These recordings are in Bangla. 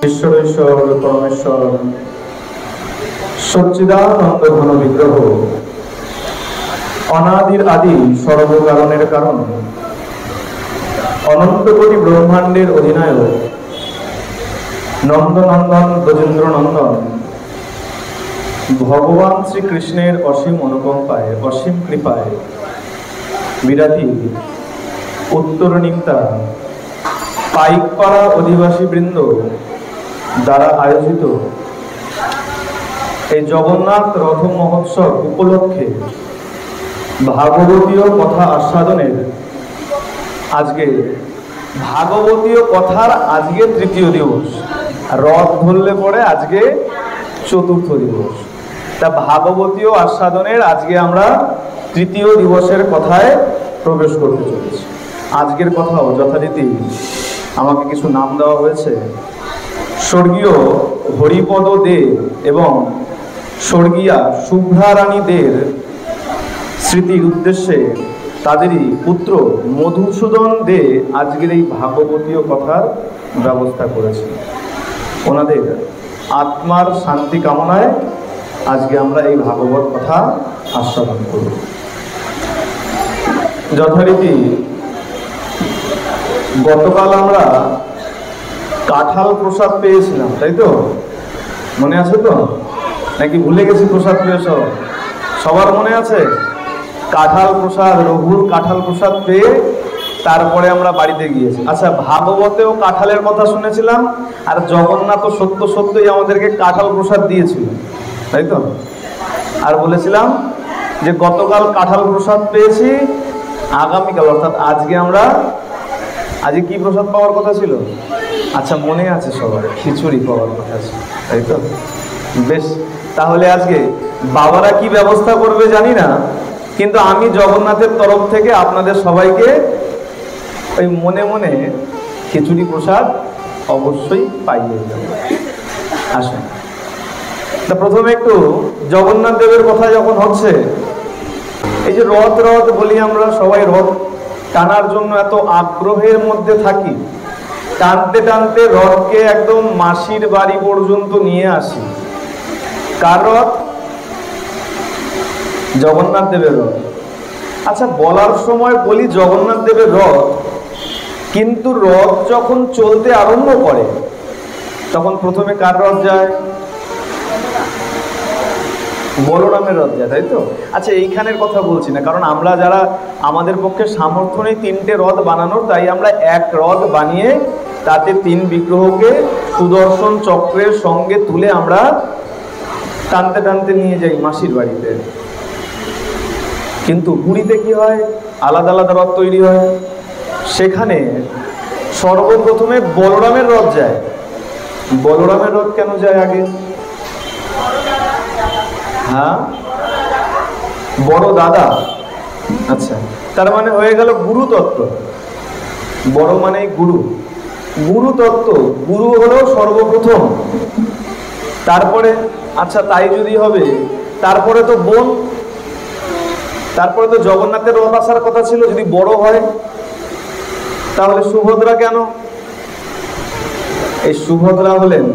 ঈশ্বর ঈশ্বর পরমেশ্বর সচ্চিদানন্দ ঘন বিগ্রহ, অনাদির আদি সর্বকারণের কারণ, অনন্ত কোটি ব্রহ্মাণ্ডের অধিনায়ক, নন্দনন্দন ব্রজেন্দ্র নন্দন ভগবান শ্রীকৃষ্ণের অসীম অনুকম্পায়, অসীম কৃপায় বিরাটি উত্তর নিমতা পাইকপাড়া অধিবাসী বৃন্দ দ্বারা আয়োজিত এই জগন্নাথ রথ মহোৎসব উপলক্ষে ভাগবতীয় কথা আস্বাদনের আজকে ভাগবতীয় কথার আজকে তৃতীয় দিবস, রথ ধরলে পরে আজকে চতুর্থ দিবস। তা ভাগবতীয় আস্বাদনের আজকে আমরা তৃতীয় দিবসের কথায় প্রবেশ করতে চলেছি। আজকের কথাও যথারীতি আমাকে কিছু নাম দেওয়া হয়েছে। স্বর্গীয় হরিপদ দে এবং স্বর্গীয়া শুভ্রারানী দের স্মৃতির উদ্দেশ্যে তাদেরই পুত্র মধুসূদন দে আজকের এই ভাগবতীয় কথার ব্যবস্থা করেছে। ওনাদের আত্মার শান্তি কামনায় আজকে আমরা এই ভাগবত কথা আস্বাদন করব। যথারীতি গতকাল আমরা কাঁঠাল প্রসাদ পেয়েছিলাম, তাই তো? মনে আছে তো, নাকি ভুলে গেছি? প্রসাদ পেয়ে সবার মনে আছে? কাঁঠাল প্রসাদ, রঘুর কাঁঠাল প্রসাদ পেয়ে তারপরে আমরা বাড়িতে গিয়েছি। আচ্ছা, ভাগবতেও কাঁঠালের কথা শুনেছিলাম, আর জগন্নাথ সত্য সত্যই আমাদেরকে কাঁঠাল প্রসাদ দিয়েছিল, তাই তো? আর বলেছিলাম যে গতকাল কাঁঠাল প্রসাদ পেয়েছি, আগামীকাল অর্থাৎ আজকে আমরা আজকে কি প্রসাদ পাওয়ার কথা ছিল? আচ্ছা, মনে আছে সবার? খিচুড়ি পাওয়ার কথা ছিল, তাই তো? বেশ, তাহলে আজকে বাবারা কি ব্যবস্থা করবে জানি না, কিন্তু আমি জগন্নাথের তরফ থেকে আপনাদের সবাইকে ওই মনে মনে খিচুড়ি প্রসাদ অবশ্যই পাইয়ে দেব। আসুন, তা প্রথমে একটু জগন্নাথ দেবের কথা যখন হচ্ছে, এই যে রথ রথ বলি আমরা সবাই, রথ টানার জন্য এত আগ্রহের মধ্যে থাকি, টানতে টানতে রথকে একদম মাসির বাড়ি পর্যন্ত নিয়ে আসি। কার রথ? জগন্নাথ দেবের রথ। আচ্ছা, বলার সময় বলি জগন্নাথ দেবের রথ, কিন্তু রথ যখন চলতে আরম্ভ করে তখন প্রথমে কার রথ যায়? বলরামের রথ যায়, তাই তো? আচ্ছা, এইখানের কথা বলছি না, কারণ আমরা যারা আমাদের পক্ষে সামর্থ্য নেই তিনটে রথ বানানোর, তাই আমরা এক রথ বানিয়ে তাতে তিন বিগ্রহকে সুদর্শন চক্রের সঙ্গে তুলে আমরা টানতে টানতে নিয়ে যাই মাসির বাড়িতে। কিন্তু পুরীতে কি হয়? আলাদা আলাদা রথ তৈরি হয়। সেখানে সর্বপ্রথমে বলরামের রথ যায়। বলরামের রথ কেন যায় আগে? হ্যাঁ, বড় দাদা। আচ্ছা, তার মানে হয়ে গেল গুরু তত্ত্ব। বড় মানে গুরু, গুরু তত্ত্ব, গুরু হলো সর্বপ্রথম। তারপরে আচ্ছা, তাই যদি হবে তারপরে তো বোন, তারপরে তো জগন্নাথের রথ আসার কথা ছিল যদি বড় হয়। তাহলে সুভদ্রা কেন? এই সুভদ্রা হলেন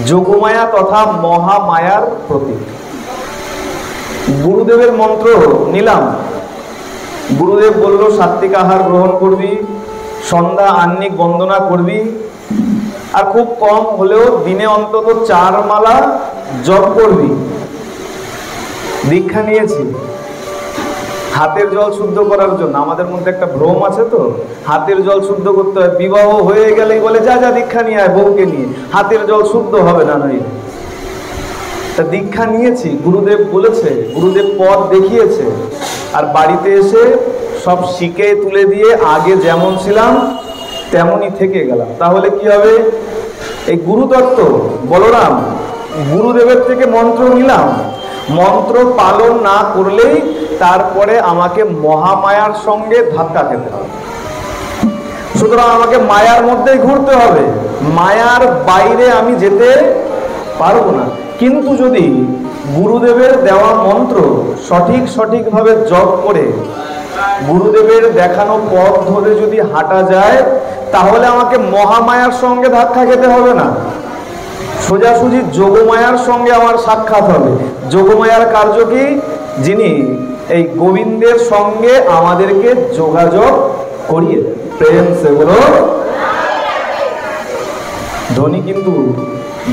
যোগমায়া তথা মহামায়ার প্রতীক। গুরুদেবের মন্ত্র নিলাম, গুরুদেব বলল সাত্বিক আহার গ্রহণ করবি, সন্ধ্যা আহ্নিক বন্দনা করবি, আর খুব কম হলেও দিনে অন্তত 4 মালা জপ করবি। দীক্ষা নিয়েছি হাতের জল শুদ্ধ করার জন্য। আমাদের মধ্যে একটা ভ্রম আছে তো, হাতের জল শুদ্ধ করতে হয়। বিবাহ হয়ে গেলেই বলে যা যা দীক্ষা নিয়ে আয় বউকে নিয়ে, হাতের জল শুদ্ধ হবে না নয়। তা দীক্ষা নিয়েছি, গুরুদেব বলেছে, গুরুদেব পথ দেখিয়েছে, আর বাড়িতে এসে সব শিখে তুলে দিয়ে আগে যেমন ছিলাম তেমনই থেকে গেলাম। তাহলে কি হবে? এই গুরুতত্ত্ব বলরাম গুরুদেবের থেকে মন্ত্র নিলাম, মন্ত্র পালন না করলেই তারপরে আমাকে মহামায়ার সঙ্গে ধাক্কা খেতে হবে। সুতরাং আমাকে মায়ার মধ্যেই ঘুরতে হবে, মায়ার বাইরে আমি যেতে পারবো না। কিন্তু যদি গুরুদেবের দেওয়া মন্ত্র সঠিকভাবে জপ করে গুরুদেবের দেখানো পথ ধরে যদি হাঁটা যায়, তাহলে আমাকে মহামায়ার সঙ্গে ধাক্কা খেতে হবে না, সোজাসুজি যোগমায়ার সঙ্গে আমার সাক্ষাৎ হবে। যোগমায়ার কার্য কি? যিনি এই গোবিন্দের সঙ্গে আমাদেরকে যোগাযোগ করিয়ে দেন। প্রেম সে বলো। ধ্বনি কিন্তু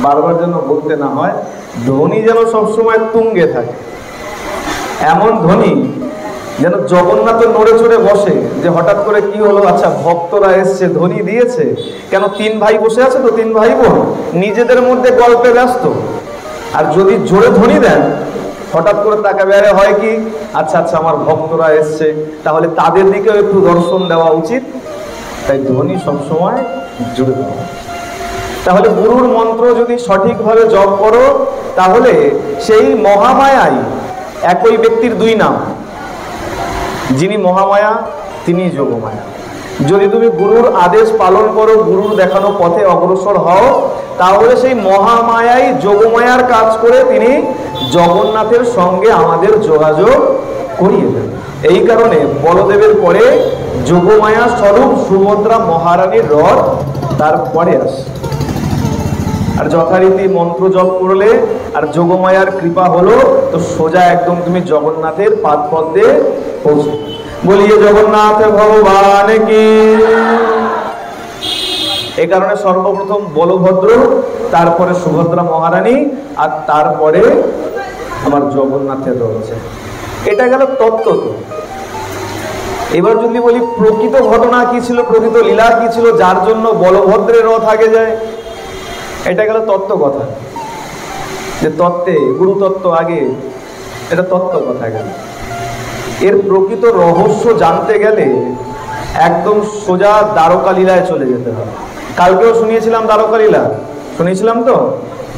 বারবার যেন বলতে না হয়, ধ্বনি যেন সবসময় তুঙ্গে থাকে, এমন ধ্বনি যেন জগন্নাথ নড়ে চড়ে বসে, যে হঠাৎ করে কি হলো, আচ্ছা ভক্তরা এসছে, ধ্বনি দিয়েছে কেন, তিন ভাই বসে আছে তো, তিন ভাই বোন নিজেদের মধ্যে গল্পে ব্যস্ত। আর যদি জোরে ধ্বনি দেন, হঠাৎ করে তাকাবে, আরে হয় কি, আচ্ছা আচ্ছা আমার ভক্তরা এসছে, তাহলে তাদের দিকেও একটু দর্শন দেওয়া উচিত। তাই ধ্বনি সবসময় জোরে দেওয়া। তাহলে গুরুর মন্ত্র যদি সঠিকভাবে জপ করো, তাহলে সেই মহামায়াই একই ব্যক্তির দুই নাম, যিনি মহামায়া তিনি যোগমায়া। যদি তুমি গুরুর আদেশ পালন করো, গুরুর দেখানো পথে অগ্রসর হও, তাহলে সেই মহামায়াই যোগমায়ার কাজ করে তিনি জগন্নাথের সঙ্গে আমাদের যোগাযোগ করিয়ে দেন। এই কারণে বলদেবের পরে যোগমায়া স্বরূপ সুভদ্রা মহারানীর রথ তারপরে আসে। আর যথারীতি মন্ত্র জপ করলে আর যোগমায়ার কৃপা হলো, তো সোজা একদম তুমি জগন্নাথের পাদপদ্মে পৌঁছে। বলিয়ে জগন্নাথ ভগবান কি। এই কারণে সর্বপ্রথম বলভদ্র, তারপরে সুভদ্রা মহারানী, আর তারপরে আমার জগন্নাথের রয়েছে। এটা গেল তত্ত্ব। তো এবার যদি বলি প্রকৃত ঘটনা কি ছিল, প্রকৃত লীলা কি ছিল, যার জন্য বলভদ্রের রথ আগে যায়, এটা গেল তত্ত্ব কথা, যে তত্ত্বে গুরু তত্ত্ব আগে, এটা তত্ত্ব কথা গেল। এর প্রকৃত রহস্য জানতে গেলে একদম সোজা দ্বারকা লীলায় চলে যেতে হবে। কালকেও শুনিয়েছিলাম দ্বারকা লীলা, শুনিয়েছিলাম তো,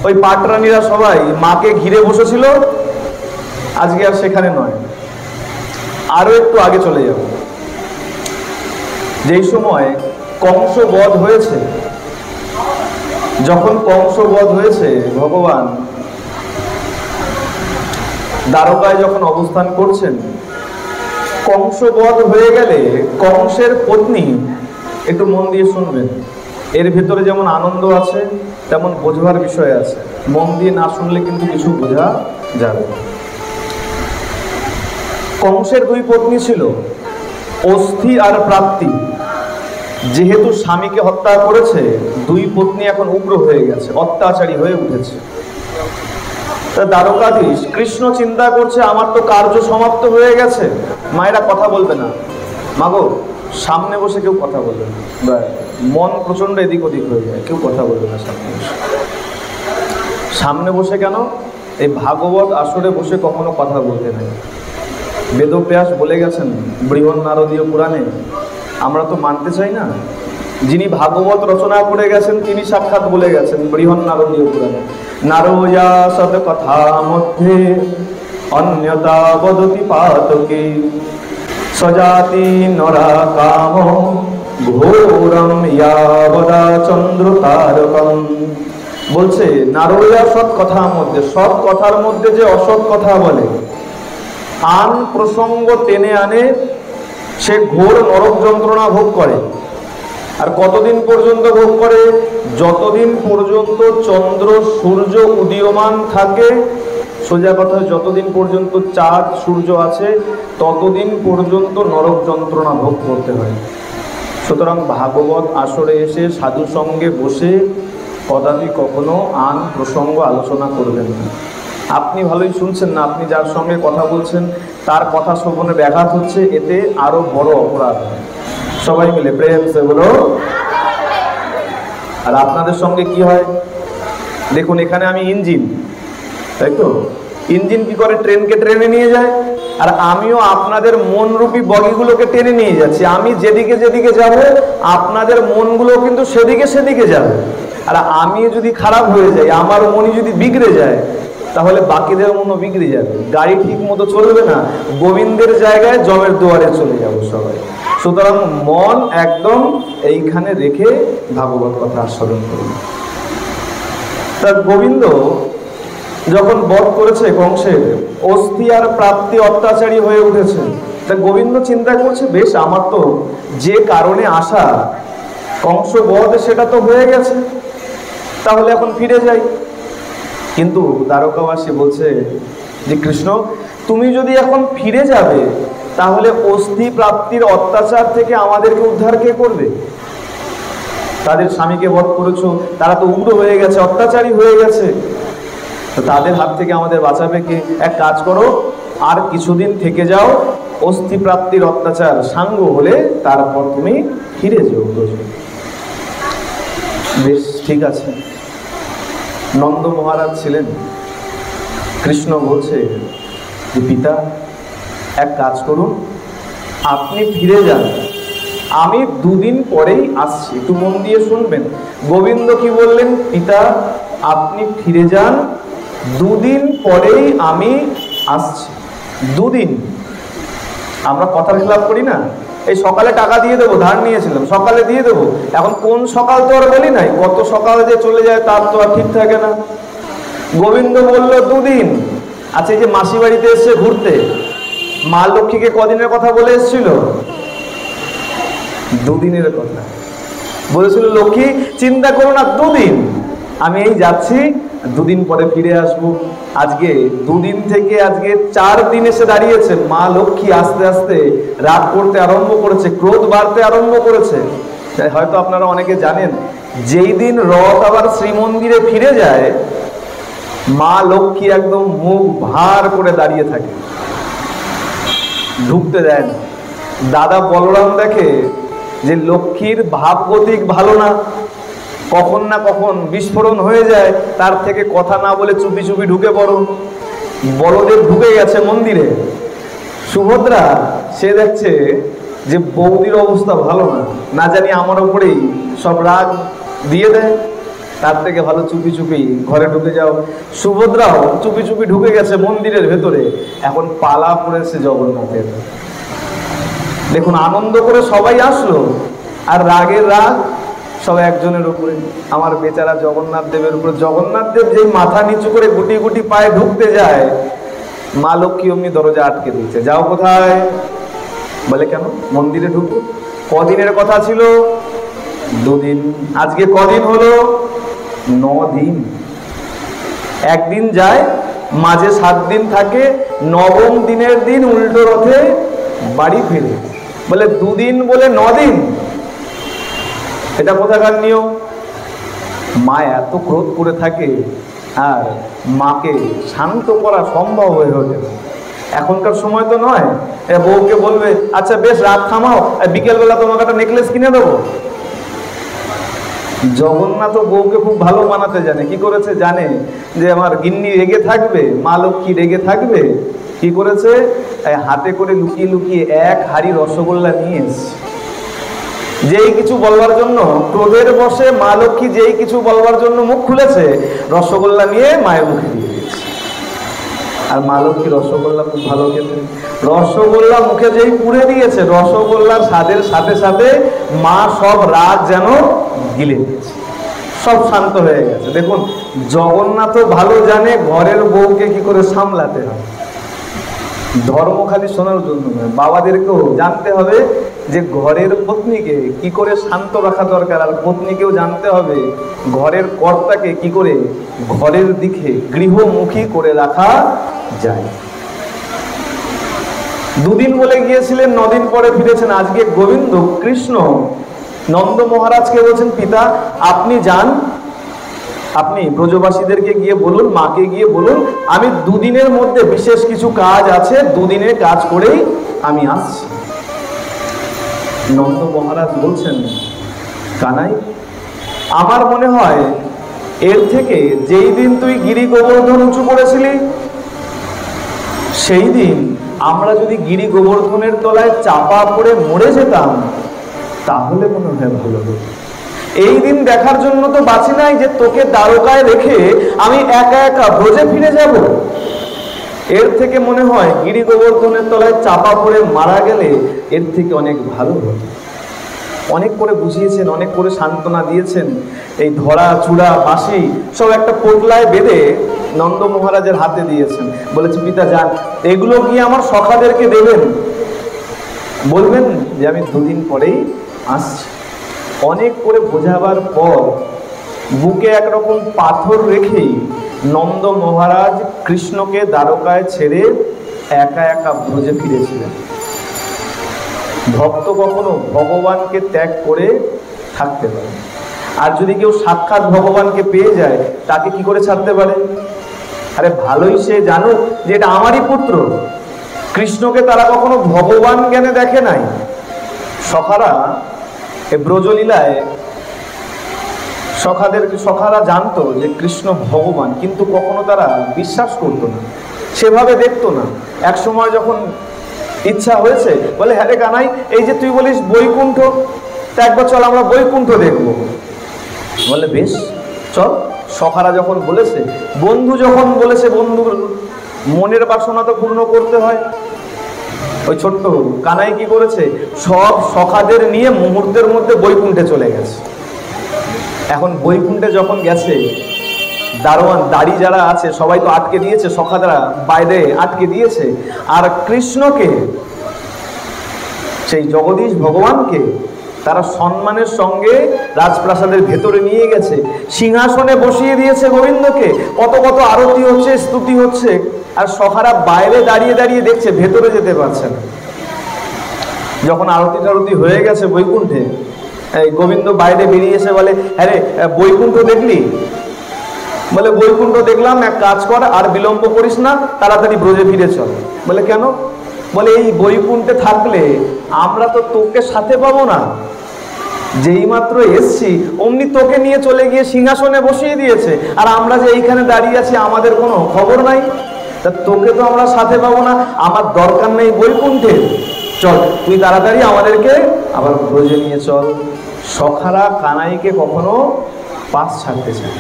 ওই পাটরানীরা সবাই মাকে ঘিরে বসেছিল। আজকে আর সেখানে নয়, আরো একটু আগে চলে যাব। যেই সময় কংস বধ হয়েছে, যখন কংস বধ হয়েছে, ভগবান দ্বারকায় যখন অবস্থান করছেন, কংস বধ হয়ে গেলে কংসের পত্নী, একটু মন দিয়ে শুনবেন, এর ভিতরে যেমন আনন্দ আছে তেমন বোঝবার বিষয় আছে, মন দিয়ে না শুনলে কিন্তু কিছু বোঝা যাবে। কংসের দুই পত্নী ছিল, অস্থি আর প্রাপ্তি। যেহেতু স্বামীকে হত্যা করেছে, দুই পত্নী এখন উগ্র হয়ে গেছে, অত্যাচারী হয়ে উঠেছে। দ্বারকাধীশ কৃষ্ণ চিন্তা করছে, আমার তো কার্য সমাপ্ত হয়ে গেছে, মায়েরা কথা বলবে না, মাগো সামনে বসে কেউ কথা বলবে না, মন প্রচন্ড এদিক ওদিক হয়ে যায়, কেউ কথা বলবে না সামনে বসে। সামনে বসে কেন? এই ভাগবত আসরে বসে কখনো কথা বলতে নাই। বেদব্যাস বলে গেছেন বৃহৎ নারদীয় পুরাণে, আমরা তো মানতে চাই না, যিনি ভাগবত রচনা করে গেছেন তিনি সাক্ষাৎ বলে গেছেন বৃহৎ নারদীয় পুরাণে, নারয়া সদ কথা মধ্যে অন্যতা বদতি পাতকে সজাতি নরা কাম ঘোরম ইয়াবদা চন্দ্র তারকম। বলছে নারয়া সৎ কথার মধ্যে, সৎ কথার মধ্যে যে অসৎ কথা বলে, আন প্রসঙ্গ টেনে আনে, সে ঘোর নরক যন্ত্রণা ভোগ করে। আর কতদিন পর্যন্ত ভোগ করে? যতদিন পর্যন্ত চন্দ্র সূর্য উদীয়মান থাকে, সোজা কথা যতদিন পর্যন্ত চাঁদ সূর্য আছে ততদিন পর্যন্ত নরক যন্ত্রণা ভোগ করতে হয়। সুতরাং ভাগবত আসরে এসে সাধু সঙ্গে বসে কদাপি কখনো আন প্রসঙ্গ আলোচনা করবেন না। আপনি ভালোই শুনছেন না, আপনি যার সঙ্গে কথা বলছেন তার কথা শ্রবণে ব্যাঘাত হচ্ছে, এতে আরো বড় অপরাধ হয়। সবাই মিলে প্রেম সে বলো। আর আপনাদের সঙ্গে কি হয় দেখুন, এখানে আমি ইঞ্জিন, তাই তো, ইঞ্জিন কি করে? ট্রেনকে ট্রেনে নিয়ে যায়, আর আমিও আপনাদের মনরূপী বগিগুলোকে টেনে নিয়ে যাচ্ছি। আমি যেদিকে যেদিকে যাব আপনাদের মনগুলো কিন্তু সেদিকে সেদিকে যাবে। আর আমি যদি খারাপ হয়ে যাই, আমার মনই যদি বিগড়ে যায়, তাহলে বাকিদের মনও বিগড়ে যাবে, গাড়ি ঠিক মতো চলবে না, গোবিন্দের জায়গায় জমের দুয়ারে চলে যাব সবাই। সুতরাং মন একদম এইখানে রেখে ভাগবত কথা আস্বাদন করুন। তা গোবিন্দ যখন বধ করেছে কংসের, অস্থি আর প্রাপ্তি অত্যাচারী হয়ে উঠেছে। তা গোবিন্দ চিন্তা করছে, বেশ আমার তো যে কারণে আসা কংস বধ সেটা তো হয়ে গেছে, তাহলে এখন ফিরে যাই। কিন্তু দ্বারকাবাসী বলছে যে কৃষ্ণ, তুমি যদি এখন ফিরে যাবে তাহলে অস্থি প্রাপ্তির অত্যাচার থেকে আমাদেরকে উদ্ধার কে করবে? তাদের স্বামীকে বধ করেছো, তারা তো উগ্র হয়ে গেছে, অত্যাচারী হয়ে গেছে, তো তাদের হাত থেকে আমাদের বাঁচাবে কে? এক কাজ করো, আর কিছুদিন থেকে যাও, অস্থি প্রাপ্তির অত্যাচার সাঙ্গ হলে তারপর তুমি ফিরে যেও। বেশ, ঠিক আছে। নন্দ মহারাজ ছিলেন। কৃষ্ণ বলছে যে পিতা, এক কাজ করুন, আপনি ফিরে যান, আমি দুদিন পরেই আসছি। একটু মন দিয়ে শুনবেন গোবিন্দ কি বললেন। পিতা, আপনি ফিরে যান, দুদিন পরেই আমি আসছি। দুদিন। আমরা কথার খেলাপ করি না, এই সকালে টাকা দিয়ে দেবো, ধার নিয়েছিলাম, সকালে দিয়ে দেবো। এখন কোন সকাল তো আর বলি নাই, কত সকাল যে চলে যায় তার তো আর ঠিক থাকে না। গোবিন্দ বলল দুদিন। আচ্ছা, এই যে মাসি বাড়িতে এসছে ঘুরতে, মা লক্ষ্মীকে কদিনের কথা বলে এসেছিল? দুদিনের কথা বলেছিল। লক্ষ্মী চিন্তা করো না, দুদিন, আমি এই যাচ্ছি, দুদিন পরে ফিরে আসবো। আজকে দুদিন থেকে আজকে 4 দিন এসে দাঁড়িয়েছে। মা লক্ষ্মী আস্তে আস্তে রাগ করতে আরম্ভ করেছে, ক্রোধ বাড়তে আরম্ভ করেছে। হয়তো আপনারা অনেকে জানেন, যেই দিন রথ আবার শ্রীমন্দিরে ফিরে যায়, মা লক্ষ্মী একদম মুখ ভার করে দাঁড়িয়ে থাকে, ঢুকতে দেয় না। দাদা বলরাম দেখে যে লক্ষ্মীর ভাবগতিক ভালো না, কখন না কখন বিস্ফোরণ হয়ে যায়, তার থেকে কথা না বলে চুপি চুপি ঢুকে পড়ো। বলদেব ঢুকে গেছে মন্দিরে, সুভদ্রা সে দেখছে যে বৌদির অবস্থা ভালো না, না জানি আমার উপরেই সব রাগ দিয়ে দেয়, তার থেকে ভালো চুপি চুপি ঘরে ঢুকে যাও। সুভদ্রাও চুপি চুপি ঢুকে গেছে মন্দিরের ভেতরে। এখন পালা পড়েছে জগন্নাথের। দেখুন, আনন্দ করে সবাই আসলো, আর রাগের রাগ সব একজনের উপরে, আমার বেচারা জগন্নাথ দেবের উপরে। জগন্নাথ দেব যেই মাথা নিচু করে গুটি গুটি পায়ে ঢুকতে যায়, মা লক্ষ্মী অমনি দরজা আটকে দিচ্ছে। যাও কোথায়? বলে কেন? মন্দিরে ঢুকো। কদিনের কথা ছিল? দুদিন। আজকে কদিন হলো? 9 দিন। একদিন যায়, মাঝে 7 দিন থাকে, 9ম দিনের দিন উল্টো রথে বাড়ি ফিরে। বলে দুদিন বলে 9 দিন, এটা কোথাকার নিয়ম? মা এত ক্রোধ করে থাকে, আর মাকে শান্ত করা সম্ভব হয়ে ওঠে না। এখনকার সময় তো নয়, বউকে বলবে আচ্ছা বেশ রাত থামাও, বিকেলবেলা তোমাকে একটা নেকলেস কিনে দেবো। জগন্নাথ বউকে খুব ভালো মানাতে জানে। কি করেছে জানে যে আমার গিন্নি রেগে থাকবে, মা লক্ষ্মী রেগে থাকবে। কি করেছে? হাতে করে লুকিয়ে লুকিয়ে 1 হাঁড়ি রসগোল্লা নিয়ে এসছে। যেই কিছু বলবার জন্য ক্রোধের বশে মা লক্ষ্মী যেই কিছু বলবার জন্য মুখ খুলেছে, রসগোল্লা নিয়ে মায়ের মুখে দিয়ে দিয়েছে। আর মা লক্ষ্মী রসগোল্লা খুব ভালো খেতে। রসগোল্লা মুখে যেই পুড়ে দিয়েছে, রসগোল্লার স্বাদের সাথে সাথে মা সব রাগ যেন গিলে দিয়েছে, সব শান্ত হয়ে গেছে। দেখুন, জগন্নাথ ভালো জানে ঘরের বউকে কি করে সামলাতে হয়। ধর্ম খালি শোনার জন্য নয়, বাবাদেরকেও জানতে হবে যে ঘরের পত্নীকে কি করে শান্ত রাখা দরকার, আর পত্নীকেও জানতে হবে ঘরের কর্তাকে কি করে ঘরের দিকে গৃহমুখী করে রাখা যায়। দুদিন বলে গিয়েছিলেন, 9 দিন পরে ফিরেছেন। আজকে গোবিন্দ কৃষ্ণ নন্দ মহারাজকে বলছেন, পিতা আপনি যান, আপনি ব্রজবাসীদেরকে গিয়ে বলুন, মাকে গিয়ে বলুন, আমি 2 দিনের মধ্যে বিশেষ কিছু কাজ আছে, 2 দিনের কাজ করেই আমি আসছি। নন্দ মহারাজ বলছেন, কানাই আমার মনে হয় এর থেকে যেই দিন তুই গিরি গোবর্ধন উঁচু করেছিলি, সেই দিন আমরা যদি গিরি গোবর্ধনের তলায় চাপা পড়ে মরে যেতাম, তাহলে মনে হয় ভালো হতো। এই দিন দেখার জন্য তো বাঁচি নাই যে তোকে দ্বারকায় রেখে আমি একা একা ব্রজে ফিরে যাব। এর থেকে মনে হয় গিরি গোবর্ধনের তলায় চাপা পড়ে মারা গেলে এর থেকে অনেক ভালো হতো। অনেক করে বুঝিয়েছেন, অনেক করে সান্ত্বনা দিয়েছেন। এই ধরা চূড়া বাঁশি সব একটা পোটলায় বেঁধে নন্দ মহারাজের হাতে দিয়েছেন, বলেছে পিতা যান, এগুলো কি আমার সখাদেরকে দেবেন, বলবেন যে আমি দুদিন পরেই আসছি। অনেক করে বোঝাবার পর বুকে একরকম পাথর রেখেই নন্দ মহারাজ কৃষ্ণকে দ্বারকায় ছেড়ে একা একা ব্রজে ফিরেছিলেন। ভক্ত কখনো ভগবানকে ত্যাগ করে থাকতে পারে, আর যদি কেউ সাক্ষাৎ ভগবানকে পেয়ে যায় তাকে কি করে ছাড়তে পারে? আরে ভালোই সে জানুক যে এটা আমারই পুত্র। কৃষ্ণকে তারা কখনো ভগবান জ্ঞানে দেখে নাই। সখারা এই ব্রজলীলায় সখারা জানতো যে কৃষ্ণ ভগবান, কিন্তু কখনো তারা বিশ্বাস করতো না, সেভাবে দেখতো না। এক সময় যখন ইচ্ছা হয়েছে, বলে হ্যাঁ রে কানাই, এই যে তুই বলিস বৈকুণ্ঠ, তা একবার চল আমরা বৈকুণ্ঠ দেখবো। বলে বেশ চল। সখারা যখন বলেছে, বন্ধু যখন বলেছে, বন্ধুর মনের বাসনা তো পূর্ণ করতে হয়। ওই ছোট্ট কানাই কি করেছে, সব সখাদের নিয়ে মুহূর্তের মধ্যে বৈকুণ্ঠে চলে গেছে। এখন বৈকুণ্ঠে যখন গেছে, দারোয়ান দাড়ি যারা আছে সবাই তো আটকে দিয়েছে, সখাদারা বাইরে আটকে দিয়েছে, আর কৃষ্ণকে, সেই জগদীশ ভগবানকে তারা সম্মানের সঙ্গে রাজপ্রাসাদের ভেতরে নিয়ে গেছে, সিংহাসনে বসিয়ে দিয়েছে গোবিন্দকে। কত কত আরতি হচ্ছে, স্তুতি হচ্ছে, আর সখারা বাইরে দাঁড়িয়ে দাঁড়িয়ে দেখছে, ভেতরে যেতে পারছে না। যখন আরতি টারতি হয়ে গেছে বৈকুণ্ঠে, গোবিন্দ বাইরে বেরিয়ে এসে বলে, হ্যাঁ রে বৈকুণ্ঠ দেখলি? বলে বৈকুণ্ঠ দেখলাম, এক কাজ কর, আর বিলম্ব করিস না, তাড়াতাড়ি ব্রজে ফিরে চল। বলে কেন? বলে এই বৈকুণ্ঠে থাকলে আমরা তো তোকে সাথে পাবো না, যেই মাত্র এসছি অমনি তোকে নিয়ে চলে গিয়ে সিংহাসনে বসিয়ে দিয়েছে, আর আমরা যে এইখানে দাঁড়িয়ে আছি আমাদের কোনো খবর নাই, তা তোকে তো আমরা সাথে পাবো না, আমার দরকার নেই বৈকুণ্ঠে, চল তুই তাড়াতাড়ি আমাদেরকে আবার ব্রজে নিয়ে চল। সখারা কানাইকে কখনো পাশ ছাড়তে চায়।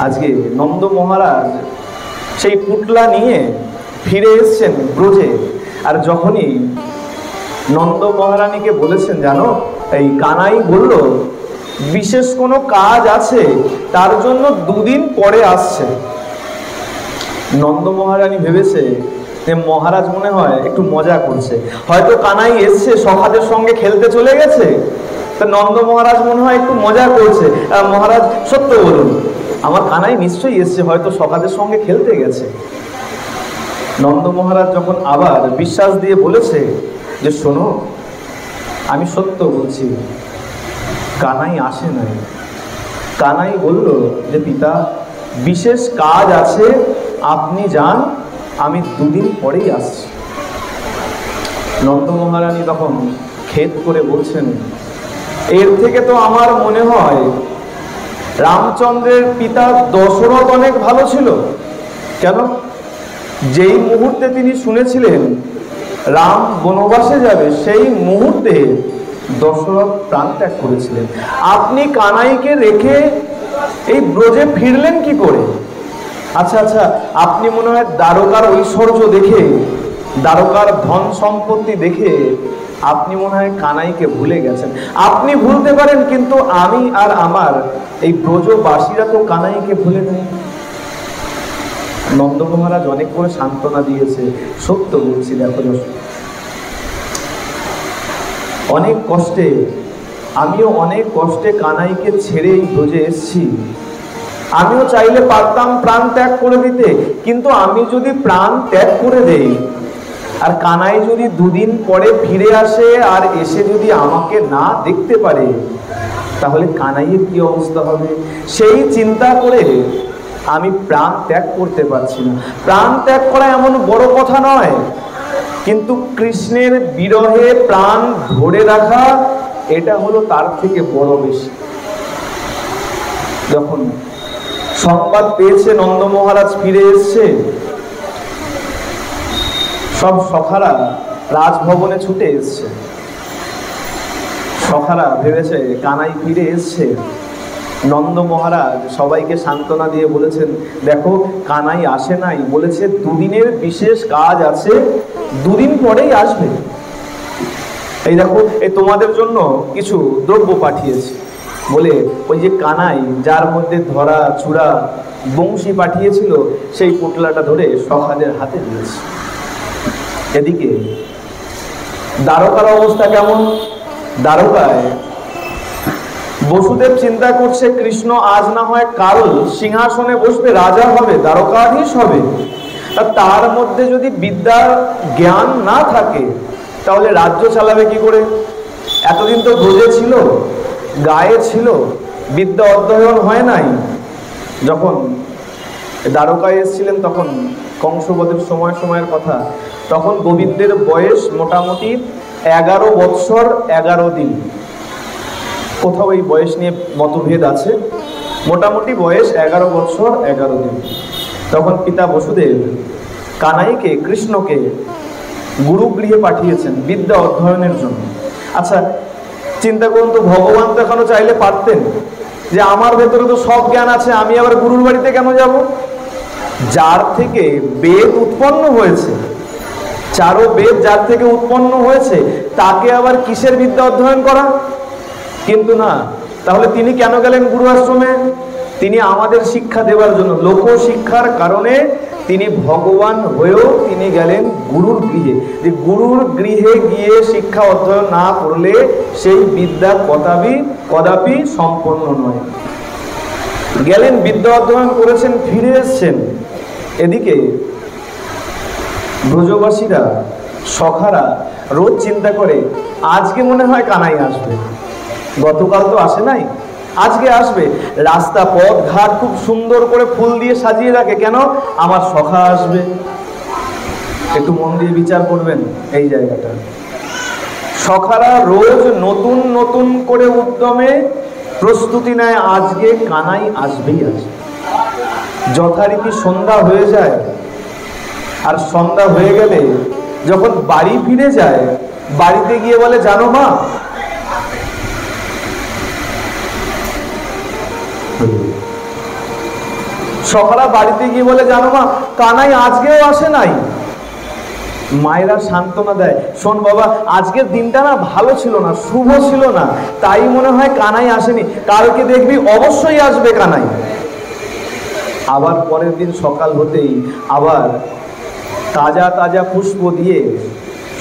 আজকে নন্দ মহারাজ সেই পুটলা নিয়ে ফিরে এসছেন ব্রজে, আর যখনই নন্দ মহারানীকে বলেছেন, জানো এই কানাই বলল বিশেষ কোনো কাজ আছে, তার জন্য দুদিন পরে আসছে। নন্দ মহারানী ভেবেছে যে মহারাজ মনে হয় একটু মজা করছে, হয়তো কানাই এসছে সখাদের সঙ্গে খেলতে চলে গেছে, তা নন্দ মহারাজ মনে হয় একটু মজা করছে। মহারাজ সত্য বলুন, আমার কানাই নিশ্চয়ই এসছে, হয়তো সখাদের সঙ্গে খেলতে গেছে। নন্দ মহারাজ যখন আবার বিশ্বাস দিয়ে বলেছে যে শোনো, আমি সত্য বলছি, কানাই আসে নাই। কানাই বলল যে পিতা, বিশেষ কাজ আছে, আপনি যান, আমি দুদিন পরেই আসছি। নন্দ মহারানী তখন খেদ করে বলছেন, এর থেকে তো আমার মনে হয় রামচন্দ্রের পিতা দশরথ অনেক ভালো ছিল। কেন? যেই মুহূর্তে তিনি শুনেছিলেন রাম বনবাসে যাবে, সেই মুহূর্তে দশরথ প্রাণ ত্যাগ করেছিলেন। আপনি কানাইকে রেখে এই ব্রজে ফিরলেন কি করে? আচ্ছা আচ্ছা, আপনি মনে হয় দ্বারকার ঐশ্বর্য দেখে, দ্বারকার ধন সম্পত্তি দেখে আপনি মনে হয় কানাইকে ভুলে গেছেন। আপনি ভুলতে পারেন, কিন্তু আমি আর আমার এই ব্রজবাসীরা তো কানাইকে ভুলে নেই। নন্দ মহারাজ অনেক করে সান্ত্বনা দিয়েছে, সত্য বলছি, দেখো অনেক কষ্টে, আমিও অনেক কষ্টে কানাইকে ছেড়ে এই ব্রজে এসছি। আমিও চাইলে পারতাম প্রাণ ত্যাগ করে দিতে, কিন্তু আমি যদি প্রাণ ত্যাগ করে দেই আর কানাই যদি দুদিন পরে ফিরে আসে আর এসে যদি আমাকে না দেখতে পারে, তাহলে কানাইয়ের কি অবস্থা হবে? সেই চিন্তা করে আমি প্রাণ ত্যাগ করতে পারছি না। প্রাণ ত্যাগ করা এমন বড় কথা নয়, কিন্তু কৃষ্ণের বিরহে প্রাণ ধরে রাখা, এটা হলো তার থেকে বড় বেশি। যখন সংবাদ পেয়েছে নন্দ মহারাজ ফিরে এসছে, সব সখারা রাজভবনে ছুটে এসছে। সখারা ভেবেছে কানাই ফিরে এসছে। নন্দ মহারাজ সবাইকে সান্ত্বনা দিয়ে বলেছেন, দেখো কানাই আসে নাই, বলেছে দুদিনের বিশেষ কাজ আছে, দুদিন পরেই আসবে। এই দেখো, এই তোমাদের জন্য কিছু দ্রব্য পাঠিয়েছি। বলে ওই যে কানাই যার মধ্যে ধরা চূড়া বংশী পাঠিয়েছিল সেই পোটলাটা ধরে সখাদের হাতে দিয়েছে। এদিকে দ্বারকার অবস্থা কেমন? দ্বারকায় বসুদেব চিন্তা করছে কৃষ্ণ আজ না হয় কাল সিংহাসনে বসবে, রাজা হবে, দ্বারকাধীশ হবে। তার মধ্যে যদি বিদ্যার জ্ঞান না থাকে তাহলে রাজ্য চালাবে কি করে? এতদিন তো ব্রজে ছিল, গায়ে ছিল, বিদ্যা অধ্যয়ন হয় নাই। যখন দ্বারকায় এসেছিলেন তখন কংসবধের সময়ের কথা, তখন গোবিন্দের বয়স মোটামুটি 11 বৎসর 11 দিন। কোথাও এই বয়স নিয়ে মতভেদ আছে, মোটামুটি বয়স 11 বৎসর 11 দিন। তখন পিতা বসুদেব কানাইকে, কৃষ্ণকে গুরুগৃহে পাঠিয়েছেন বিদ্যা অধ্যয়নের জন্য। আচ্ছা চিন্তা করুন তো, ভগবান তো এখনো চাইলে পারতেন যে আমার ভেতরে তো সব জ্ঞান আছে, আমি আবার গুরুর বাড়িতে কেন যাব? যার থেকে বেদ উৎপন্ন হয়েছে, চারো বেদ যার থেকে উৎপন্ন হয়েছে, তাকে আবার কিসের বিদ্যা অধ্যয়ন করা? কিন্তু না, তাহলে তিনি কেন গেলেন গুরু আশ্রমে? তিনি আমাদের শিক্ষা দেওয়ার জন্য, লোক শিক্ষার কারণে তিনি ভগবান হয়েও তিনি গেলেন গুরুর গৃহে। যে গুরুর গৃহে গিয়ে শিক্ষা অধ্যয়ন না করলে সেই বিদ্যা কদাপি সম্পন্ন নয়। গেলেন, বিদ্যা অধ্যয়ন করেছেন, ফিরে এসছেন। এদিকে ব্রজবাসীরা, সখারা রোজ চিন্তা করে আজকে মনে হয় কানাই আসবে, গতকাল তো আসে নাই, আজকে আসবে। রাস্তা পথ ঘাট খুব সুন্দর করে ফুল দিয়ে সাজিয়ে রাখে, কেন? আমার সখা আসবে। একটু মন দিয়ে বিচার করবেন এই জায়গাটা। সখারা রোজ নতুন নতুন করে উদ্যমে প্রস্তুতি নেয়, আজকে কানাই আসবেই আসবে। যথারীতি সন্ধ্যা হয়ে যায়, আর সন্ধ্যা হয়ে গেলে যখন বাড়ি ফিরে যায়, বাড়িতে গিয়ে বলে জানো মা, সকালে বাড়িতে গিয়ে বলে জানো মা, কানাই আজকেও আসে নাই। মায়েরা সান্ত্বনা দেয়, শোন বাবা, আজকের দিনটা না ভালো ছিল না, শুভ ছিল না, তাই মনে হয় কানাই আসেনি, কালকে দেখবি অবশ্যই আসবে কানাই। আবার পরের দিন সকাল হতেই আবার তাজা তাজা পুষ্প দিয়ে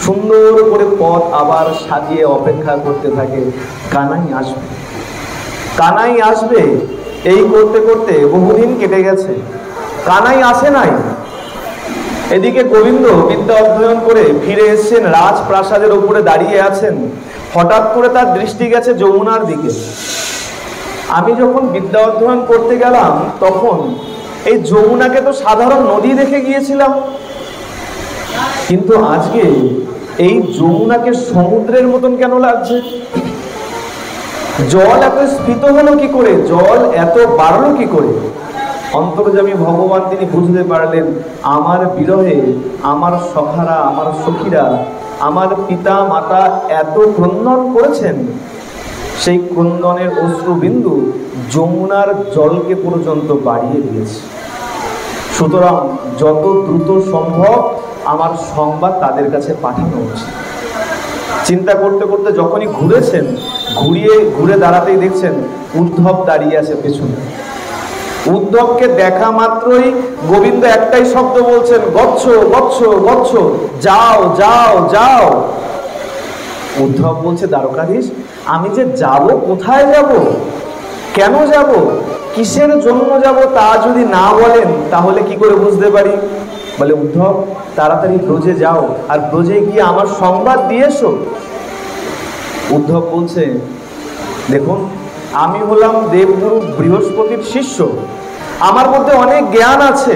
সুন্দর করে পথ আবার সাজিয়ে অপেক্ষা করতে থাকে, কানাই আসবে, কানাই আসবে। এই করতে করতে বহুদিন কেটে গেছে, কানাই আসে নাই। এদিকে গোবিন্দ বিদ্যা অধ্যয়ন করে ফিরে এসেছেন, রাজপ্রাসাদের উপরে দাঁড়িয়ে আছেন। হঠাৎ করে তার দৃষ্টি গেছে যমুনার দিকে। আমি যখন বিদ্যা অধ্যয়ন করতে গেলাম তখন এই যমুনাকে তো সাধারণ নদী দেখে গিয়েছিলাম, কিন্তু আজকে এই যমুনাকে সমুদ্রের মতন কেন লাগছে? জল এত স্ফীত হলো কি করে, জল এত বাড়লো কি করে? অন্তর্যামী ভগবান তিনি বুঝতে পারলেন, আমার বিরহে আমার সখারা, আমার সখীরা, আমার পিতা মাতা এত ক্রন্দন করেছেন, সেই ক্রন্দনের অশ্রুবিন্দু যমুনার জলকে পর্যন্ত বাড়িয়ে দিয়েছে। সুতরাং যত দ্রুত সম্ভব আমার সংবাদ তাদের কাছে পাঠানো উচিত। চিন্তা করতে করতে যখনই ঘুরেছেন, ঘুরে দাঁড়াতেই দেখছেন উদ্ধব দাঁড়িয়ে আছে পেছনে। উদ্ধবকে দেখা মাত্রই গোবিন্দ একটাই শব্দ বলছেন, গচ্ছ গচ্ছ গচ্ছ, যাও যাও যাও। উদ্ধব বলছে, দ্বারকাধীশ, আমি যে যাব, কোথায় যাব, কেন যাব, কিসের জন্য যাব, তা যদি না বলেন তাহলে কি করে বুঝতে পারি? বলে, উদ্ধব তাড়াতাড়ি ব্রজে যাও, আর ব্রজে গিয়ে আমার সংবাদ দিয়ে এসো। উদ্ধব বলছে, দেখুন, আমি হলাম দেবগুরু বৃহস্পতির শিষ্য, আমার মধ্যে অনেক জ্ঞান আছে।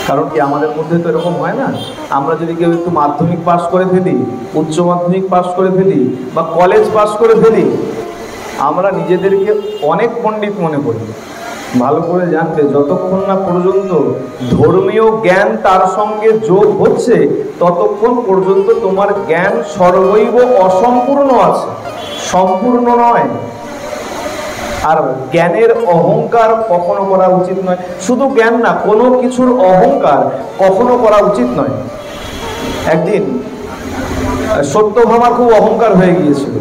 কারণ কি আমাদের মধ্যে তো এরকম হয় না, আমরা যদি কেউ একটু মাধ্যমিক পাস করে ফেলি, উচ্চ মাধ্যমিক পাস করে ফেলি, বা কলেজ পাস করে ফেলি, আমরা নিজেদেরকে অনেক পণ্ডিত মনে করি। ভালো করে জানবে, যতক্ষণ না পর্যন্ত ধর্মীয় জ্ঞান তার সঙ্গে যোগ হচ্ছে, ততক্ষণ পর্যন্ত তোমার জ্ঞান সর্বৈব অসম্পূর্ণ আছে, সম্পূর্ণ নয়। আর জ্ঞানের অহংকার কখনো করা উচিত নয়। শুধু জ্ঞান না, কোনো কিছুর অহংকার কখনো করা উচিত নয়। একদিন সত্যভামা খুব অহংকার হয়ে গিয়েছিল।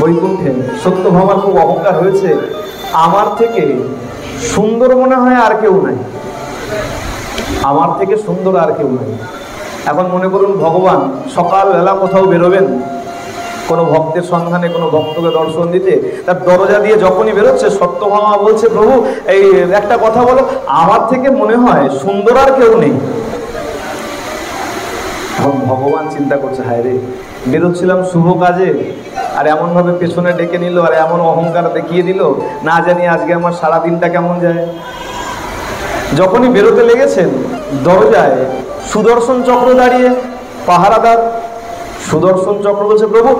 বৈকুণ্ঠে সত্যভামার খুব অহংকার হয়েছে, আমার থেকে সুন্দর মনে হয় আর কেউ নাই, আমার থেকে সুন্দর আর কেউ নাই। এখন মনে করুন ভগবান সকালবেলা কোথাও বেরোবেন কোনো ভক্তের সন্ধানে, কোনো ভক্তকে দর্শন দিতে, তার দরজা দিয়ে যখনই বেরোচ্ছে সত্যভামা বলছে, প্রভু এই একটা কথা বলো, আমার থেকে মনে হয় সুন্দর আর কেউ নেই। এখন ভগবান চিন্তা করছে, হায় রে, বেরোচ্ছিলাম শুভ কাজে আর এমন ভাবে পেছনে ডেকে নিল, আর এমন অহংকার দেখিয়ে দিল, না জানি আজকে আমার সারা দিনটা কেমন যায়। যখনই বেরোতে লেগেছেন দরজায় সুদর্শন চক্র দাঁড়িয়ে, পাহারাদার। সুদর্শন চক্র বলছে, প্রভু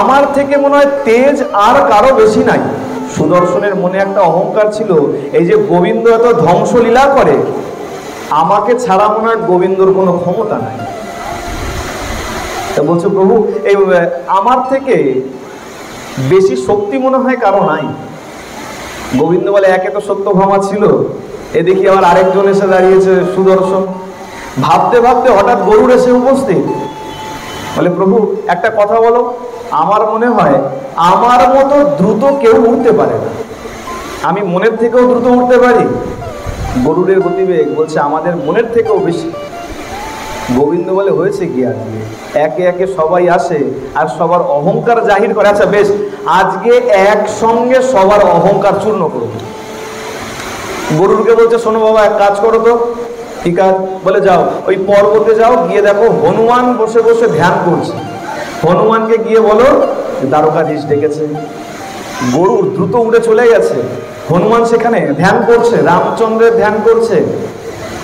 আমার থেকে মনে হয় তেজ আর কারো বেশি নাই। সুদর্শনের মনে একটা অহংকার ছিল, এই যে গোবিন্দ এত ধ্বংসলীলা করে, আমাকে ছাড়া মনে হয় গোবিন্দর কোনো ক্ষমতা নাই। বলছে, প্রভু এই আমার থেকে বেশি শক্তি মনে হয় কারো নাই। গোবিন্দ বলে, একে তো সত্যভামা ছিল, এ দেখি আবার আরেকজন এসে দাঁড়িয়েছে সুদর্শন। ভাবতে ভাবতে হঠাৎ গরুড় এসে উপস্থিত। বলে, প্রভু একটা কথা বলো, আমার মনে হয় আমার মতো দ্রুত কেউ উঠতে পারে না, আমি মনের থেকেও দ্রুত উঠতে পারি। গরুড়ের গতিবেগ বলছে আমাদের মনের থেকেও বেশি। গোবিন্দ বলে, হয়েছে কি আজকে একে একে সবাই আসে আর সবার অহংকার জাহির করে। আচ্ছা বেশ, আজকে একসঙ্গে সবার অহংকার চূর্ণ করব। গরুরকে বলছে, শোনো বাবা, এক কাজ করো তো। কি কাজ? বলে, যাও ওই পর্বতে যাও, গিয়ে দেখো হনুমান বসে বসে ধ্যান করছে, হনুমানকে গিয়ে বলো দ্বারকাধীশ ডেকেছে। গরুর দ্রুত উড়ে চলে গেছে, হনুমান সেখানে ধ্যান করছে, রামচন্দ্রের ধ্যান করছে।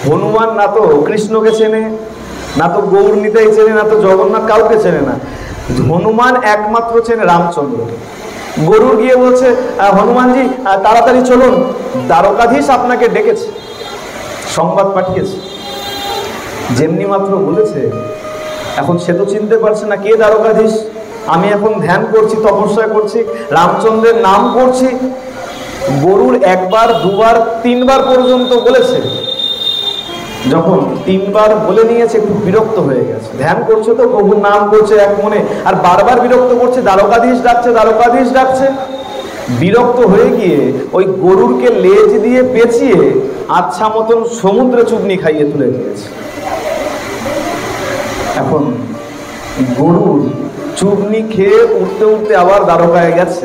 হনুমান না তো কৃষ্ণকে চেনে, না তো গৌর নিতাই চেনে, না তো জগন্নাথ কাউকে চেনে না, হনুমান একমাত্র চেনে রামচন্দ্র। গরুর গিয়ে বলছে, হনুমানজি তাড়াতাড়ি চলুন, দ্বারকাধীশ আপনাকে ডেকেছে, সংবাদ পাঠিয়েছে। যেমনি মাত্র বলেছে, এখন সে তো চিনতে পারছে না কে দ্বারকাধীশ। আমি এখন ধ্যান করছি, তপস্যা করছি, রামচন্দ্রের নাম করছি। গরুর একবার দুবার তিনবার পর্যন্ত বলেছে, যখন তিনবার বলে নিয়েছে একটু বিরক্ত হয়ে গেছে। ধ্যান করছে তো, প্রভুর নাম করছে এক মনে, আর বারবার বিরক্ত করছে, দ্বারকাধীশ ডাকছে, দ্বারকাধীশ ডাকছে। বিরক্ত হয়ে গিয়ে ওই গরুরকে লেজ দিয়ে পেঁচিয়ে আচ্ছা মতন সমুদ্রে চুবনি খাইয়ে তুলে দিয়েছে। এখন গরুর চুবনি খেয়ে উঠতে উঠতে আবার দ্বারকায় গেছে।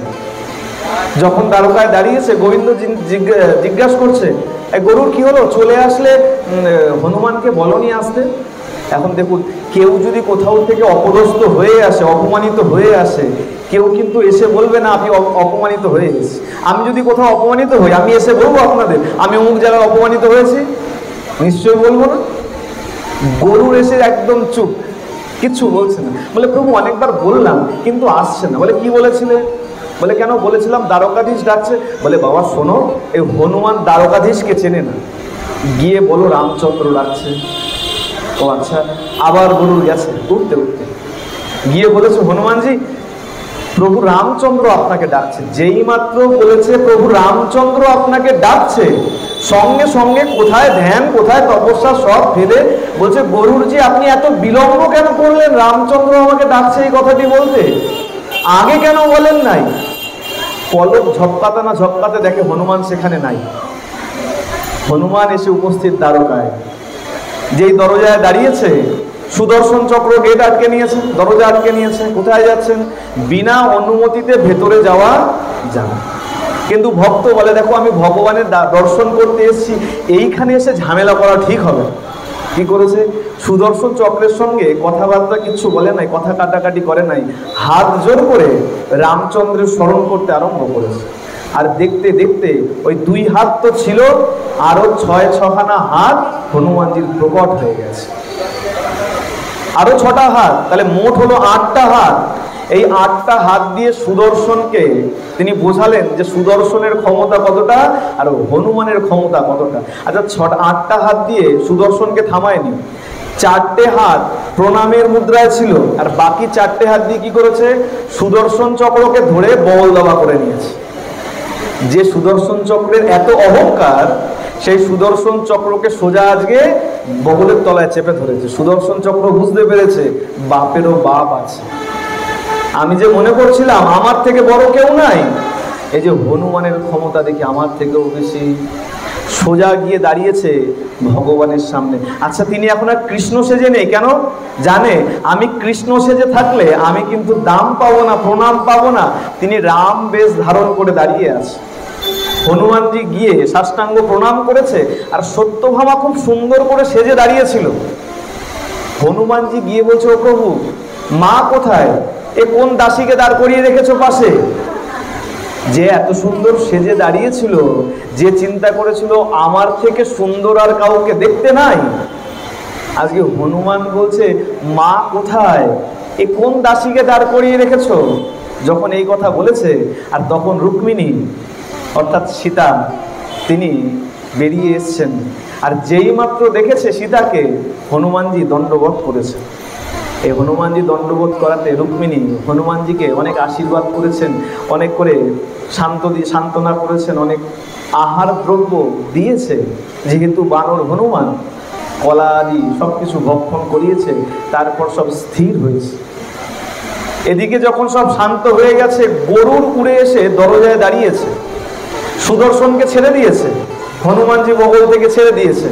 যখন দ্বারকায় দাঁড়িয়েছে, গোবিন্দ জিজ্ঞাসা করছে, গরুর কি হলো, চলে আসলে হনুমানকে বলনি আসতে। এখন দেখুন, কেউ যদি কোথাও থেকে অপদস্থ হয়ে আসে, অপমানিত হয়ে আসে, কেউ কিন্তু এসে বলবে না আপনি অপমানিত হয়ে এসেছি। আমি যদি কোথাও অপমানিত হই, আমি এসে বলবো আপনাদের আমি অমুক জায়গায় অপমানিত হয়েছি? নিশ্চয়ই বলবো না। গরুর এসে একদম চুপ, কিচ্ছু বলছে না। বলে, প্রভু অনেকবার বললাম কিন্তু আসছে না। বলে, কি বলেছিলে? বলে, কেন? বলেছিলাম দ্বারকাধীশ ডাকছে। বলে, বাবা শোনো, এই হনুমান দ্বারকাধীশকে চেনে না, গিয়ে বলো রামচন্দ্র ডাকছে। ও আচ্ছা। আবার গরুর গেছে, উঠতে উঠতে গিয়ে বলেছে, হনুমানজি প্রভু রামচন্দ্র আপনাকে ডাকছে। যেই মাত্র বলেছে প্রভু রামচন্দ্র আপনাকে ডাকছে, সঙ্গে সঙ্গে কোথায় ধ্যান কোথায় তপস্যা সব ফেলে বলছে, গরুরজি আপনি এত বিলম্ব কেন করলেন? রামচন্দ্র আমাকে ডাকছে এই কথাটি বলতে, আগে কেন বলেন নাই? পলক ঝপকাতে না ঝপকাতে দেখে হনুমান সেখানে নাই। হনুমান এসে উপস্থিত দ্বারকায়। যেই দরজায় দাঁড়িয়েছে, সুদর্শন চক্র গেট আটকে নিয়েছে, দরজা আটকে নিয়েছে। কোথায় যাচ্ছেন? বিনা অনুমতিতে ভেতরে যাওয়া যাবে। কিন্তু ভক্ত বলে, দেখো আমি ভগবানের দর্শন করতে এসেছি, এইখানে এসে ঝামেলা করা ঠিক হবে। কি করেছে? সুদর্শন চক্রের সঙ্গে কথাবার্তা কিচ্ছু বলে নাই, কথা কাটাকাটি করে নাই, হাত জোর করে রামচন্দ্রের স্মরণ করতে আরম্ভ করেছে। আর দেখতে দেখতে ওই দুই হাত তো ছিল, আরো 6-6খানা হাত হনুমানজির প্রকট হয়ে গেছে। আরো 6টা হাত, তাহলে মোট হলো 8টা হাত। এই 8টা হাত দিয়ে সুদর্শনকে তিনি বোঝালেন যে সুদর্শনের ক্ষমতা কতটা আর হনুমানের ক্ষমতা কতটা। আচ্ছা, 8টা হাত দিয়ে সুদর্শনকে থামায়নি, 4টে হাত প্রণামের মুদ্রায় ছিল, আর বাকি 4টে হাত দিয়ে কি করেছে? সুদর্শন চক্রকে ধরে বল দাবা করে নিয়েছে। যে সুদর্শন চক্রের এত অহংকার, সেই সুদর্শন চক্রকে সোজা আজকে বগলের তলায় চেপে ধরেছে। সুদর্শন চক্র বুঝতে পেরেছে বাপেরও বাপ আছে, আমি যে মনে করছিলাম আমার থেকে বড় কেউ নাই, এই যে হনুমানের ক্ষমতা দেখি আমার থেকেও বেশি। সোজা গিয়ে দাঁড়িয়েছে ভগবানের সামনে। আচ্ছা, তিনি এখন আর কৃষ্ণ সেজে নেই কেন? জানে আমি কৃষ্ণ সেজে থাকলে আমি কিন্তু দাম পাবো না, প্রণাম পাবো না। তিনি রাম বেশ ধারণ করে দাঁড়িয়ে আছে। হনুমানজি গিয়ে সাষ্টাঙ্গ প্রণাম করেছে, আর সত্যভামা খুব সুন্দর করে সেজে দাঁড়িয়েছিল। হনুমানজি গিয়ে বলছে, ও প্রভু, মা কোথায়? এ কোন দাসীকে দাঁড় করিয়ে রেখেছো পাশে? যে এত সুন্দর সেজে দাঁড়িয়েছিল, যে চিন্তা করেছিল আমার থেকে সুন্দর আর কাউকে দেখতে নাই, আজকে হনুমান বলছে মা কোথায়? এ কোন দাসীকে দাঁড় করিয়ে রেখেছো? যখন এই কথা বলেছে, আর তখন রুক্মিণী অর্থাৎ সীতা তিনি বেরিয়ে এসছেন, আর যেই মাত্র দেখেছে সীতাকে, হনুমানজি দণ্ডবোধ করেছে। এই হনুমানজি দণ্ডবোধ করাতে রুক্মিণী হনুমানজিকে অনেক আশীর্বাদ করেছেন, অনেক করে সান্ত্বনা করেছেন, অনেক আহার দ্রব্য দিয়েছে। যেহেতু বানর হনুমান, কলা আদি সব কিছু ভক্ষণ করিয়েছে, তারপর সব স্থির হয়েছে। এদিকে যখন সব শান্ত হয়ে গেছে, গরুর উড়ে এসে দরজায় দাঁড়িয়েছে। সুদর্শনকে ছেড়ে দিয়েছে, হনুমানজি বগল থেকে ছেড়ে দিয়েছে,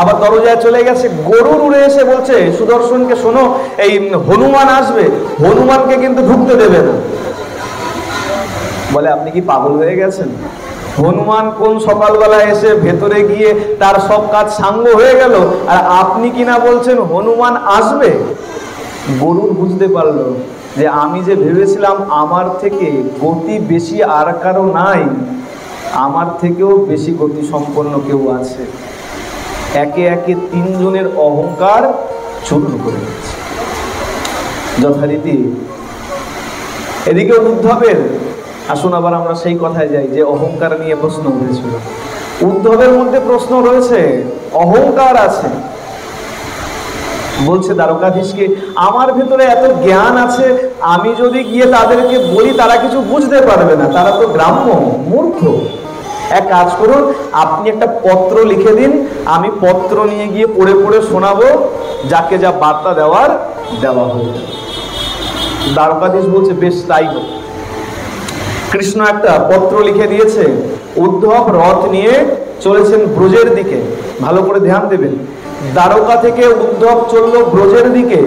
আবার দরজায় চলে গেছে। গরুর উড়ে এসে বলছে সুদর্শনকে, শোনো, এই হনুমান আসবে, হনুমানকে কিন্তু ঢুকতে দেবে না। বলে আপনি কি পাগল হয়ে গেছেন? হনুমান কোন সকালবেলা এসে ভেতরে গিয়ে তার সব কাজ সাঙ্গ হয়ে গেল, আর আপনি কিনা বলছেন হনুমান আসবে? গরুর বুঝতে পারলো যে আমি যে ভেবেছিলাম আমার থেকে গতি বেশি আর কারো নাই, আমার থেকেও বেশি গতি সম্পন্ন কেউ আছে। একে একে তিনজনের অহংকার চূর্ণ করে দিচ্ছে যথারীতি। এদিকে উদ্ধবের, আসুন আবার আমরা সেই কথায় যাই যে অহংকার নিয়ে প্রশ্ন উঠেছিল। উদ্ধবের মধ্যে প্রশ্ন রয়েছে, অহংকার আছে। বলছে দ্বারকাধীশকে, আমার ভেতরে এত জ্ঞান আছে, আমি যদি গিয়ে তাদেরকে বলি তারা কিছু বুঝতে পারবে না, তারা তো গ্রাম্য মূর্খ। এক কাজ করুন, আপনি একটা পত্র লিখে দিন, আমি পত্র নিয়ে গিয়ে পড়ে পড়ে শোনাবো, যাকে যা বার্তা দেওয়ার দেওয়া হয়ে যাবে। দ্বারকাধীশ বলছে বেশ তাই হোক। কৃষ্ণ একটা পত্র লিখে দিয়েছে। উদ্ধব রথ নিয়ে চলেছেন ব্রজের দিকে। ভালো করে ধ্যান দেবেন, দ্বারকা থেকে উদ্ধব চলল ব্রজের দিকে।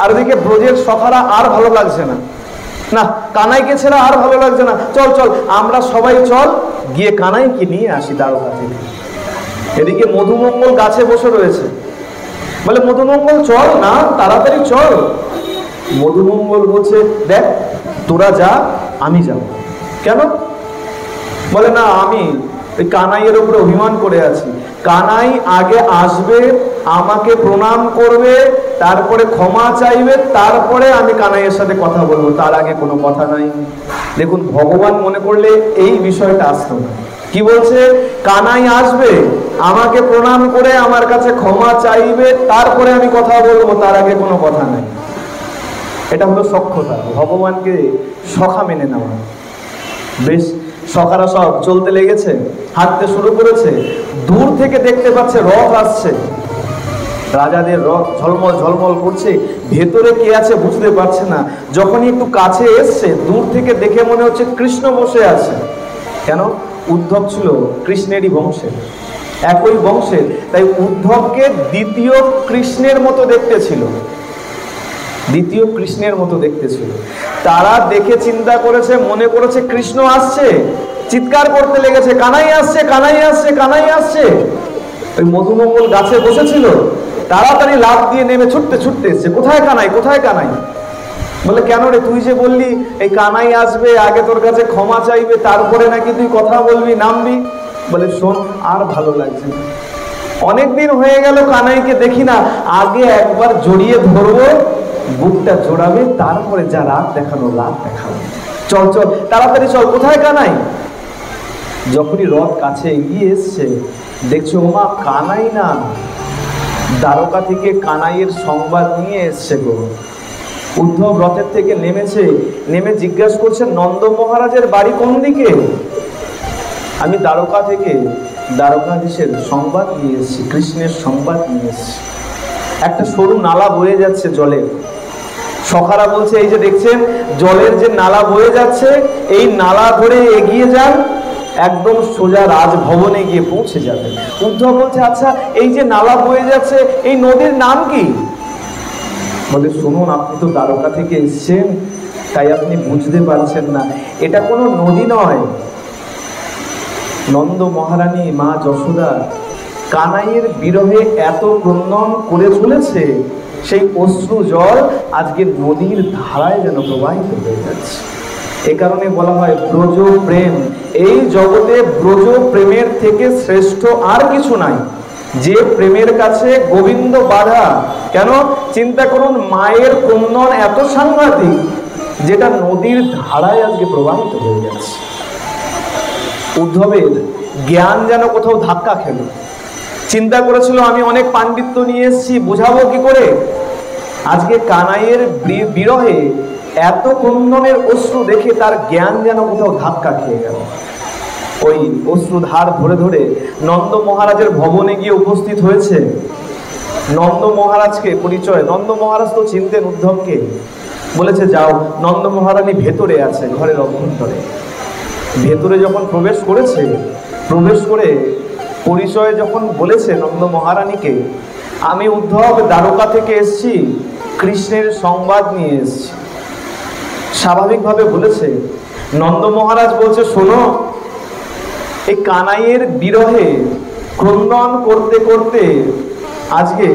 আর ওদিকে ব্রজের সখারা আর ভালো লাগছে না, না কানাইকে ছেড়ে আর ভালো লাগছে না, চল চল আমরা সবাই চল গিয়ে কানাইকে নিয়ে আসি দ্বারকা থেকে। এদিকে মধুমঙ্গল গাছে বসে রয়েছে, বলে মধুমঙ্গল চল না, তাড়াতাড়ি চল। মধুমঙ্গল বলছে দেখ তোরা যা, আমি যাব। কেন? বলে না, আমি ওই কানাইয়ের উপরে অভিমান করে আছি। কানাই আগে আসবে, আমাকে প্রণাম করবে, তারপরে ক্ষমা চাইবে, তারপরে আমি কানাইয়ের সাথে কথা বলবো, তার আগে কোনো কথা নাই। দেখুন, ভগবান মনে করলে এই বিষয়টা আসতো না। কি বলছে? কানাই আসবে, আমাকে প্রণাম করে আমার কাছে ক্ষমা চাইবে, তারপরে আমি কথা বলবো, তার আগে কোনো কথা নাই। এটা হলো সখ্যতা, ভগবানকে সখা মেনে নেওয়া। বেশ, সখারা সব চলতে লেগেছে, হাঁটতে শুরু করেছে। দূর থেকে দেখতে পাচ্ছে রথ আসছে, রাজাদের রথ ঝলমল ঝলমল করছে, ভেতরে কে আছে বুঝতে পারছে না। যখনই একটু কাছে এসছে, দূর থেকে দেখে মনে হচ্ছে কৃষ্ণ বসে আছে। কেন? উদ্ধব ছিল কৃষ্ণেরই বংশের, একই বংশের, তাই উদ্ধবকে দ্বিতীয় কৃষ্ণের মতো দেখতে ছিল, দ্বিতীয় কৃষ্ণের মতো দেখতে ছিল। তারা দেখে চিন্তা করেছে, মনে করেছে কৃষ্ণ আসছে, চিৎকার করতে লেগেছে, কানাই আসছে, কানাই আসছে, কানাই আসছে। ওই মধুমঙ্গল গাছে বসেছিল, তাড়াতাড়ি লাফ দিয়ে নেমে ছুটতে ছুটতে এসছে, কোথায় কানাই, কোথায় কানাই? বলে কেন রে, তুই যে বললি এই কানাই আসবে, আগে তোর কাছে ক্ষমা চাইবে, তারপরে নাকি তুই কথা বলবি, নামবি। বলে শোন, আর ভালো লাগছে না, অনেকদিন হয়ে গেল কানাইকে দেখি না, আগে একবার জড়িয়ে ধরবো, বুকটা জোড়াবে, তারপরে যা রাত দেখানো রাত দেখাবো। চল চল তাড়াতাড়ি চল, কোথায় কানাই? যখনই রথ কাছে এগিয়ে এসছে, দেখছো ওমা কানাই না, দ্বারকা থেকে কানাইয়ের সংবাদ নিয়ে এসছে গো। উদ্ধব রথের থেকে নেমেছে, নেমে জিজ্ঞাসা করছে নন্দ মহারাজের বাড়ি কোন দিকে? আমি দ্বারকা থেকে দ্বারকাধীশের সংবাদ নিয়ে এসেছি, কৃষ্ণের সংবাদ নিয়ে এসেছি। একটা সরু নালা বয়ে যাচ্ছে জলে, সখারা বলছে এই যে দেখছেন জলের যে নালা বয়ে যাচ্ছে, এই নালা ধরে এগিয়ে যান, একদম সোজা রাজভবনে গিয়ে পৌঁছে যাবে। উদ্ধব বলছে আচ্ছা এই যে নালা বয়ে যাচ্ছে এই নদীর নাম কি? বলে শুনুন, আপনি তো দ্বারকা থেকে এসেছেন, তাই আপনি বুঝতে পারছেন না, এটা কোনো নদী নয়। নন্দ মহারানী মা যশোদা কানাইয়ের বিরহে এত ক্রন্দন করে চলেছে, সেই অশ্রু জল আজকে নদীর ধারায় যেন প্রবাহিত হয়ে যাচ্ছে। এ কারণে বলা হয় ব্রজ প্রেম। এই জগতে ব্রজ প্রেমের থেকে শ্রেষ্ঠ আর কিছু নাই। যে প্রেমের কাছে গোবিন্দ বাধা, কেন চিন্তা করুন, মায়ের ক্রন্দন এত সাংঘাতিক যেটা নদীর ধারায় আজকে প্রবাহিত হয়ে যাচ্ছে। উদ্ধবের জ্ঞান যেন কোথাও ধাক্কা খেল। চিন্তা করেছিল আমি অনেক পাণ্ডিত্য নিয়ে এসেছি, বুঝাবো কি করে? আজকে কানাইয়ের বিরহে এত ক্রন্দনের অশ্রু দেখে তার জ্ঞান যেন কোথাও ধাক্কা খেয়ে গেল। ওই অশ্রুধার ধরে ধরে নন্দ মহারাজের ভবনে গিয়ে উপস্থিত হয়েছে। নন্দ মহারাজকে পরিচয়, নন্দ মহারাজ তো চিনতেন উদ্ধবকে, বলেছে যাও। নন্দ মহারানী ভেতরে আছে, ঘরের অভ্যন্তরে। ভেতরে যখন প্রবেশ করেছে, প্রবেশ করে পরিচয় যখন বলেছে নন্দ মহারানীকে, আমি উদ্ধব দ্বারকা থেকে এসেছি, কৃষ্ণের সংবাদ নিয়ে এসেছি, স্বাভাবিকভাবে বলেছে। নন্দ মহারাজ বলছে শোনো, এই কানাইয়ের বিরহে ক্রন্দন করতে করতে আজকে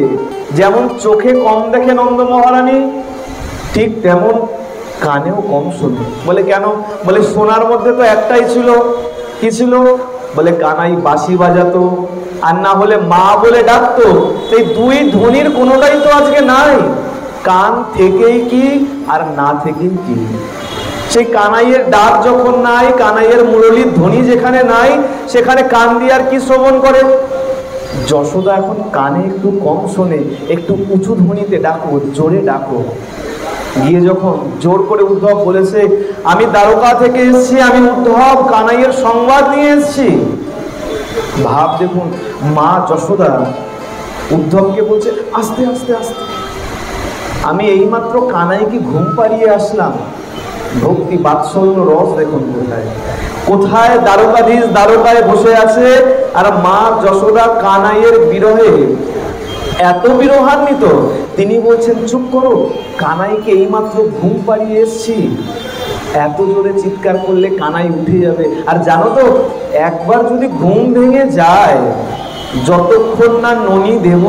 যেমন চোখে কম দেখে নন্দ মহারানী, ঠিক তেমন কানেও কম শোনে। বলে কেন? বলে শোনার মধ্যে তো একটাই ছিল, কি ছিল? বলে কানাই বাঁশি বাজাতো, আর না হলে মা বলে ডাকতো। এই দুই ধ্বনির কোনোটাই তো আজকে নাই। কান থেকেই কি আর না থেকেই কি। সেই কানাইয়ের ডাক যখন নাই, কানাইয়ের মুরলীর ধ্বনি যেখানে নাই, সেখানে কান দিয়ে আর কি শ্রবণ করে? যশোদা এখন কানে একটু কম শোনে, একটু উঁচু ধ্বনিতে ডাকো, জোরে ডাকো। গিয়ে যখন জোর করে উদ্ধব বলেছে আমি দ্বারকা থেকে এসেছি, আমি উদ্ধব কানাইয়ের সংবাদ নিয়ে এসেছি। ভাব দেখুন, মা যশোদা উদ্ধবকে বলছে আস্তে আস্তে আস্তে, আমি এইমাত্র কানাইকে ঘুম পাড়িয়ে আসলাম। ভক্তি বাৎসল্য রস দেখুন কোথায় কোথায়। দ্বারকাধীশ দ্বারকায় বসে আছে, আর মা যশোদা কানাইয়ের বিরহে এত বিরহান্বিত, তিনি বলছেন চুপ করো, কানাইকে এইমাত্র ঘুম পাড়িয়ে এসছি। এত জোরে চিৎকার করলে কানাই উঠে যাবে। আর জানো তো, একবার যদি ঘুম ভেঙে যায়, যতক্ষণ না ননি দেব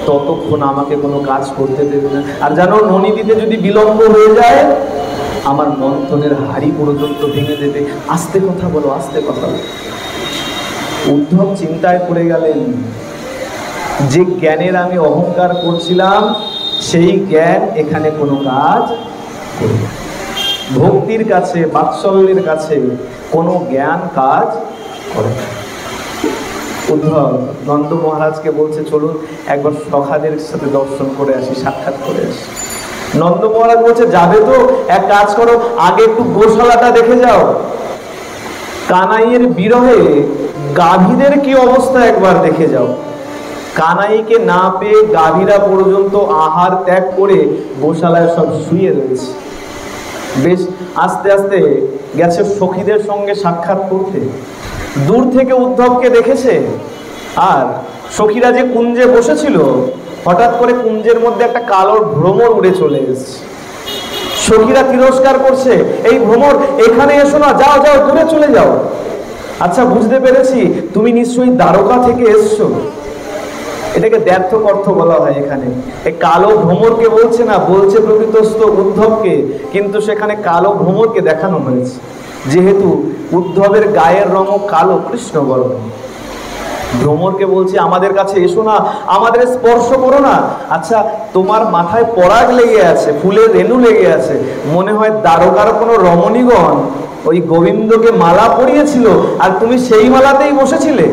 ততক্ষণ আমাকে কোনো কাজ করতে দেবে না। আর জানো, ননি দিতে যদি বিলম্ব হয়ে যায়, আমার মন্থনের হাড়ি পর্যন্ত ভেঙে দেবে। আস্তে কথা বলো, আস্তে কথা বলো। উদ্ধব চিন্তায় পড়ে গেলেন, যে জ্ঞানের আমি অহংকার করছিলাম, সেই জ্ঞান এখানে কোনো কাজ করবে না। ভক্তির কাছে, বাৎসল্যের কাছে কোনো জ্ঞান কাজ করে না। উদ্ধব নন্দ মহারাজকে বলছে চলুন একবার সখাদের সাথে দর্শন করে আসি, সাক্ষাৎ করে আসি। নন্দ মহারাজ বলছে যাবে তো, এক কাজ করো, আগে একটু গোশালাটা দেখে যাও। কানাইয়ের বিরহে গাভীদের কি অবস্থা একবার দেখে যাও। কানাইকে না পেয়ে গাভীরা পর্যন্ত আহার ত্যাগ করে গোশালায় সব শুয়ে রয়েছে। বেশ আস্তে আস্তে গেছে সখীদের সঙ্গে সাক্ষাৎ করতে। দূর থেকে উদ্ধবকে দেখেছে, আর সখীরা যে কুঞ্জে বসেছিল, হঠাৎ করে কুঞ্জের মধ্যে একটা কালো ভ্রমর উড়ে চলে এসেছে। সখীরা তিরস্কার করছে, এই ভ্রমর এখানে এসো না, যাও যাও, দূরে চলে যাও। আচ্ছা বুঝতে পেরেছি, তুমি নিশ্চয়ই দ্বারকা থেকে এসছো। এটাকে দ্ব্যর্থক অর্থ বলা হয় এখানে। এই কালো ভ্রমরকে বলছে না, বলছে প্রকৃতস্থ উদ্ধবকে, কিন্তু সেখানে কালো ভ্রমরকে দেখানো হয়েছে, যেহেতু উদ্ধবের গায়ের রঙও কালো, কৃষ্ণ বর্ণ। ভ্রমরকে বলছে আমাদের কাছে এসো না, আমাদের স্পর্শ করো না। আচ্ছা তোমার মাথায় পরাগ লেগে আছে, ফুলের রেণু লেগে আছে, মনে হয় দ্বারকার কোনো রমণীগণ ওই গোবিন্দকে মালা পরিয়েছিল, আর তুমি সেই মালাতেই বসেছিলে।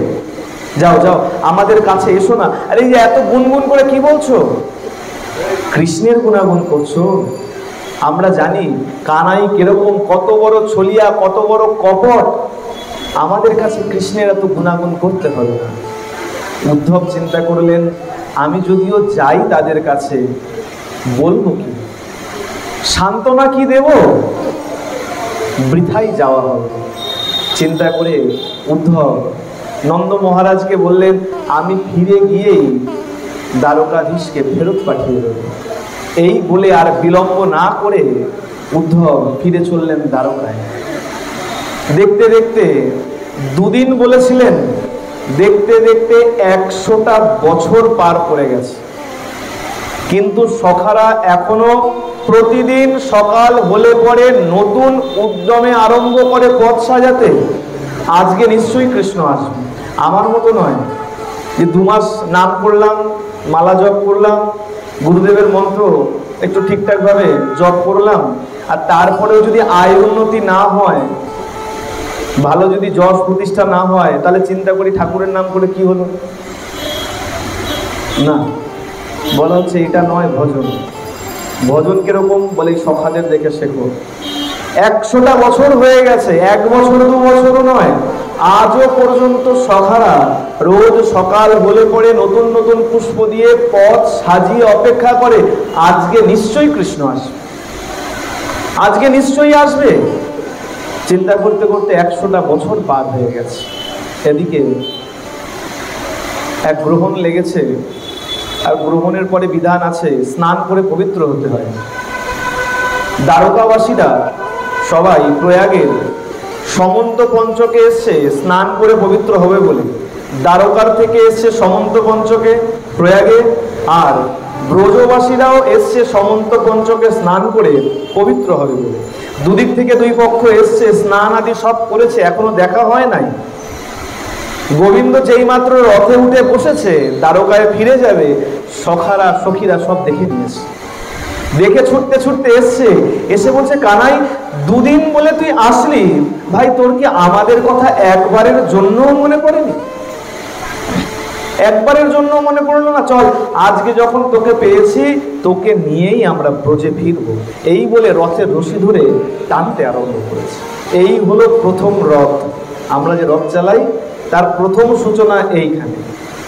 যাও যাও, আমাদের কাছে এসো না। আর এই যে এত গুনগুন করে কি বলছো? কৃষ্ণের গুণাগুণ করছো। আমরা জানি কানাই কিরকম, কত বড় ছলিয়া, কত বড় কপট। আমাদের কাছে কৃষ্ণের এত গুণাগুণ করতে হবে না। উদ্ধব চিন্তা করলেন, আমি যদিও যাই তাদের কাছে, বলবো কি? সান্ত্বনা কি দেব, বৃথাই যাওয়া হবে। চিন্তা করে উদ্ধব নন্দ মহারাজকে বললেন, আমি ফিরে গিয়েই দ্বারকাধীশকে ফেরত পাঠিয়ে দেব। এই বলে আর বিলম্ব না করে উদ্ধব ফিরে চললেন দ্বারকায়। দেখতে দেখতে দুদিন বলেছিলেন, দেখতে দেখতে 100টা বছর পার করে গেছে। কিন্তু সখারা এখনো প্রতিদিন সকাল হলে পরে নতুন উদ্যমে আরম্ভ করে পথ সাজাতে। আজকে নিশ্চয়ই কৃষ্ণ আসবে, আমার মতো নয় যে 2 মাস নাম করলাম, মালা জপ করলাম, গুরুদেবের মন্ত্র একটু ঠিকঠাক ভাবে জপ করলাম, আর তারপরেও যদি আয় উন্নতি না হয়, ভালো যদি যশ প্রতিষ্ঠা না হয়, তাহলে চিন্তা করি ঠাকুরের নাম করে কি হলো। না, বলা হচ্ছে এটা নয় ভজন। ভজন কিরকম বলে, সখাদের দেখে শেখো। 100টা বছর হয়ে গেছে, 1 বছর 2 বছরও নয়, আজও পর্যন্ত সখারা রোজ সকাল হলে পরে নতুন নতুন পুষ্প দিয়ে পথ সাজিয়ে অপেক্ষা করে, আজকে নিশ্চয়ই কৃষ্ণ আসবে, আজকে নিশ্চয়ই আসবে। চিন্তা করতে করতে 100টা বছর পার হয়ে গেছে। এদিকে এক গ্রহণ লেগেছে, আর গ্রহণের পরে বিধান আছে স্নান করে পবিত্র হতে হয়। দ্বারকাবাসীরা সবাই প্রয়াগের সমন্ত পঞ্চকে এসছে স্নান করে পবিত্র হবে বলে। দ্বারকার থেকে এসছে সমন্ত পঞ্চকে প্রয়াগে, আর ব্রজবাসীরাও এসছে সমন্ত পঞ্চকে স্নান করে পবিত্র হবে বলে। দুদিক থেকে 2 পক্ষ এসছে, স্নান আদি সব করেছে, এখনো দেখা হয় নাই। গোবিন্দ যেই মাত্র রথে উঠে বসেছে, দ্বারকায় ফিরে যাবে, সখারা সখীরা সব দেখে নিয়েছে। দেখে ছুটতে ছুটতে এসছে, এসে বলছে, কানাই 2 দিন বলে তুই আসলি, ভাই তোর কি আমাদের কথা একবারের জন্য মনে পড়েনি? একবারের জন্য মনে পড়লো না? চল আজকে যখন তোকে পেয়েছি, তোকে নিয়েই আমরা ব্রজে ফিরবো। এই বলে রথের রশি ধরে টানতে আরম্ভ করেছে। এই হলো প্রথম রথ। আমরা যে রথ চালাই তার প্রথম সূচনা এইখানে,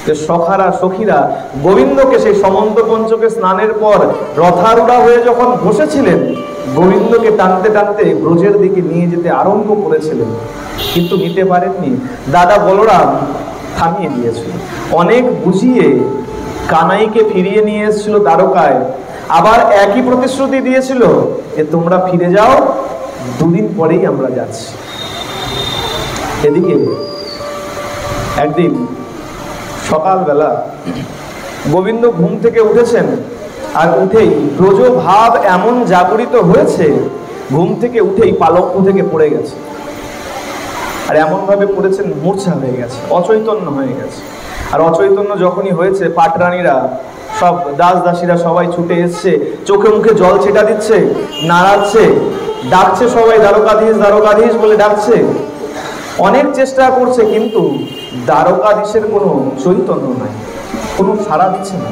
যে সখারা সখীরা গোবিন্দকে সেই সমন্ত পঞ্চকে স্নানের পর রথারূঢ়া হয়ে যখন বসেছিলেন, গোবিন্দকে টানতে টানতে ব্রজের দিকে নিয়ে যেতে আরম্ভ করেছিলেন, কিন্তু নিতে পারেননি। দাদা বলরাম থামিয়ে দিয়েছিল। অনেক বুঝিয়ে কানাইকে ফিরিয়ে নিয়ে এসেছিল দ্বারকায়, আবার একই প্রতিশ্রুতি দিয়েছিল যে তোমরা ফিরে যাও, 2 দিন পরেই আমরা যাচ্ছি। এদিকে একদিন সকালবেলা গোবিন্দ ঘুম থেকে উঠেছেন, আর উঠেই ব্রজ ভাব এমন জাগরিত হয়েছে, ঘুম থেকে উঠেই পালঙ্ক থেকে পড়ে গেছে। আর এমন ভাবে পড়েছেন, মূর্ছা হয়ে গেছে, অচৈতন্য হয়ে গেছে। আর অচৈতন্য যখনই হয়েছে, পাটরানীরা সব দাস দাসীরা সবাই ছুটে এসছে, চোখে মুখে জল ছিটা দিচ্ছে, নাড়াচ্ছে, ডাকছে, সবাই দ্বারকাধীশ দ্বারকাধীশ বলে ডাকছে। অনেক চেষ্টা করছে, কিন্তু দ্বারকাধীশের কোনো চৈতন্য নাই, কোনো সাড়া দিচ্ছে না।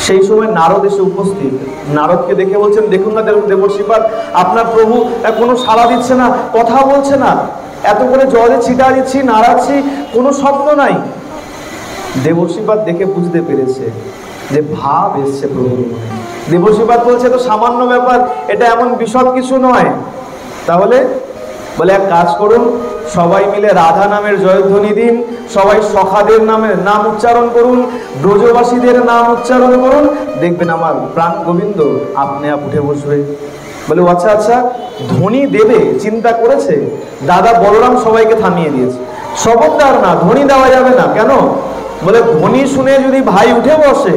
সেই সময় নারদ এসে উপস্থিত। নারদকে দেখে বলছেন, দেখুন না দেবর্ষিপাদ, আপনার প্রভু কোনো সাড়া দিচ্ছে না, কথা বলছে না, এত করে জলে ছিটা দিচ্ছি, নাড়াচ্ছি, কোনো শব্দ নাই। দেবর্ষিপাদ দেখে বুঝতে পেরেছে যে ভাব এসছে প্রভুর মনে। দেবর্ষিপাদ বলছে, তো সামান্য ব্যাপার, এটা এমন বিশদ কিছু নয়। তাহলে বলে, এক কাজ করুন, সবাই মিলে রাধা নামের জয়ধ্বনি দিন, সবাই সখাদের নাম উচ্চারণ করুন, ব্রজবাসীদের নাম উচ্চারণ করুন, দেখবেন আমার প্রাণ গোবিন্দ আপনি আপ উঠে বসবে। বলে, আচ্ছা আচ্ছা, ধ্বনি দেবে চিন্তা করেছে। দাদা বলরাম সবাইকে থামিয়ে দিয়েছে, শবদার না, ধ্বনি দেওয়া যাবে না। কেন? বলে, ধ্বনি শুনে যদি ভাই উঠে বসে,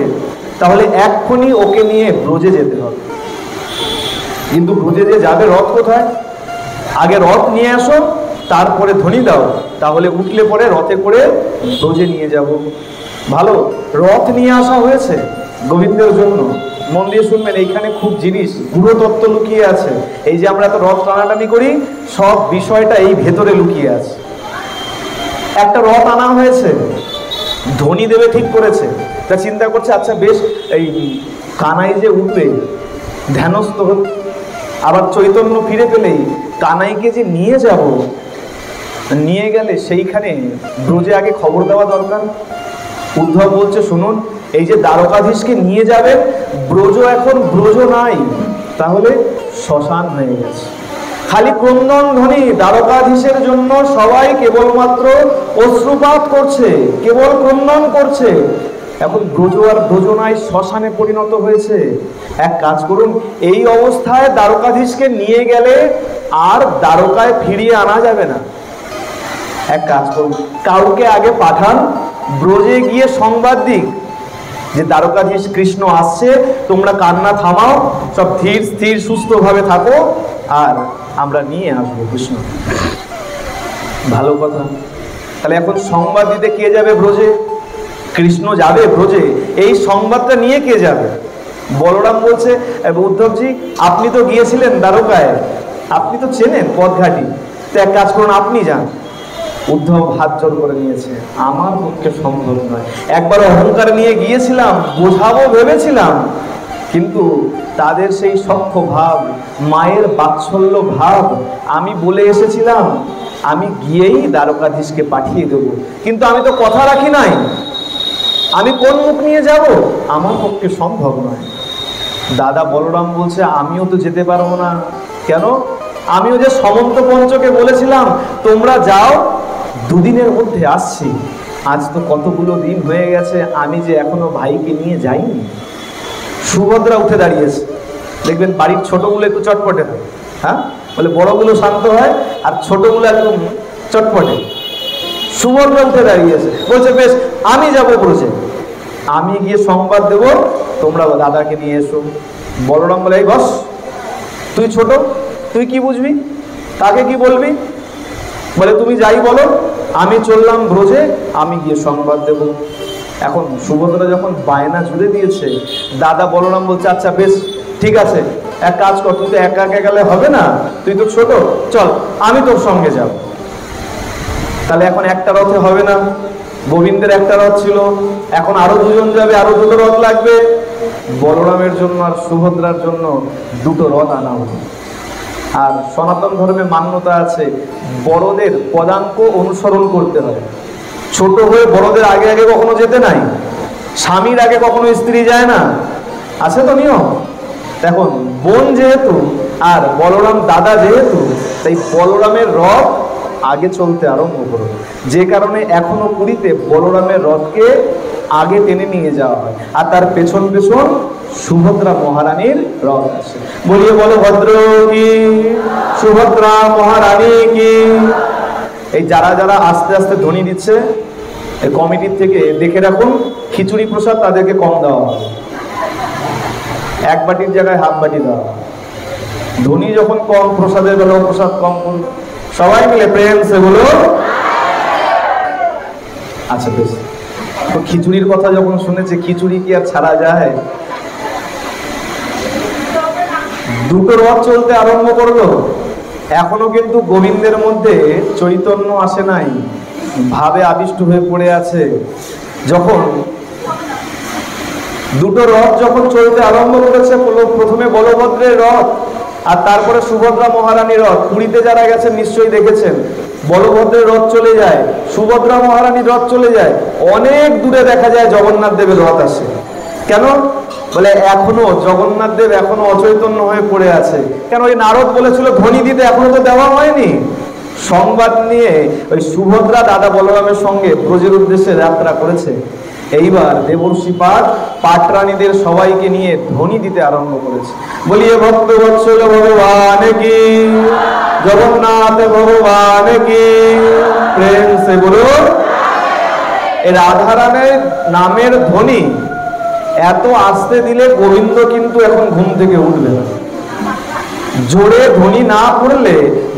তাহলে এক্ষুনি ওকে নিয়ে ব্রজে যেতে হবে। কিন্তু ব্রজে যে যাবে, রথ কোথায়? আগে রথ নিয়ে আসো, তারপরে ধ্বনি দাও, তাহলে উঠলে পরে রথে করে ব্রজে নিয়ে যাব। ভালো, রথ নিয়ে আসা হয়েছে গোবিন্দের জন্য। মন দিয়ে শুনবেন, এইখানে খুব জিনিস, গুরু তত্ত্ব লুকিয়ে আছে। এই যে আমরা এত রথ টানাটানি করি, সব বিষয়টা এই ভেতরে লুকিয়ে আছে। একটা রথ আনা হয়েছে, ধ্বনি দেবে ঠিক করেছে। তা চিন্তা করছে, আচ্ছা বেশ, এই কানাই যে উঠবে, ধ্যানস্থ হল, আবার চৈতন্য ফিরে পেলেই কানাইকে যে নিয়ে যাব, নিয়ে গেলে সেইখানে ব্রজে আগে খবর দেওয়া দরকার। উদ্ধব বলছে, শুনুন, এই যে দ্বারকাধীশকে নিয়ে যাবেন, ব্রজ এখন ব্রজ নাই, তাহলে শ্মশান হয়ে গেছে। খালি ক্রন্দন ধ্বনি দ্বারকাধীশের জন্য, সবাই কেবলমাত্র অশ্রুপাত করছে, কেবল ক্রন্দন করছে। এখন ব্রজ আর ব্রজ নাই, শ্মশানে পরিণত হয়েছে। এক কাজ করুন, এই অবস্থায় দ্বারকাধীশকে নিয়ে গেলে আর দ্বারকায় ফিরিয়ে আনা যাবে না। এক কাজ করুন, কাউকে আগে পাঠান, ব্রজে গিয়ে সংবাদ দিক যে দ্বারকাধীশ কৃষ্ণ আসছে, তোমরা কান্না থামাও, সব ধীর স্থির সুস্থভাবে থাকো, আর আমরা নিয়ে আসবো কৃষ্ণ। ভালো কথা। তাহলে এখন সংবাদ দিতে কে যাবে ব্রজে? কৃষ্ণ যাবে ব্রজে, এই সংবাদটা নিয়ে কে যাবে? বলরাম বলছে, উদ্ধবজি আপনি তো গিয়েছিলেন দ্বারকায়, আপনি তো চেনেন পথঘাটি, তো এক কাজ করুন আপনি যান। উদ্ধব হাত জোর করে নিয়েছে, আমার পক্ষে সম্ভব নয়। একবার অহংকার নিয়ে গিয়েছিলাম, বোঝাবো ভেবেছিলাম, কিন্তু তাদের সেই সখ্য ভাব, মায়ের বাৎসল্য ভাব, আমি বলে এসেছিলাম আমি গিয়েই দ্বারকাধীশকে পাঠিয়ে দেব, কিন্তু আমি তো কথা রাখি নাই, আমি কোন মুখ নিয়ে যাব? আমার পক্ষে সম্ভব নয়। দাদা বলরাম বলছে, আমিও তো যেতে পারবো না। কেন? আমিও যে সমন্ত পঞ্চকে বলেছিলাম তোমরা যাও, দুদিনের মধ্যে আসছি। আজ তো কতগুলো দিন হয়ে গেছে, আমি যে এখনো ভাইকে নিয়ে যাইনি। সুভদ্রা উঠে দাঁড়িয়েছে, দেখবেন বাড়ির ছোটগুলো একটু চটপটে হয়, হ্যাঁ, বলে বড়গুলো শান্ত হয় আর ছোটগুলো একদম চটপটে। সুভদ্রা উঠে দাঁড়িয়েছে, বলছে বেশ আমি যাবো ব্রজে, আমি গিয়ে সংবাদ দেব, তোমরা দাদাকে নিয়ে এসো। বলরাম বলে, এই বস, তুই ছোট, তুই কি বুঝবি, তাকে কি বলবি? বলে তুমি যাই বলো, আমি চললাম ব্রজে, আমি গিয়ে সংবাদ দেব। এখন সুভদ্রা যখন বায়না জুড়ে দিয়েছে, দাদা বলরাম বলছে, আচ্ছা বেশ ঠিক আছে, এক কাজ কর, তুই তো একা একা গেলে হবে না, তুই তো ছোট, চল আমি তোর সঙ্গে যাব। তাহলে এখন একটা রথে হবে না, গোবিন্দের একটা রথ ছিল, এখন আরো দুজন যাবে, আরো দুটো রথ লাগবে। বলরামের জন্য আর সুভদ্রার জন্য দুটো রথ আনা হলো। আর সনাতন ধর্মে মান্যতা আছে, বড়দের পদাঙ্ক অনুসরণ করতে হয়। ছোট হয়ে বড়দের আগে আগে কখনো যেতে নাই, স্বামীর আগে কখনো স্ত্রী যায় না, আছে তো নিয়ম। এখন বোন যেহেতু আর বলরাম দাদা যেহেতু, তাই বলরামের রথ আগে চলতে আরম্ভ করলো। যে কারণে এখনো পুরীতে বলরামের রথকে আগে টেনে নিয়ে যাওয়া হয়, আর তার পেছন পেছন সুভদ্রা মহারানীর রথ আছে। বলিয়ে বলো ভদ্র কি, সুভদ্রা মহারানী কি। এই যারা যারা আস্তে আস্তে ধ্বনি দিচ্ছে, এই কমিটির থেকে দেখে রাখুন, খিচুড়ি প্রসাদ তাদেরকে কম দেওয়া হয়, এক বাটির জায়গায় হাফ বাটি দেওয়া হয়। ধ্বনি যখন কম, প্রসাদের বেলাও প্রসাদ কম করুন, সবাই মিলে প্রেম সে বলো। আচ্ছা বেশ, তো খিচুড়ির কথা যখন শুনেছে, খিচুড়ি কি আর ছাড়া যায়? দুটো রথ চলতে আরম্ভ করলো, এখনো কিন্তু গোবিন্দের মধ্যে চৈতন্য আসে নাই, ভাবে আবিষ্ট হয়ে পড়ে আছে। যখন দুটো রথ যখন চলতে আরম্ভ করেছে, প্রথমে বলভদ্রের রথ আর তারপরে সুভদ্রা মহারানীর রথ। পুরীতে যারা গেছেন নিশ্চয়ই দেখেছেন, বলভদ্রের রথ চলে যায়, সুভদ্রা মহারানীর রথ চলে যায়, অনেক দূরে দেখা যায় জগন্নাথ দেবের রথ আসে। কেন? বলে এখনো জগন্নাথ দেব এখনো অচৈতন্য হয়ে পড়ে আছে। কেন? ওই নারদ বলেছিল ধ্বনি দিতে, এখনো তো দেওয়া হয়নি। সংবাদ নিয়ে ওই সুভদ্রা দাদা বলরামের সঙ্গে ব্রজের উদ্দেশ্যে যাত্রা করেছে। এইবার দেবর্ষি পাটরানীদের সবাইকে নিয়ে ধ্বনি দিতে আরম্ভ করেছে। বলিয়ে ভক্ত বৎসল ভগবান কি, জগন্নাথ ভগবান কি, প্রেম সে বলো। এই রাধারানীর নামের ধ্বনি এত আস্তে দিলে গোবিন্দ কিন্তু এখন ঘুম থেকে উঠবে না। জোরে ধ্বনি না পড়লে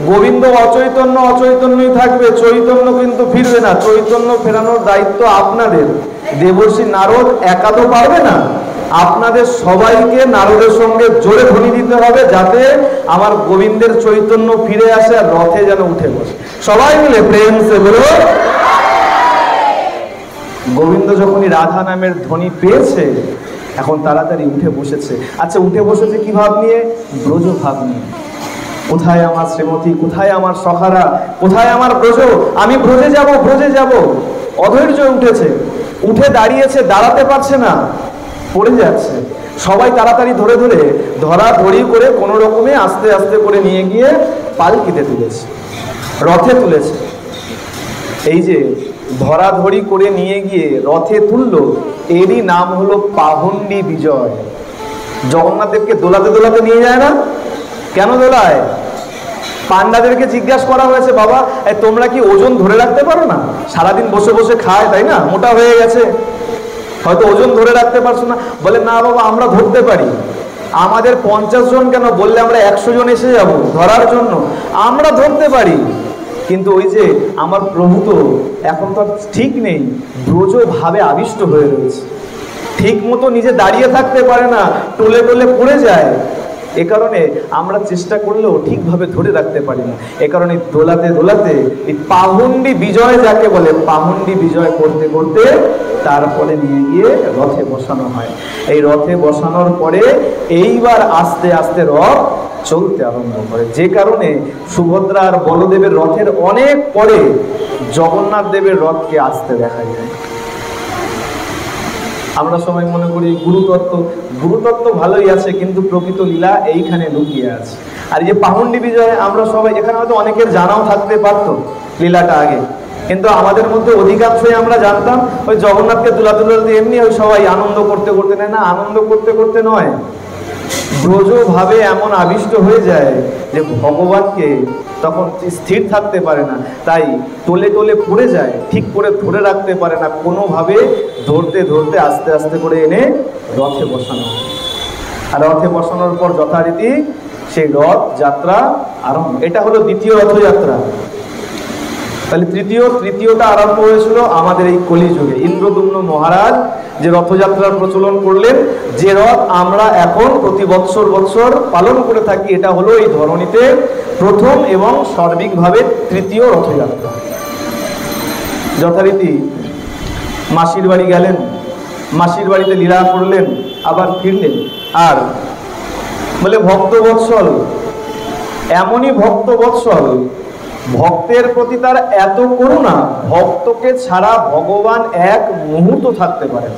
গোবিন্দ অচৈতন্য অচৈতন্যই থাকবে, চৈতন্য কিন্তু ফিরবে না। চৈতন্য ফেরানোর দায়িত্ব আপনাদের। দেবর্ষি নারদ একা তো পারবে না, আপনাদের সবাইকে নারদের সঙ্গে জোরে ধ্বনি দিতে হবে, যাতে আমার গোবিন্দের চৈতন্য ফিরে আসে আর রথে যেন উঠে বসে। সবাই মিলে প্রেম সে বলো। গোবিন্দ যখনই রাধা নামের ধ্বনি পেয়েছে, এখন তাড়াতাড়ি উঠে বসেছে। আচ্ছা, উঠে বসেছে কি ভাব নিয়ে? ব্রজ ভাব নিয়ে। কোথায় আমার শ্রীমতী, কোথায় আমার সখারা, কোথায় আমার ব্রজ, আমি ব্রজে যাব, ব্রজে যাব। অধৈর্য উঠেছে। উঠে দাঁড়িয়েছে, দাঁড়াতে পারছে না, পড়ে যাচ্ছে। সবাই তাড়াতাড়ি ধরে ধরে ধরাধরি করে কোনো রকমে আস্তে আস্তে করে নিয়ে গিয়ে পালকিতে তুলেছে, রথে তুলেছে। এই যে ধরাধরি করে নিয়ে গিয়ে রথে তুললো, এরই নাম হলো পাহুন্ডি বিজয়। জগন্নাথ দেবকে দোলাতে দোলাতে নিয়ে যায় না? কেন দোলায়? পান্ডাদেরকে জিজ্ঞাসা করা হয়েছে, বাবা তোমরা কি ওজন ধরে রাখতে পারো না? সারাদিন বসে বসে খায়, তাই না, মোটা হয়ে গেছে, হয়তো ওজন ধরে রাখতে পারছো না। বলে না বাবা, আমরা ধরতে পারি। আমাদের 50 জন কেন, বললে আমরা 100 জন এসে যাব ধরার জন্য, আমরা ধরতে পারি। কিন্তু ওই যে আমার প্রভু তো এখন তো ঠিক নেই, ব্রজ ভাবে আবিষ্ট হয়ে রয়েছে, ঠিক মতো নিজে দাঁড়িয়ে থাকতে পারে না, টলে টলে পড়ে যায়। এ কারণে আমরা চেষ্টা করলেও ঠিকভাবে ধরে রাখতে পারি না। এ কারণে দোলাতে দোলাতে এই পাহুন্ডি বিজয় যাকে বলে, পাহুন্ডি বিজয় করতে করতে তারপরে নিয়ে গিয়ে রথে বসানো হয়। এই রথে বসানোর পরে এইবার আস্তে আস্তে রথ চলতে আরম্ভ করে। যে কারণে সুভদ্রা আর বলদেবের রথের অনেক পরে জগন্নাথ দেবের রথকে আসতে দেখা যায়। আমরা সবাই মনে করি গুরুতত্ত্ব, গুরুতত্ত্ব ভালোই আছে, কিন্তু প্রকৃত লীলা এইখানে লুকিয়ে আছে। আর এই যে পাহুন্ডি বিজয়, আমরা সবাই এখানে হয়তো অনেকের জানাও থাকতে পারতো লীলাটা আগে, কিন্তু আমাদের মধ্যে অধিকাংশই আমরা জানতাম ওই জগন্নাথকে তুলা তুলাতে এমনি ওই সবাই আনন্দ করতে করতে, নেয় না, আনন্দ করতে করতে নয়, ব্রজ ভাবে এমন আবিষ্ট হয়ে যায় যে ভগবানকে তখন স্থির থাকতে পারে না, তাই তোলে তোলে পড়ে যায়, ঠিক করে ধরে রাখতে পারে না, কোনোভাবে ধরতে ধরতে আস্তে আস্তে করে এনে রথে বসানো। আর রথে বসানোর পর যথারীতি সেই রথ যাত্রা আরম্ভ। এটা হলো দ্বিতীয় রথযাত্রা। তাহলে তৃতীয়টা আরম্ভ হয়েছিল আমাদের এই কলিযুগে। ইন্দ্রদুম্ন মহারাজ যে রথযাত্রার প্রচলন করলেন, যে রথ আমরা এখন প্রতি বৎসর পালন করে থাকি, এটা হলো এই ধরনীতে প্রথম এবং সার্বিকভাবে তৃতীয় রথযাত্রা। যথারীতি মাসির বাড়ি গেলেন, মাসির বাড়িতে লীলা করলেন, আবার ফিরলেন। আর বলে ভক্তবৎসল, এমনই ভক্তবৎসল, ভক্তের প্রতি তার এত করুণা, ভক্তকে ছাড়া ভগবান এক মুহূর্ত থাকতে পারেন।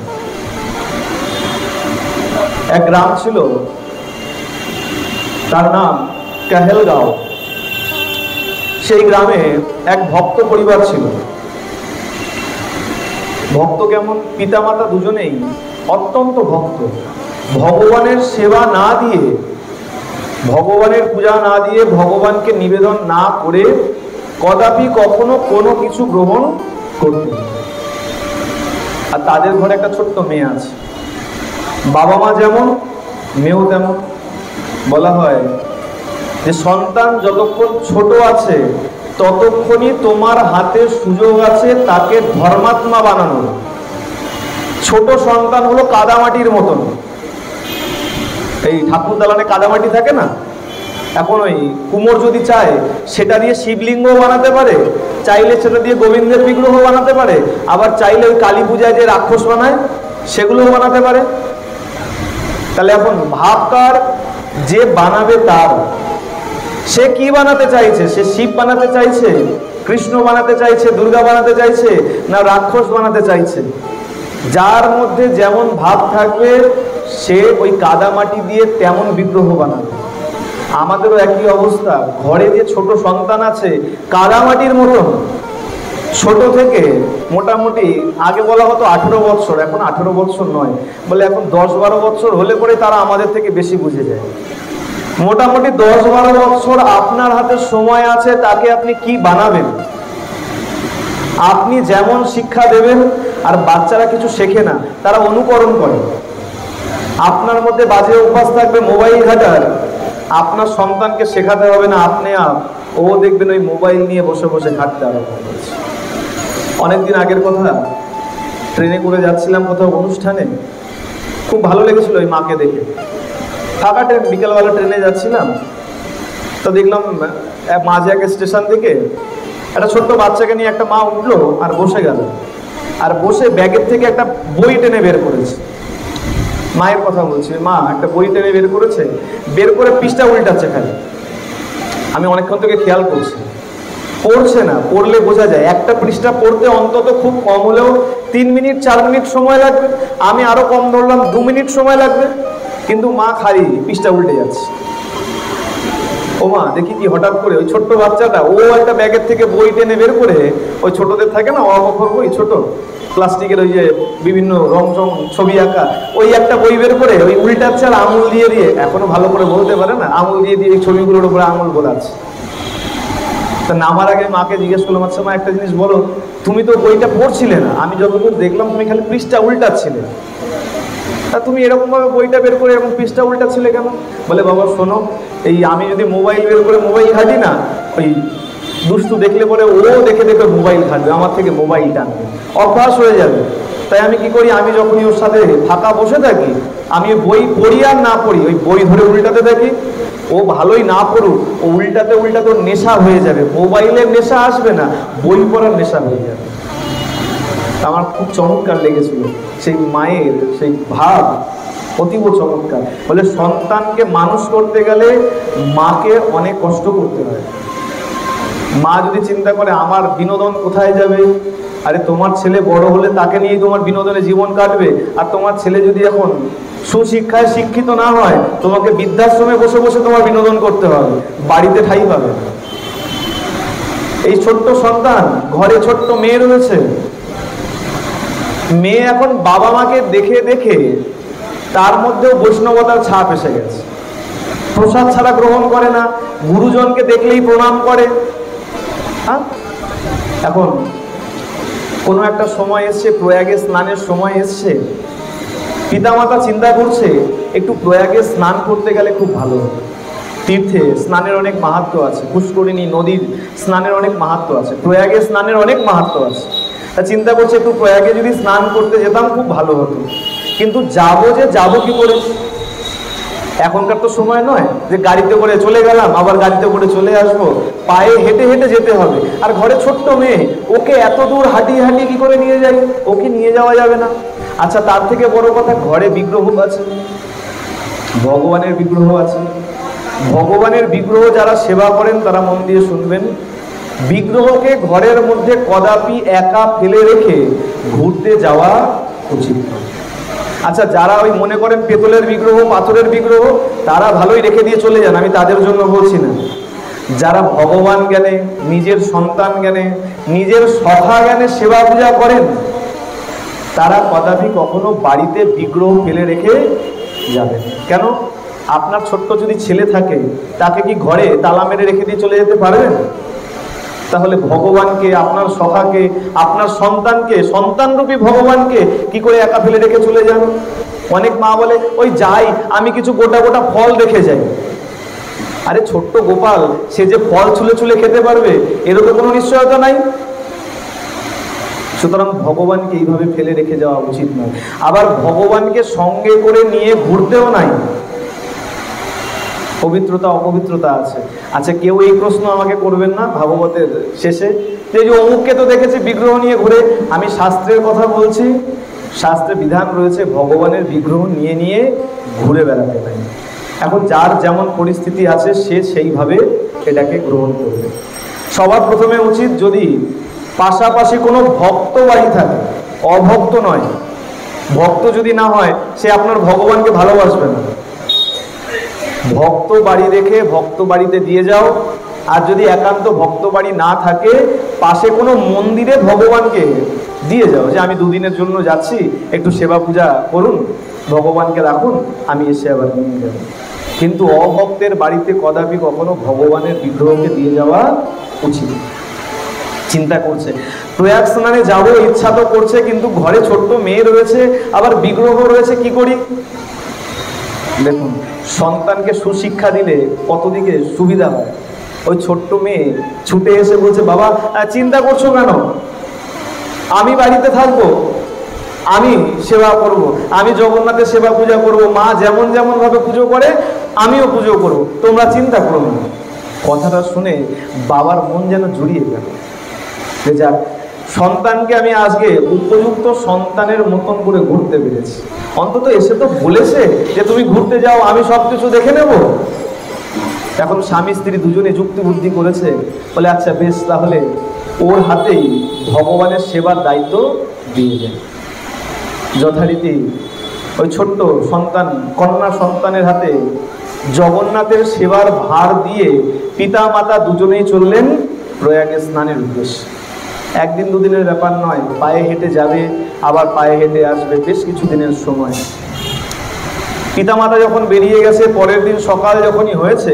এক গ্রাম ছিল, তার নাম কাহেলগাঁও। সেই গ্রামে এক ভক্ত পরিবার ছিল। ভক্ত কেমন? পিতামাতা দুজনেই অত্যন্ত ভক্ত। ভগবানের সেবা না দিয়ে, ভগবানের পূজা না দিয়ে, ভগবানকে নিবেদন না করে কদাপি কখনো কোনো কিছু গ্রহণ করতে। আর তাদের ঘরে একটা ছোট্ট মেয়ে আছে। বাবা মা যেমন, মেয়েও তেমন। বলা হয় যে সন্তান যতক্ষণ ছোট আছে ততক্ষণই তোমার হাতে সুযোগ আছে তাকে ধর্মাত্মা বানানোর। ছোট সন্তান হলো কাদামাটির মতন। এই ঠাকুর দালানে কাদামাটি থাকে না, এখন ওই কুমোর যদি চায় সেটা দিয়ে শিবলিঙ্গ বানাতে পারে, চাইলে সেটা দিয়ে গোবিন্দের বিগ্রহ বানাতে পারে, আবার চাইলে ওই কালী পূজায় যে রাক্ষস বানায় সেগুলোও বানাতে পারে। তাহলে এখন ভাবকার যে বানাবে তার, সে কি বানাতে চাইছে? সে শিব বানাতে চাইছে, কৃষ্ণ বানাতে চাইছে, দুর্গা বানাতে চাইছে, না রাক্ষস বানাতে চাইছে? যার মধ্যে যেমন ভাব থাকবে সে ওই কাদামাটি দিয়ে তেমন বিগ্রহ বানাবে। আমাদেরও একই অবস্থা। ঘরে যে ছোট সন্তান আছে কাদামাটির মতন, ছোট থেকে মোটামুটি আগে বলা হতো 18 বৎসর, এখন 18 বৎসর নয়, বলে এখন 10-12 বৎসর হলে পরে তারা আমাদের থেকে বেশি বুঝে যায়। মোটামুটি 10-12 বৎসর আপনার হাতে সময় আছে, তাকে আপনি কি বানাবেন? আপনি যেমন শিক্ষা দেবেন, আর বাচ্চারা কিছু শেখে না, তারা অনুকরণ করে। আপনার মধ্যে বাজে অভ্যাস থাকবে মোবাইল ঘাটার, আপনার সন্তানকে শেখাতে হবে না, আপনি ও দেখবেন ওই মোবাইল নিয়ে বসে বসে ঘাটতে আরম্ভ করছে। অনেকদিন আগের কথা, ট্রেনে করে যাচ্ছিলাম কোথাও অনুষ্ঠানে, খুব ভালো লেগেছিল ওই মাকে দেখে। ফাঁকা ট্রেন, বিকেলবেলা ট্রেনে যাচ্ছিলাম, তো দেখলাম মাঝে এক স্টেশন থেকে একটা ছোট্ট বাচ্চাকে নিয়ে একটা মা উঠলো আর বসে গেল, আর বসে ব্যাগের থেকে একটা বই টেনে বের করেছে। মায়ের কথা বলছি, মা একটা বই টেনে বের করেছে, বের করে পৃষ্ঠা উল্টাচ্ছে খালি। আমি অনেকক্ষণ থেকে খেয়াল করছি, পড়ছে না, পড়লে বোঝা যায়। একটা পৃষ্ঠা পড়তে অন্তত খুব কম হলেও 3 মিনিট 4 মিনিট সময় লাগবে, আমি আরো কম ধরলাম 2 মিনিট সময় লাগবে, কিন্তু মা খালি পৃষ্ঠা উল্টে যাচ্ছে। ও মা দেখি কি হঠাৎ করে ওই ছোট্ট বাচ্চাটা ও একটা ব্যাগের থেকে বই টেনে বের করে, ওই ছোটদের থাকে না অক্ষর বই, ছোট প্লাস্টিকের ওই যে বিভিন্ন রং রং ছবি আঁকা, ওই একটা বই বের করে ওই উল্টাচ্ছে আর আঙুল দিয়ে দিয়ে, এখনো ভালো করে বলতে পারে না, আঙুল দিয়ে দিয়ে ছবিগুলোর উপরে আঙুল বোলাচ্ছে। তা নামার আগে মাকে জিজ্ঞেস করলাম, আচ্ছা মা একটা জিনিস বলো, তুমি তো বইটা পড়ছিলে না, আমি যতদূর দেখলাম তুমি খালি পৃষ্ঠা উল্টাচ্ছিলে, তা তুমি এরকম ভাবে বইটা বের করে এরকম পৃষ্ঠা উল্টাচ্ছিলে কেন? বলে বাবা শোনো, এই আমি যদি মোবাইল বের করে মোবাইল ঘাঁটি না, ওই দুষ্টু দেখলে পরে ও দেখে দেখে মোবাইল ঘাঁটবে, আমার থেকে মোবাইল টানবে, অভ্যাস হয়ে যাবে। তাই আমি কি করি, আমি যখনই ওর সাথে ফাঁকা বসে থাকি, আমি বই পড়ি আর না পড়ি, ওই বই ধরে উল্টাতে থাকি, ও ভালোই না পড়ুক, ও উল্টাতে উল্টাতে ওর নেশা হয়ে যাবে, মোবাইলের নেশা আসবে না, বই পড়ার নেশা হয়ে যাবে। আমার খুব চমৎকার লেগেছিল সেই মায়ের সেই ভাব, অতীব চমৎকার। বলে সন্তানকে মানুষ করতে গেলে মাকে অনেক কষ্ট করতে হয়। মা যদি চিন্তা করে আমার বিনোদন কোথায় যাবে, আরে তোমার ছেলে বড় হলে তাকে নিয়েই তোমার বিনোদনে জীবন কাটবে, আর তোমার ছেলে যদি এখন সুশিক্ষায় শিক্ষিত না হয়, তোমাকে বৃদ্ধাশ্রমে বসে বসে তোমার বিনোদন করতে হবে, বাড়িতে ঠাঁই পাবে না। এই ছোট্ট সন্তান, ঘরে ছোট্ট মেয়ে রয়েছে, মেয়ে এখন বাবা মাকে দেখে দেখে তার মধ্যেও বৈষ্ণবতার ছাপ এসে গেছে, প্রসাদ ছাড়া গ্রহণ করে না, গুরুজনকে দেখলেই প্রণাম করে। এখন কোনো একটা সময় এসছে, প্রয়াগে স্নানের সময় এসছে, পিতামাতা চিন্তা করছে একটু প্রয়াগে স্নান করতে গেলে খুব ভালো হতো। তীর্থে স্নানের অনেক মাহাত্ম্য আছে, পুষ্করিণী নদীর স্নানের অনেক মাহাত্ম্য আছে, প্রয়াগে স্নানের অনেক মাহাত্ম্য আছে। তা চিন্তা করছে একটু প্রয়াগে যদি স্নান করতে যেতাম খুব ভালো হতো, কিন্তু যাবো কি করে? এখনকার তো সময় নয় যে গাড়িতে করে চলে গেলাম আবার গাড়িতে করে চলে আসবো, পায়ে হেঁটে হেঁটে যেতে হবে। আর ঘরে ছোট্ট মেয়ে, ওকে এত দূর হাঁটিয়ে হাঁটিয়ে কি করে নিয়ে যাই? ওকে নিয়ে যাওয়া যাবে না। আচ্ছা তার থেকে বড় কথা, ঘরে বিগ্রহ আছে, ভগবানের বিগ্রহ আছে। ভগবানের বিগ্রহ যারা সেবা করেন তারা মন দিয়ে শুনবেন, বিগ্রহকে ঘরের মধ্যে কদাপি একা ফেলে রেখে ঘুরতে যাওয়া উচিত নয়। আচ্ছা যারা ওই মনে করেন পেতলের বিগ্রহ, পাথরের বিগ্রহ, তারা ভালোই রেখে দিয়ে চলে যান, আমি তাদের জন্য বলছি না। যারা ভগবান জ্ঞানে, নিজের সন্তান জ্ঞানে, নিজের সখা জ্ঞানে সেবা পূজা করেন, তারা কদাপি কখনো বাড়িতে বিগ্রহ ফেলে রেখে যাবেন। কেন? আপনার ছোট্ট যদি ছেলে থাকে, তাকে কি ঘরে তালা মেরে রেখে দিয়ে চলে যেতে পারবেন? তাহলে ভগবানকে, আপনার সখাকে, আপনার সন্তানকে, সন্তানরূপী ভগবানকে কি করে একা ফেলে রেখে চলে যান? অনেক মা বলে ওই যাই, আমি কিছু গোটা গোটা ফল রেখে যাই। আরে ছোট্ট গোপাল, সে যে ফল ছুলে ছুলে খেতে পারবে এরও তো কোনো নিশ্চয়তা নাই। সুতরাং ভগবানকে এইভাবে ফেলে রেখে যাওয়া উচিত নয়। আবার ভগবানকে সঙ্গে করে নিয়ে ঘুরতেও নাই, পবিত্রতা অপবিত্রতা আছে। আচ্ছা কেউ এই প্রশ্ন আমাকে করবেন না ভাগবতের শেষে, যে অমুককে তো দেখেছি বিগ্রহ নিয়ে ঘুরে। আমি শাস্ত্রের কথা বলছি, শাস্ত্রে বিধান রয়েছে ভগবানের বিগ্রহ নিয়ে নিয়ে ঘুরে বেড়াতে নাই। এখন যার যেমন পরিস্থিতি আছে সে সেইভাবে এটাকে গ্রহণ করবে। সবার প্রথমে উচিত, যদি পাশাপাশি কোনো ভক্ত বাড়ি থাকে, অভক্ত নয়, ভক্ত যদি না হয় সে আপনার ভগবানকে ভালোবাসবে না। ভক্ত বাড়ি রেখে ভক্ত বাড়িতে দিয়ে যাও। আর যদি একান্ত ভক্ত বাড়ি না থাকে, পাশে কোনো মন্দিরে ভগবানকে দিয়ে যাও, যে আমি দুদিনের জন্য যাচ্ছি, একটু সেবা পূজা করুন, ভগবানকে রাখুন, আমি এসে আবার নিয়ে যাব। কিন্তু অভক্তের বাড়িতে কদাপি কখনো ভগবানের বিগ্রহকে দিয়ে যাওয়া উচিত। চিন্তা করছে প্রয়াগ স্নানে যাবো, ইচ্ছা তো করছে, কিন্তু ঘরে ছোট্ট মেয়ে রয়েছে, আবার বিগ্রহ রয়েছে, কি করি? দেখুন, সন্তানকে সুশিক্ষা দিলে কত দিকে সুবিধা হয়। ওই ছোট্ট মেয়ে ছুটে এসে বলছে, বাবা চিন্তা করছো কেন? আমি বাড়িতে থাকবো, আমি সেবা করব, আমি জগন্নাথের সেবা পূজা করব, মা যেমন যেমন ভাবে পুজো করে আমিও পুজো করব, তোমরা চিন্তা করো না। কথাটা শুনে বাবার মন যেন জুড়িয়ে গেল, যে যাক, সন্তানকে আমি আজকে উপযুক্ত সন্তানের মতন করে ঘুরতে পেরেছি। অন্তত এসে তো বলেছে যে তুমি ঘুরতে যাও, আমি সবকিছু দেখে নেব। এখন স্বামী স্ত্রী দুজনে যুক্তি বুদ্ধি করেছে, বলে আচ্ছা বেশ, তাহলে ওর হাতেই ভগবানের সেবার দায়িত্ব দিয়ে দেয়। যথারীতি ওই ছোট্ট সন্তান, কন্যা সন্তানের হাতে জগন্নাথের সেবার ভার দিয়ে পিতা মাতা দুজনেই চললেন প্রয়াগে স্নানের উদ্দেশ্যে। একদিন দুদিনের ব্যাপার নয়, পায়ে হেঁটে যাবে, আবার পায়ে হেঁটে আসবে, বেশ কিছু দিনের সময়। পিতামাতা যখন বেরিয়ে গেছে, পরের দিন সকাল যখনই হয়েছে,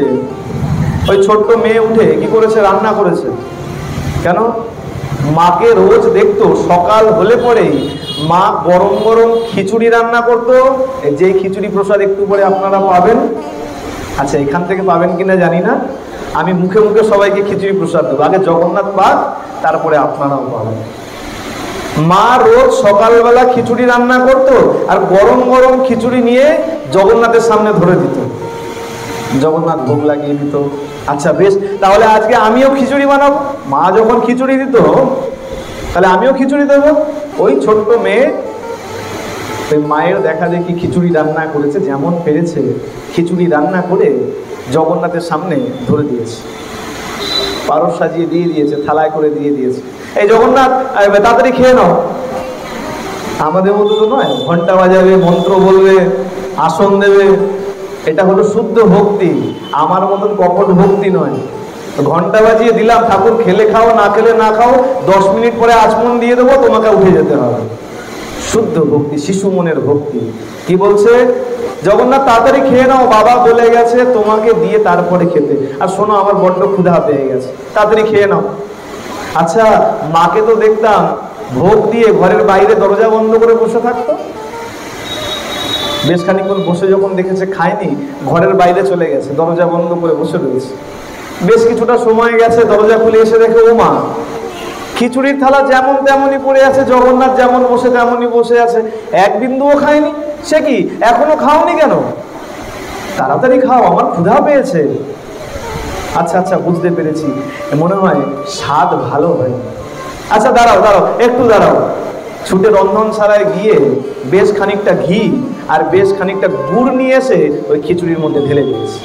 ওই ছোট্ট মেয়ে উঠে কি করেছে? রান্না করেছে। কেন? মাকে রোজ দেখতো সকাল হলে পরেই মা গরম গরম খিচুড়ি রান্না করতো, যেই খিচুড়ি প্রসাদ একটু পরে আপনারা পাবেন। আচ্ছা, এখান থেকে পাবেন কিনা জানি না, আমি মুখে মুখে সবাইকে খিচুড়ি প্রসাদ দেবো। আগে জগন্নাথ পাক, তারপরে আপনারাও পাবেন। মা রোজ সকালবেলা খিচুড়ি রান্না করতো, আর গরম গরম খিচুড়ি নিয়ে জগন্নাথের সামনে ধরে দিত, জগন্নাথ ভোগ লাগিয়ে দিত। আচ্ছা বেশ, তাহলে আজকে আমিও খিচুড়ি বানাবো। মা যখন খিচুড়ি দিত, তাহলে আমিও খিচুড়ি দেবো। ওই ছোট্ট মেয়ে ওই মায়ের দেখা দেখি খিচুড়ি রান্না করেছে, যেমন পেরেছে খিচুড়ি রান্না করে জগন্নাথের সামনে ধরে দিয়েছে, পারস সাজিয়ে দিয়ে দিয়েছে, থালায় করে দিয়ে দিয়েছে। এই জগন্নাথ, তাড়াতাড়ি খেয়ে নাও। আমাদের মতো তো নয়, ঘন্টা বাজাবে, মন্ত্র বলবে, আসন দেবে, এটা হলো শুদ্ধ ভক্তি। আমার মতন কপট ভক্তি নয়। ঘন্টা বাজিয়ে দিলাম, ঠাকুর খেলে খাও, না খেলে না খাও, 10 মিনিট পরে আচমন দিয়ে দেবো, তোমাকে উঠে যেতে হবে। শুদ্ধ ভক্তি, শিশু মনের ভক্তি। কি বলছে? জগন্নাথ তাড়াতাড়ি খেয়ে নাও, বাবা বলে গেছে তোমাকে দিয়ে তারপরে খেতে। আর শোনো, আমার বড্ড ক্ষুধা পেয়ে গেছে, তাড়াতাড়ি খেয়ে নাও। আচ্ছা, মাকে তো দেখতাম ভোগ দিয়ে ঘরের বাইরে দরজা বন্ধ করে বসে থাকতো। বেশ খানিকক্ষণ বসে যখন দেখেছে খায়নি, ঘরের বাইরে চলে গেছে, দরজা বন্ধ করে বসে রয়েছে। বেশ কিছুটা সময় গেছে, দরজা খুলে এসে দেখে ও মা, খিচুড়ির থালা যেমন তেমনই পড়ে আছে, জগন্নাথ যেমন বসে তেমনই বসে আছে, এক বিন্দুও খায়নি। সে কি, এখনো খাওনি কেন? তাড়াতাড়ি খাও, আমার ক্ষুধা পেয়েছে। আচ্ছা আচ্ছা, বুঝতে পেরেছি, মনে হয় স্বাদ ভালো হয়। আচ্ছা দাঁড়াও দাঁড়াও, একটু দাঁড়াও। ছুটে রন্ধনশালায় গিয়ে বেশ খানিকটা ঘি আর বেশ খানিকটা গুড় নিয়ে এসে ওই খিচুড়ির মধ্যে ঢেলে দিয়েছে।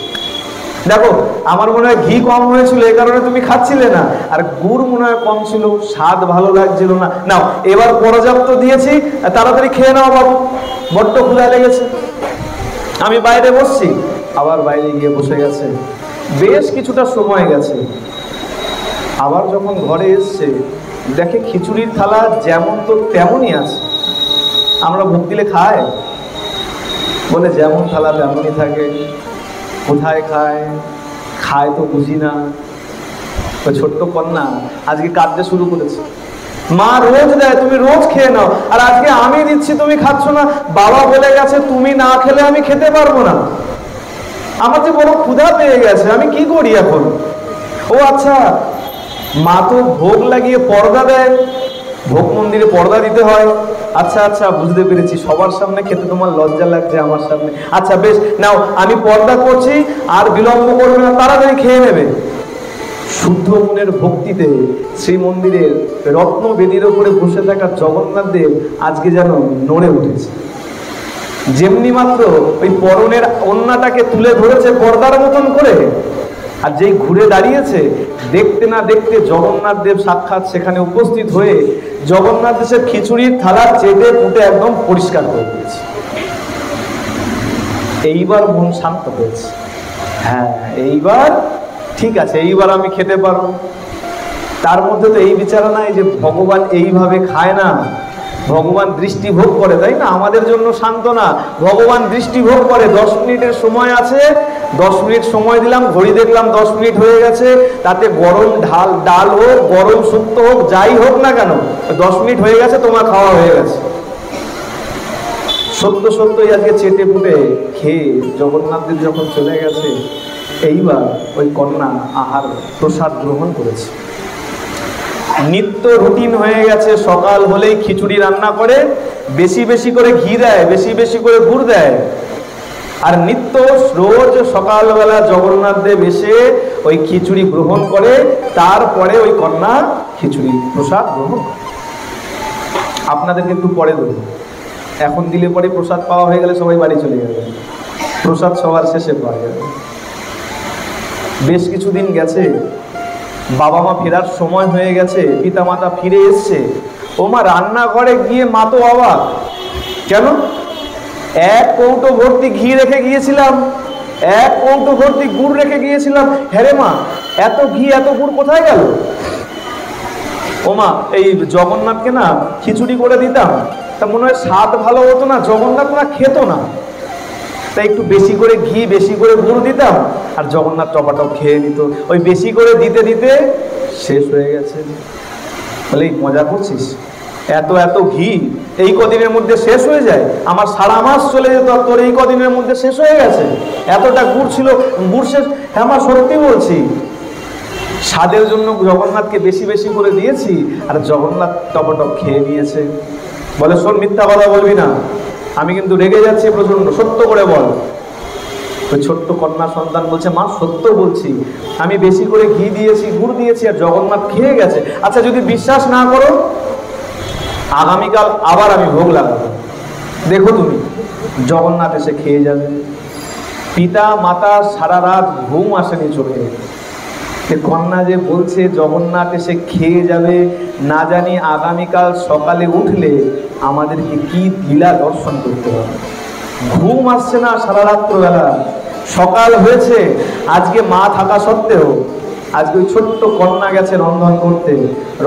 দেখো, আমার মনে হয় ঘি কম হয়েছিল, এই কারণে তুমি খাচ্ছিলে না, আর গুড় মনে হয় কম ছিল, স্বাদ ভালো লাগছিল না। নাও, এবার পর্যাপ্ত দিয়েছি, তাড়াতাড়ি খেয়ে নাও বাবু, বড্ড ক্ষুধা লেগেছে। আমি বাইরে বসছি, আবার বাইরে গিয়ে বসে গেছে। বেশ কিছুটা সময় গেছে, আবার যখন ঘরে এসছে, দেখে খিচুড়ির থালা যেমন তো তেমনই আছে। আমরা ভোগ দিলে খায়? বলে যেমন থালা তেমনই থাকে। কোথায় খায়? খায় তো বুঝি না। ওই ছোট্ট কন্যা আজকে কাঁদতে শুরু করেছে। মা রোজ দেয়, তুমি রোজ খেয়ে নাও, আর আজকে আমি দিচ্ছি তুমি খাচ্ছ না। বাবা বলে গেছে তুমি না খেলে আমি খেতে পারবো না। আমার যে বড় ক্ষুধা পেয়ে গেছে, আমি কি করি এখন? ও আচ্ছা, মা তো ভোগ লাগিয়ে পর্দা দেয়, ভোগ মন্দিরে পর্দা দিতে হয়। আচ্ছা আচ্ছা, বুঝতে পেরেছি, সবার সামনে খেতে তোমার লজ্জা লাগছে, আমার সামনে। আচ্ছা বেশ, নাও, আমি পর্দা করছি, আর বিলম্ব করবে না, তাড়াতাড়ি খেয়ে নেবে। শুদ্ধ মনের ভক্তিতে শ্রীমন্দিরের রত্ন বেদির উপরে বসে থাকা জগন্নাথ দেব আজকে যেন নড়ে উঠেছে। যেমনি মাত্র ওই পরনের ওড়নাটাকে তুলে ধরেছে পর্দার মতন করে, আর যেই ঘুরে দাঁড়িয়েছে, দেখতে না দেখতে জগন্নাথ দেব সাক্ষাৎ সেখানে উপস্থিত হয়ে জগন্নাথ দেশের খিচুড়ির থালা চেটে পুটে একদম পরিষ্কার করে দিয়েছে। এইবার মন শান্ত হয়েছে। হ্যাঁ, এইবার ঠিক আছে, এইবার আমি খেতে পারবো। তার মধ্যে তো এই বিচারা নাই যে ভগবান এইভাবে খায় না, ভগবান দৃষ্টিভোগ করে, তাই না? আমাদের জন্য সান্ত্বনা, ভগবান দৃষ্টিভোগ করে। 10 মিনিটের সময় আছে, 10 মিনিট সময় দিলাম, ঘড়ি দেখলাম 10 মিনিট হয়ে গেছে, তাতে গরম ডাল হোক, গরম শুক্তো হোক, যাই হোক না কেন, 10 মিনিট হয়ে গেছে, তোমার খাওয়া হয়ে গেছে। সত্য সত্যই আজকে চেটে পুটে খেয়ে জগন্নাথ দেব যখন চলে গেছে, এইবার ওই কন্যা আহার প্রসাদ গ্রহণ করেছে। নিত্য রুটিন হয়ে গেছে, সকাল হলেই খিচুড়ি রান্না করে, বেশি বেশি করে ঘি দেয়, বেশি বেশি করে গুড় দেয়, আর নিত্য রোজ সকালবেলা জগন্নাথ দেব এসে ওই খিচুড়ি গ্রহণ করে, তারপরে ওই কন্যা খিচুড়ি প্রসাদ গ্রহণ করে। আপনাদেরকে একটু পরে দেবো, এখন দিলে পরে প্রসাদ পাওয়া হয়ে গেলে সবাই বাড়ি চলে যাবে, প্রসাদ সবার শেষে পাওয়া যাবে। বেশ কিছুদিন গেছে, বাবা মা ফেরার সময় হয়ে গেছে, পিতা মাতা ফিরে এসছে। ও মা, রান্নাঘরে গিয়ে মা তো অবাক। কেন? এক কৌটো ভর্তি ঘি রেখে গিয়েছিলাম, এক কৌটো ভর্তি গুড় রেখে গিয়েছিলাম। হ্যাঁ রে মা, এত ঘি এত গুড় কোথায় গেল? ও মা, এই জগন্নাথকে না খিচুড়ি করে দিতাম, তা মনে হয় স্বাদ ভালো হতো না, জগন্নাথ না খেতো না, তাই একটু বেশি করে ঘি বেশি করে গুড় দিতাম, আর জগন্নাথ টপাটপ খেয়ে নিত। ওই বেশি করে দিতে দিতে শেষ হয়ে গেছে। বলে মজা করছিস? এত এত ঘি এই কদিনের মধ্যে শেষ হয়ে যায়? আমার সারা মাস চলে যেত, তোর এই কদিনের মধ্যে শেষ হয়ে গেছে? এতটা গুড় ছিল, গুড় শেষ? হ্যাঁ মা, সত্যি বলছি। স্বাদের জন্য জগন্নাথকে বেশি বেশি করে দিয়েছি, আর জগন্নাথ টপটপ খেয়ে নিয়েছে। বলে শোন, মিথ্যা কথা বলবি না, আমি কিন্তু রেগে যাচ্ছি প্রচন্ড, সত্য করে বল। ওই ছোট্ট কন্যা সন্তান বলছে, মা সত্য বলছি, আমি বেশি করে ঘি দিয়েছি গুড় দিয়েছি আর জগন্নাথ খেয়ে গেছে। আচ্ছা যদি বিশ্বাস না করো, আগামীকাল আবার আমি ভোগ লাগাবো, দেখো তুমি, জগন্নাথ এসে খেয়ে যাবে। পিতা মাতা সারা রাত ঘুম আসেনি চোখে। কন্যা যে বলছে জগন্নাথ এসে খেয়ে যাবে, না জানি আগামীকাল সকালে উঠলে আমাদেরকে কি লীলা দর্শন করতে হবে। ঘুম আসছে না সারা রাত্রবেলা। সকাল হয়েছে, আজকে মা থাকা সত্ত্বেও আজকে ওই ছোট্ট কন্যা গেছে রন্ধন করতে,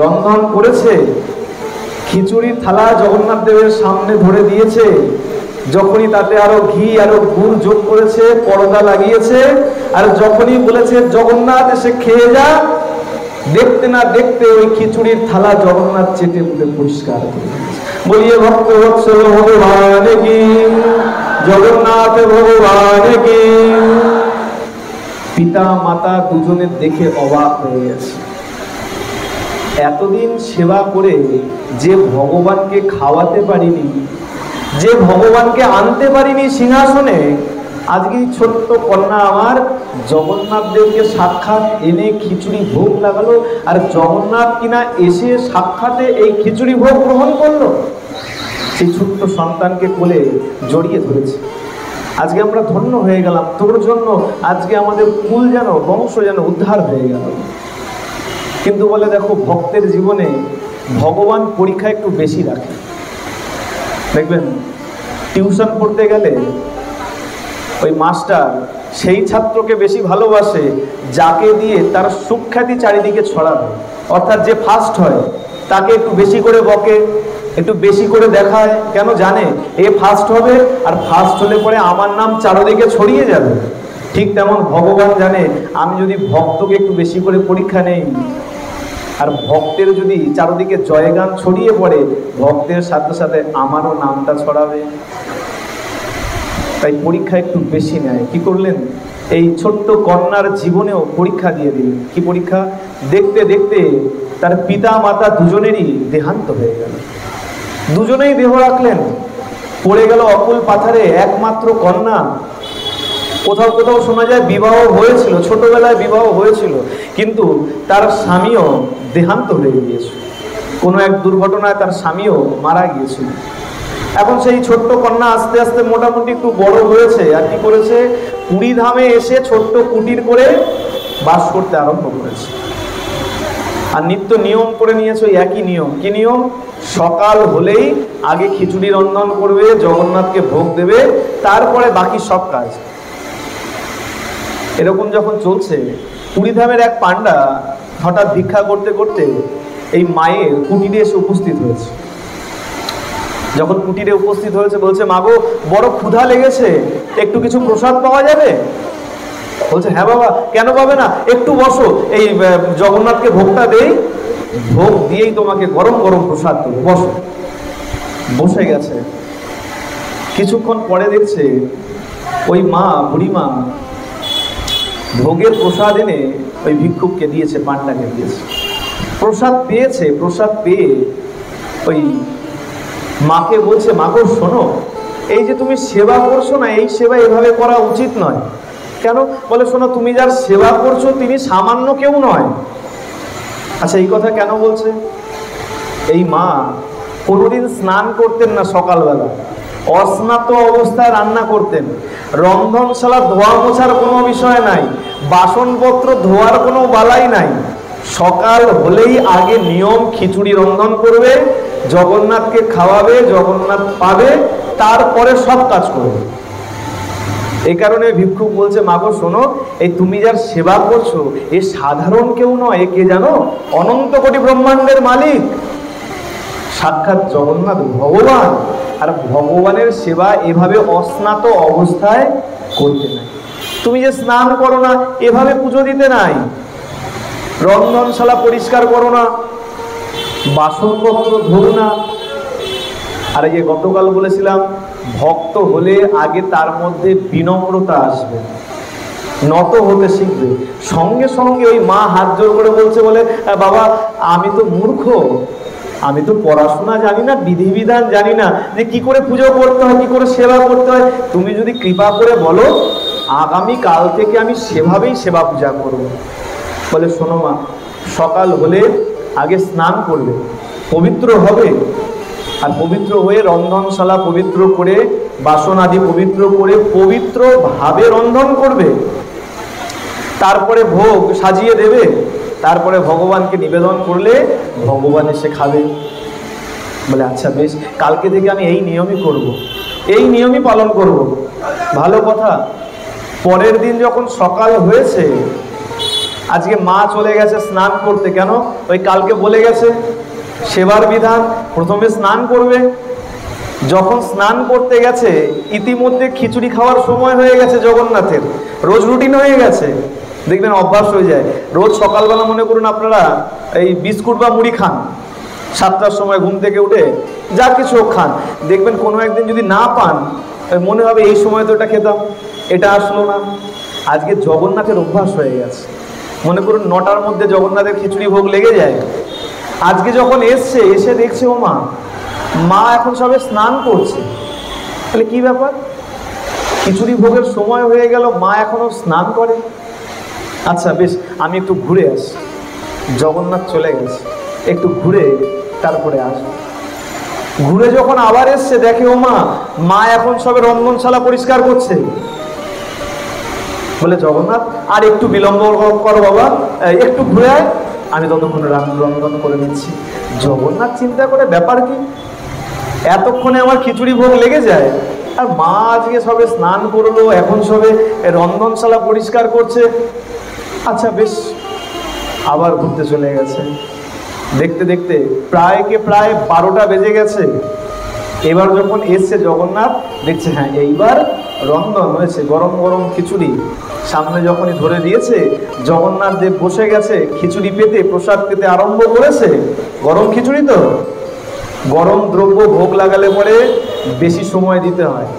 রন্ধন করেছে, খিচুড়ির থালা জগন্নাথ দেবের সামনে ধরে দিয়েছে। যখনই তাতে আরো ঘি আরো গুড় যোগ করেছে, পর্দা লাগিয়েছে, আর যখনই বলেছে জগন্নাথ এসে খেয়ে যা, দেখতে না দেখতে ওই খিচুড়ির থালা জগন্নাথ চেটে পুটে পরিষ্কার করে দিয়েছে। বলিয়ে ভক্ত বৎসল ভগবান কি, জগন্নাথ ভগবান কি। পিতা মাতা দুজনে দেখে অবাক হয়ে গেছে। এতদিন সেবা করে যে ভগবানকে খাওয়াতে পারিনি, যে ভগবানকে আনতে পারিনি সিংহাসনে, আজকে ছোট্ট কন্যা আমার জগন্নাথ দেবকে সাক্ষাৎ এনে খিচুড়ি ভোগ লাগালো, আর জগন্নাথ কিনা এসে সাক্ষাতে এই খিচুড়ি ভোগ গ্রহণ করলো। সেই ছোট্ট সন্তানকে কোলে জড়িয়ে ধরেছে। আজকে আমরা ধন্য হয়ে গেলাম, তোর জন্য আজকে আমাদের কুল যেন, বংশ যেন উদ্ধার হয়ে গেল। কিন্তু বলে দেখো, ভক্তের জীবনে ভগবান পরীক্ষা একটু বেশি রাখে। দেখবেন টিউশন পড়তে গেলে ওই মাস্টার সেই ছাত্রকে বেশি ভালোবাসে যাকে দিয়ে তার সুখ্যাতি চারিদিকে ছড়াবে। অর্থাৎ যে ফার্স্ট হয় তাকে একটু বেশি করে বকে, একটু বেশি করে দেখায়, কেন জানে এ ফার্স্ট হবে, আর ফার্স্ট হলে পরে আমার নাম চারিদিকে ছড়িয়ে যাবে। ঠিক তেমন ভগবান জানে, আমি যদি ভক্তকে একটু বেশি করে পরীক্ষা নেই, আর ভক্তের যদি চারিদিকে জয়গান ছড়িয়ে পড়ে, ভক্তের সাথে সাথে আমারও নামটা ছড়াবে। তাই পরীক্ষা একটু বেশি নেয়। কি করলেন? এই ছোট্ট কন্যার জীবনেও পরীক্ষা দিয়ে দিলেন। কি পরীক্ষা? দেখতে দেখতে তার পিতা মাতা দুজনেরই দেহান্ত হয়ে গেল। দুজনেই দেহ রাখলেন, পড়ে গেল অকুল পাথারে একমাত্র কন্যা। কোথাও কোথাও শোনা যায় বিবাহ হয়েছিল, ছোটবেলায় বিবাহ হয়েছিল, কিন্তু তার স্বামীও দেহান্ত হয়ে গিয়েছিল। কোনো এক দুর্ঘটনায় তার স্বামীও মারা গিয়েছিল। এখন সেই ছোট্ট কন্যা আস্তে আস্তে মোটামুটি একটু বড় হয়েছে, আর কি করেছে, পুরী ধামে এসে ছোট্ট কুটির করে বাস করতে আরম্ভ করেছে। আর নিত্য নিয়ম করে নিয়েছে ওই একই নিয়ম। কি নিয়ম? সকাল হলেই আগে খিচুড়ি রন্ধন করবে, জগন্নাথকে ভোগ দেবে, তারপরে বাকি সব কাজ। এরকম যখন চলছে, পুরীধামের এক পান্ডা হঠাৎ ভিক্ষা করতে করতে এই মায়ের কুটিরে এসে উপস্থিত হয়েছে। যখন কুটিরে উপস্থিত হয়েছে, বলছে, মাগো বড় ক্ষুধা লেগেছে, একটু কিছু প্রসাদ পাওয়া যাবে? বলছে, হ্যাঁ বাবা, কেন পাবে না, একটু বসো, এই জগন্নাথকে ভোগটা দেই, ভোগ দিয়েই তোমাকে গরম গরম প্রসাদ দেবো, বসো। বসে গেছে। কিছুক্ষণ পরে দেখছে ওই মা, বুড়িমা, ভোগের প্রসাদ এনে ওই ভিক্ষুককে দিয়েছে, পান্ডাকে দিয়েছে। প্রসাদ পেয়েছে, প্রসাদ পেয়ে ওই মাকে বলছে, মাগো শোনো, এই যে তুমি সেবা করছো না, এই সেবা এভাবে করা উচিত নয়। কেন? বলে, শোনো, তুমি যার সেবা করছো তিনি সামান্য কেউ নয়। আচ্ছা, এই কথা কেন বলছে? এই মা কোনোদিন স্নান করতেন না সকালবেলা, অস্নাত অবস্থায় রান্না করতেন। রন্ধনশালা ধোয়া মোছার কোনো বিষয় নাই, বাসনপত্র ধোয়ার কোনো বালাই নাই। সকাল হলেই আগে নিয়ম খিচুড়ি রন্ধন করবে, জগন্নাথকে খাওয়াবে, জগন্নাথ পাবে, তারপরে সব কাজ করবে। এই কারণে ভিক্ষুক বলছে, মাগো শোনো, এই তুমি যার সেবা করছো এ সাধারণ কেউ নয়, এ কে জানো? অনন্ত কোটি ব্রহ্মাণ্ডের মালিক, সাক্ষাৎ জগন্নাথ ভগবান। আর ভগবানের সেবা এভাবে অস্নাত অবস্থায় করতে নাই। তুমি যে স্নান করো না, এভাবে পুজো দিতে নাই। রন্ধনশালা পরিষ্কার করো না, বাসনপত্র ধোও না। আর এই যে গতকাল বলেছিলাম, ভক্ত হলে আগে তার মধ্যে বিনম্রতা আসবে, নত হতে শিখবে। সঙ্গে সঙ্গে ওই মা হাত জোর করে বলছে বলে, বাবা আমি তো মূর্খ, আমি তো পড়াশোনা জানি না, বিধিবিধান জানি না, যে কি করে পুজো করতে হয়, কি করে সেবা করতে হয়। তুমি যদি কৃপা করে বলো, আগামী কাল থেকে আমি সেভাবেই সেবা পূজা করব। বলে শোনো মা, সকাল হলে আগে স্নান করবে, পবিত্র হবে, আর পবিত্র হয়ে রন্ধনশালা পবিত্র করে, বাসন আদি পবিত্র করে পবিত্র ভাবে রন্ধন করবে। তারপরে ভোগ সাজিয়ে দেবে, তারপরে ভগবানকে নিবেদন করলে ভগবান এসে খাবে। বলে আচ্ছা বেশ, কালকে থেকে আমি এই নিয়মই করব, এই নিয়মই পালন করব। ভালো কথা। পরের দিন যখন সকাল হয়েছে, আজকে মা চলে গেছে স্নান করতে। কেন? ওই কালকে বলে গেছে সেবার বিধান, প্রথমে স্নান করবে। যখন স্নান করতে গেছে, ইতিমধ্যে খিচুড়ি খাওয়ার সময় হয়ে গেছে জগন্নাথের। রোজ রুটিন হয়ে গেছে, দেখবেন অভ্যাস হয়ে যায়। রোজ সকালবেলা মনে করুন আপনারা এই বিস্কুট বা মুড়ি খান, 7টার সময় ঘুম থেকে উঠে যা কিছু খান। দেখবেন কোনো একদিন যদি না পান, মনে হবে এই সময় তো এটা খেতাম, এটা আসলো না। আজকে জগন্নাথের অভ্যাস হয়ে গেছে। মনে করুন 9টার মধ্যে জগন্নাথের খিচুড়ি ভোগ লেগে যায়। আজকে যখন এসছে, এসে দেখছে ও মা এখন সবে স্নান করছে। তাহলে কি ব্যাপার? খিচুড়ি ভোগের সময় হয়ে গেল, মা এখনো স্নান করে। আচ্ছা বেশ, আমি একটু ঘুরে আসি। জগন্নাথ চলে গেছে, একটু ঘুরে তারপরে আসবো। ঘুরে যখন আবার এসছে, দেখে ও মা এখন সবে রন্ধনশালা পরিষ্কার করছে। বলে জগন্নাথ আর একটু বিলম্ব করো বাবা, একটু ঘুরে আয়, আমি ততক্ষণে রন্ধন করে নিচ্ছি। জগন্নাথ চিন্তা করে, ব্যাপার কি, এতক্ষণে আমার খিচুড়ি ভোগ লেগে যায়, আর মা আজকে সবে স্নান করলো, এখন সবে রন্ধনশালা পরিষ্কার করছে। আচ্ছা বেশ, আবার ঘুরতে চলে গেছে। দেখতে দেখতে প্রায় 12টা বেজে গেছে। এবার যখন এসছে জগন্নাথ, দেখছে হ্যাঁ এইবার রন্ধন হয়েছে, গরম গরম খিচুড়ি সামনে যখনই ধরে দিয়েছে, জগন্নাথ দেব বসে গেছে, খিচুড়ি পেতে প্রসাদ পেতে আরম্ভ করেছে। গরম খিচুড়ি তো, গরম দ্রব্য ভোগ লাগালে পরে বেশি সময় দিতে হয়।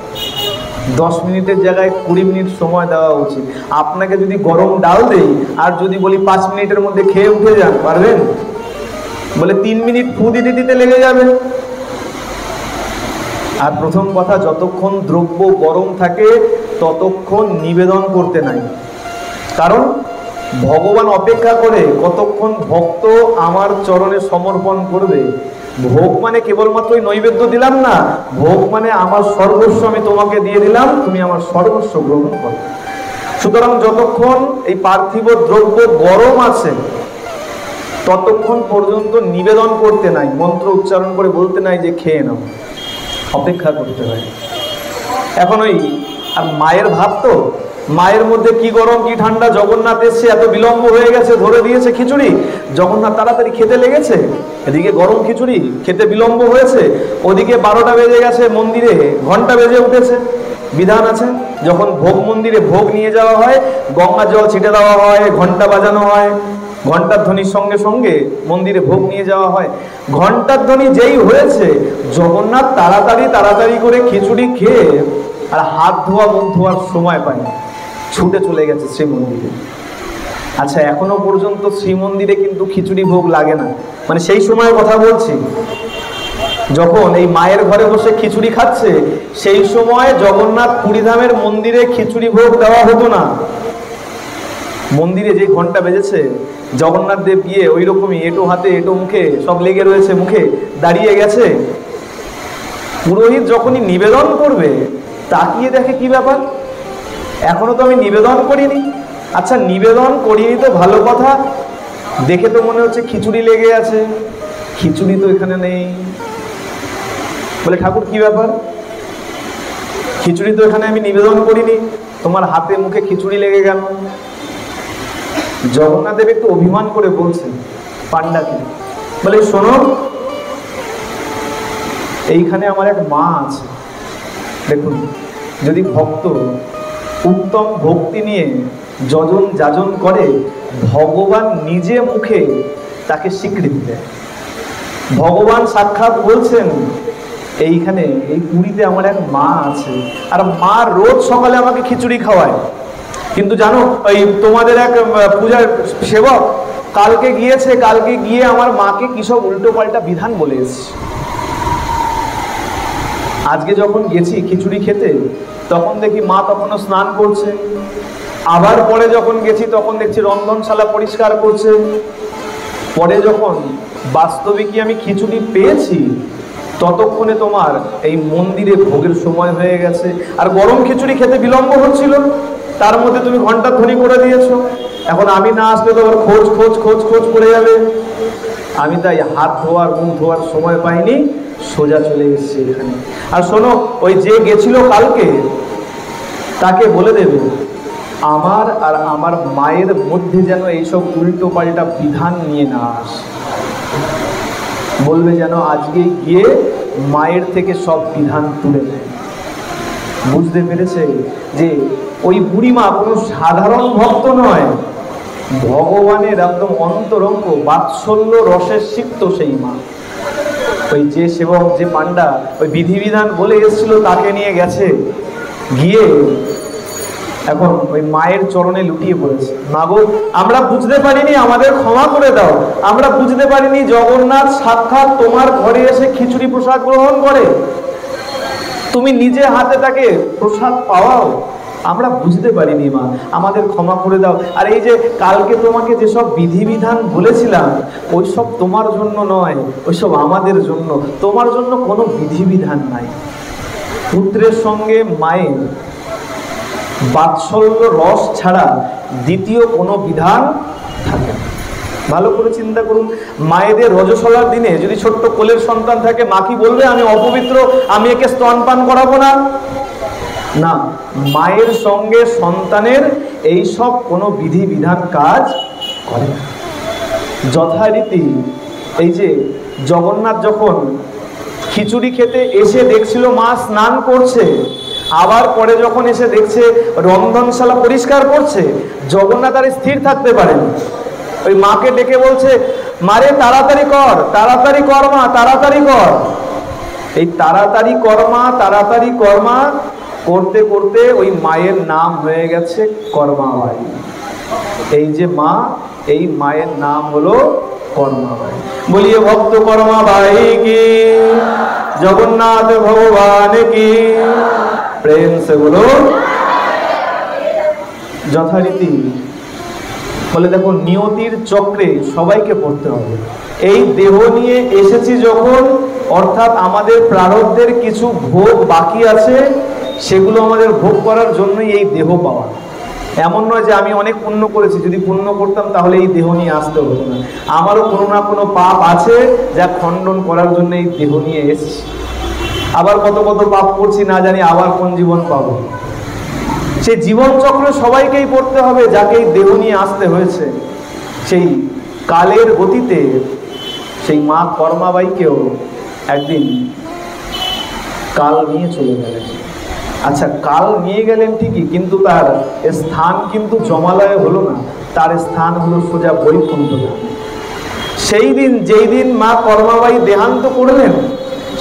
10 মিনিটের জায়গায় 20 মিনিট সময় দেওয়া উচিত। আপনাকে যদি গরম ডাল দেই আর যদি বলি 5 মিনিটের মধ্যে খেয়ে উঠে যান, পারবেন? বলে 3 মিনিট ফু দিতে দিতে লেগে যাবে। আর প্রথম কথা, যতক্ষণ দ্রব্য গরম থাকে ততক্ষণ নিবেদন করতে নাই। কারণ ভগবান অপেক্ষা করে কতক্ষণ ভক্ত আমার চরণে সমর্পণ করবে। ভোগ মানে কেবলমাত্র নৈবেদ্য দিলাম না, ভোগ মানে আমার সর্বস্ব আমি তোমাকে দিয়ে দিলাম, তুমি আমার সর্বস্ব গ্রহণ করো। সুতরাং যতক্ষণ এই পার্থিব দ্রব্য গরম আছে ততক্ষণ পর্যন্ত নিবেদন করতে নাই, মন্ত্র উচ্চারণ করে বলতে নাই যে খেয়ে নাও, অপেক্ষা করতে হয়। এখন ওই আর মায়ের ভাব তো, মায়ের মধ্যে কি গরম কি ঠান্ডা, জগন্নাথ এসছে, এত বিলম্ব হয়ে গেছে, ধরে দিয়েছে খিচুড়ি, জগন্নাথ তাড়াতাড়ি খেতে লেগেছে। এদিকে গরম খিচুড়ি খেতে বিলম্ব হয়েছে, ওদিকে 12টা বেজে গেছে, মন্দিরে ঘন্টা বেজে উঠেছে। বিধান আছে, যখন ভোগ মন্দিরে ভোগ নিয়ে যাওয়া হয়, গঙ্গা জল ছিটে দেওয়া হয়, ঘন্টা বাজানো হয়, ঘন্টার ধ্বনির সঙ্গে সঙ্গে মন্দিরে ভোগ নিয়ে যাওয়া হয়। ঘন্টার ধ্বনি যেই হয়েছে, জগন্নাথ তাড়াতাড়ি করে খিচুড়ি খেয়ে আর হাত ধোয়া মুখ ধোয়ার সময় পায়, ছুটে চলে গেছে শ্রীমন্দিরে। আচ্ছা, এখনো পর্যন্ত শ্রীমন্দিরে কিন্তু খিচুড়ি ভোগ লাগে না, মানে সেই সময়ের কথা বলছি, যখন এই মায়ের ঘরে বসে খিচুড়ি খাচ্ছে, সেই সময় জগন্নাথ পুরীধামের মন্দিরে খিচুড়ি ভোগ দেওয়া হতো না। মন্দিরে যে ঘন্টা বেজেছে, জগন্নাথ দেব গিয়ে ওই রকমই এটো হাতে এটো মুখে সব লেগে রয়েছে, মুখে দাঁড়িয়ে গেছে। পুরোহিত যখনই নিবেদন করবে তাকিয়ে দেখে কি ব্যাপার, এখনো তো আমি নিবেদন করিনি। আচ্ছা নিবেদন করিনি তো ভালো কথা, দেখে তো মনে হচ্ছে খিচুড়ি লেগে আছে, খিচুড়ি তো এখানে নেই। বলে ঠাকুর কি ব্যাপার, খিচুড়ি তো এখানে আমি নিবেদন করিনি, তোমার হাতে মুখে খিচুড়ি লেগে গেল। জগন্নাথ দেব একটু অভিমান করে বলছেন পান্ডাকে, বলে শোনো, এইখানে আমার এক মা আছে, দেখুন যদি ভক্ত উত্তম ভক্তি নিয়ে যজন যাজন করে, ভগবান নিজে মুখে তাকে স্বীকৃতি দেয়। ভগবান সাক্ষাৎ বলছেন এইখানে এই পুরীতে আমার এক মা আছে, আর মা রোজ সকালে আমাকে খিচুড়ি খাওয়ায়। কিন্তু জানো ওই তোমাদের এক পূজার সেবক কালকে গিয়েছে, কালকে গিয়ে আমার মাকে কি সব উল্টো পাল্টা বিধান বলে এসেছে। আজকে যখন গেছি খিচুড়ি খেতে তখন দেখি মা তখনও স্নান করছে, আবার পরে যখন গেছি তখন দেখছি রন্ধনশালা পরিষ্কার করছে। পরে যখন বাস্তবিকই আমি খিচুড়ি পেয়েছি ততক্ষণে তোমার এই মন্দিরে ভোগের সময় হয়ে গেছে, আর গরম খিচুড়ি খেতে বিলম্ব হচ্ছিল, তার মধ্যে তুমি ঘন্টা ধ্বনি করে দিয়েছো। এখন আমি না আসলে তো আবার খোঁজ খোঁজ খোঁজ খোঁজ পড়ে যাবে। আমি তাই হাত ধোয়ার মুখ ধোয়ার সময় পাইনি, সোজা চলে এসেছি এখানে। আর শোনো, ওই যে গেছিল কালকে তাকে বলে দেবে আমার আর আমার মায়ের মধ্যে যেন এইসব উল্টো পাল্টা বিধান নিয়ে না আসে। বলবে যেন আজকে গিয়ে মায়ের থেকে সব বিধান তুলে নেয়। বুঝতে পেরেছে যে ওই বুড়িমা কোনো সাধারণ ভক্ত নয়, ভগবানের একদম অন্তরঙ্গ বাৎসল্য রসের সিক্ত সেই মা। ওই যে সেবক যে পান্ডা ওই বিধিবিধান বলে এসেছিল তাকে নিয়ে গেছে, গিয়ে এখন ওই মায়ের চরণে লুটিয়ে পড়েছে, মা গো আমরা বুঝতে পারিনি, আমাদের ক্ষমা করে দাও, আমরা বুঝতে পারিনি জগন্নাথ সাক্ষাৎ তোমার ঘরে এসে খিচুড়ি প্রসাদ গ্রহণ করে, তুমি নিজে হাতে তাকে প্রসাদ পাওয়াও, আমরা বুঝতে পারিনি মা, আমাদের ক্ষমা করে দাও। আর এই যে কালকে তোমাকে যেসব বিধিবিধান বলেছিলাম ওইসব তোমার জন্য নয়, ওইসব আমাদের জন্য, তোমার জন্য কোনো বিধিবিধান নাই। পুত্রের সঙ্গে মায়ের বাৎসল্য রস ছাড়া দ্বিতীয় কোনো বিধান থাকে না। ভালো করে চিন্তা করুন, মায়েদের রজস্বলার দিনে যদি ছোট্ট কোলের সন্তান থাকে, মা কি বলবে আমি অপবিত্র, আমি একে স্তনপান করাবো না? না, মায়ের সঙ্গে সন্তানের এই সব কোনো বিধিবিধান কাজ করে না। যথারীতি এই যে জগন্নাথ যখন খিচুড়ি খেতে এসে দেখছিল মা স্নান করছে, আবার পরে যখন এসে দেখছে রন্ধনশালা পরিষ্কার করছে, জগন্নাথ আর স্থির থাকতে পারেন, ওই মাকে ডেকে বলছে মারে তাড়াতাড়ি কর, তাড়াতাড়ি কর মা, তাড়াতাড়ি কর। এই তাড়াতাড়ি কর্মা, তাড়াতাড়ি কর্মা করতে করতে ওই মায়ের নাম হয়ে গেছে কর্মাবাই। এই যে মা, এই মায়ের নাম হলো কর্মাবাই। বলিয়ে ভক্ত কর্মাবাই কি, জগন্নাথ ভগবান কি, প্রেম সে বলো। যথারীতি বলে দেখো নিয়তির চক্রে সবাইকে পড়তে হবে। এই দেহ নিয়ে এসেছি যখন, অর্থাৎ আমাদের প্রারব্ধের কিছু ভোগ বাকি আছে, সেগুলো আমাদের ভোগ করার জন্যই এই দেহ পাওয়া। এমন নয় যে আমি অনেক পুণ্য করেছি, যদি পুণ্য করতাম তাহলে এই দেহ নিয়ে আসতে হতো না। আমারও কোনো না কোনো পাপ আছে যা খণ্ডন করার জন্য এই দেহ নিয়ে এসেছি। আবার কত কত পাপ করছি না জানি, আবার কোন জীবন পাবো। সেই জীবন চক্র সবাইকেই পড়তে হবে যাকে এই দেহ নিয়ে আসতে হয়েছে। সেই কালের গতিতে সেই মা কর্মাবাইকেও একদিন কাল নিয়ে চলে গেলেন। আচ্ছা, কাল নিয়ে গেলেন ঠিকই, কিন্তু তার স্থান কিন্তু জমালয়ে হলো না, তার স্থান হলো সোজা বৈকুণ্ঠ। সেই দিন, যেই দিন মা কর্মাবাই দেহান্ত করলেন,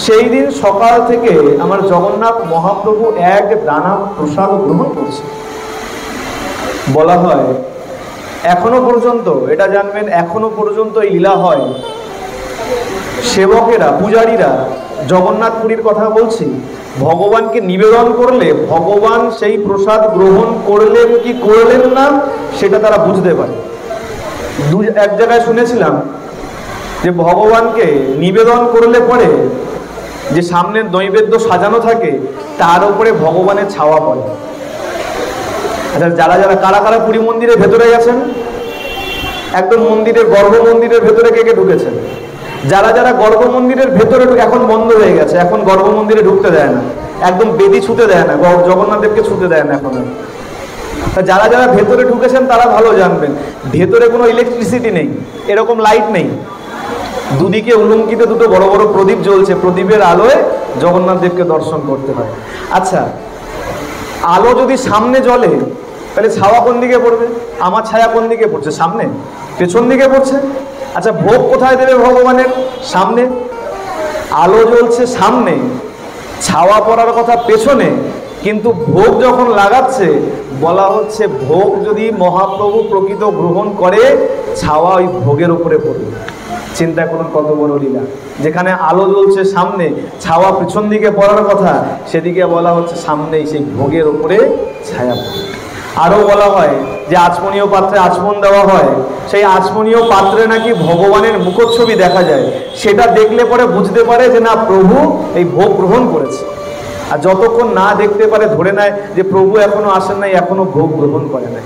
সেই দিন সকাল থেকে আমার জগন্নাথ মহাপ্রভু এক দানা প্রসাদ গ্রহণ করছে। বলা হয় এখনো পর্যন্ত, এটা জানবেন, এখনো পর্যন্ত এই লীলা হয়। সেবকেরা, পূজারীরা, জগন্নাথ পুরীর কথা বলছি, ভগবানকে নিবেদন করলে ভগবান সেই প্রসাদ গ্রহণ করলেন কি করলেন না সেটা তারা বুঝতে পারে। এক জায়গায় শুনেছিলাম যে ভগবানকে নিবেদন করলে পরে যে সামনে নৈবেদ্য সাজানো থাকে তার উপরে ভগবানের ছাওয়া পড়ে। আচ্ছা, যারা যারা কারা কারা পুরী মন্দিরের ভেতরে গেছেন, একদম মন্দিরের গর্ভ মন্দিরের ভেতরে কে কে ঢুকেছেন? যারা যারা গর্ভ মন্দিরের ভেতরে, এখন বন্ধ হয়ে গেছে, এখন গর্ভ মন্দিরে ঢুকতে দেয় না, একদম বেদি ছুতে দেয় না, জগন্নাথ দেবকে ছুতে দেয় না এখন। যারা যারা ভেতরে ঢুকেছেন তারা ভালো জানবেন, ভেতরে কোনো ইলেকট্রিসিটি নেই, এরকম লাইট নেই, দুদিকে উলঙ্কিত দুটো বড় বড় প্রদীপ জ্বলছে, প্রদীপের আলোয় জগন্নাথ দেবকে দর্শন করতে হয়। আচ্ছা, আলো যদি সামনে জ্বলে তাহলে ছায়া কোন দিকে পড়বে? আমার ছায়া কোন দিকে পড়ছে? সামনে, পেছন দিকে পড়ছে। আচ্ছা, ভোগ কোথায় দেবে ভগবানের? সামনে। আলো জ্বলছে সামনে, ছায়া পড়ার কথা পেছনে, কিন্তু ভোগ যখন লাগাচ্ছে বলা হচ্ছে ভোগ যদি মহাপ্রভু প্রকৃত গ্রহণ করে ছায়া ওই ভোগের উপরে পড়বে। চিন্তা করুন কত বড় লীলা। যেখানে আলো জ্বলছে সামনে, ছায়া পিছন দিকে পড়ার কথা, সেদিকে বলা হচ্ছে সামনেই সেই ভোগের উপরে ছায়া পড়ে। আরো বলা হয় যে আচমনীয় পাত্রে আচমন দেওয়া হয়, সেই আচমনীয় পাত্রে নাকি ভগবানের মুখচ্ছবি দেখা যায়, সেটা দেখলে পরে বুঝতে পারে যে না, প্রভু এই ভোগ গ্রহণ করেছে। আর যতক্ষণ না দেখতে পারে ধরে নেয় যে প্রভু এখনো আসেন নাই, এখনো ভোগ গ্রহণ করে নাই।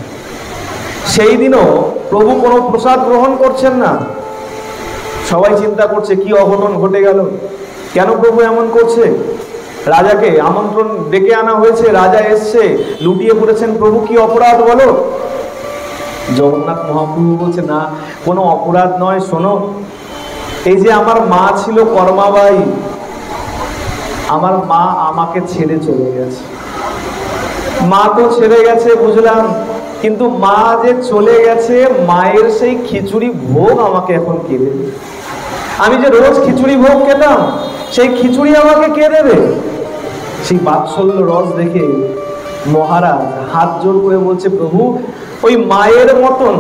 সেই দিনও প্রভু কোনো প্রসাদ গ্রহণ করছেন না। সবাই চিন্তা করছে কি অঘটন ঘটে গেল, কেন প্রভু এমন করছে? রাজাকে আমন্ত্রণ ডেকে আনা হয়েছে, রাজা এসছে, লুটিয়ে পড়েছেন, প্রভু কি অপরাধ বলো? জগন্নাথ মহাপ্রভু বলছে না, কোনো অপরাধ নয়। শোনো, এই যে আমার মা ছিল কর্মাবাই, আমার মা আমাকে ছেড়ে চলে গেছে। মা তো ছেড়ে গেছে বুঝলাম, কিন্তু মা যে চলে গেছে, মায়ের সেই খিচুড়ি ভোগ আমাকে এখন কে দেবে? আমি যে রোজ খিচুড়ি ভোগ খেতাম, সেই খিচুড়ি আমাকে কে দেবে? সেই বাৎসল্য রস দেখে মহারাজ হাত জোর করে বলছে, প্রভু ওই মায়ের মতন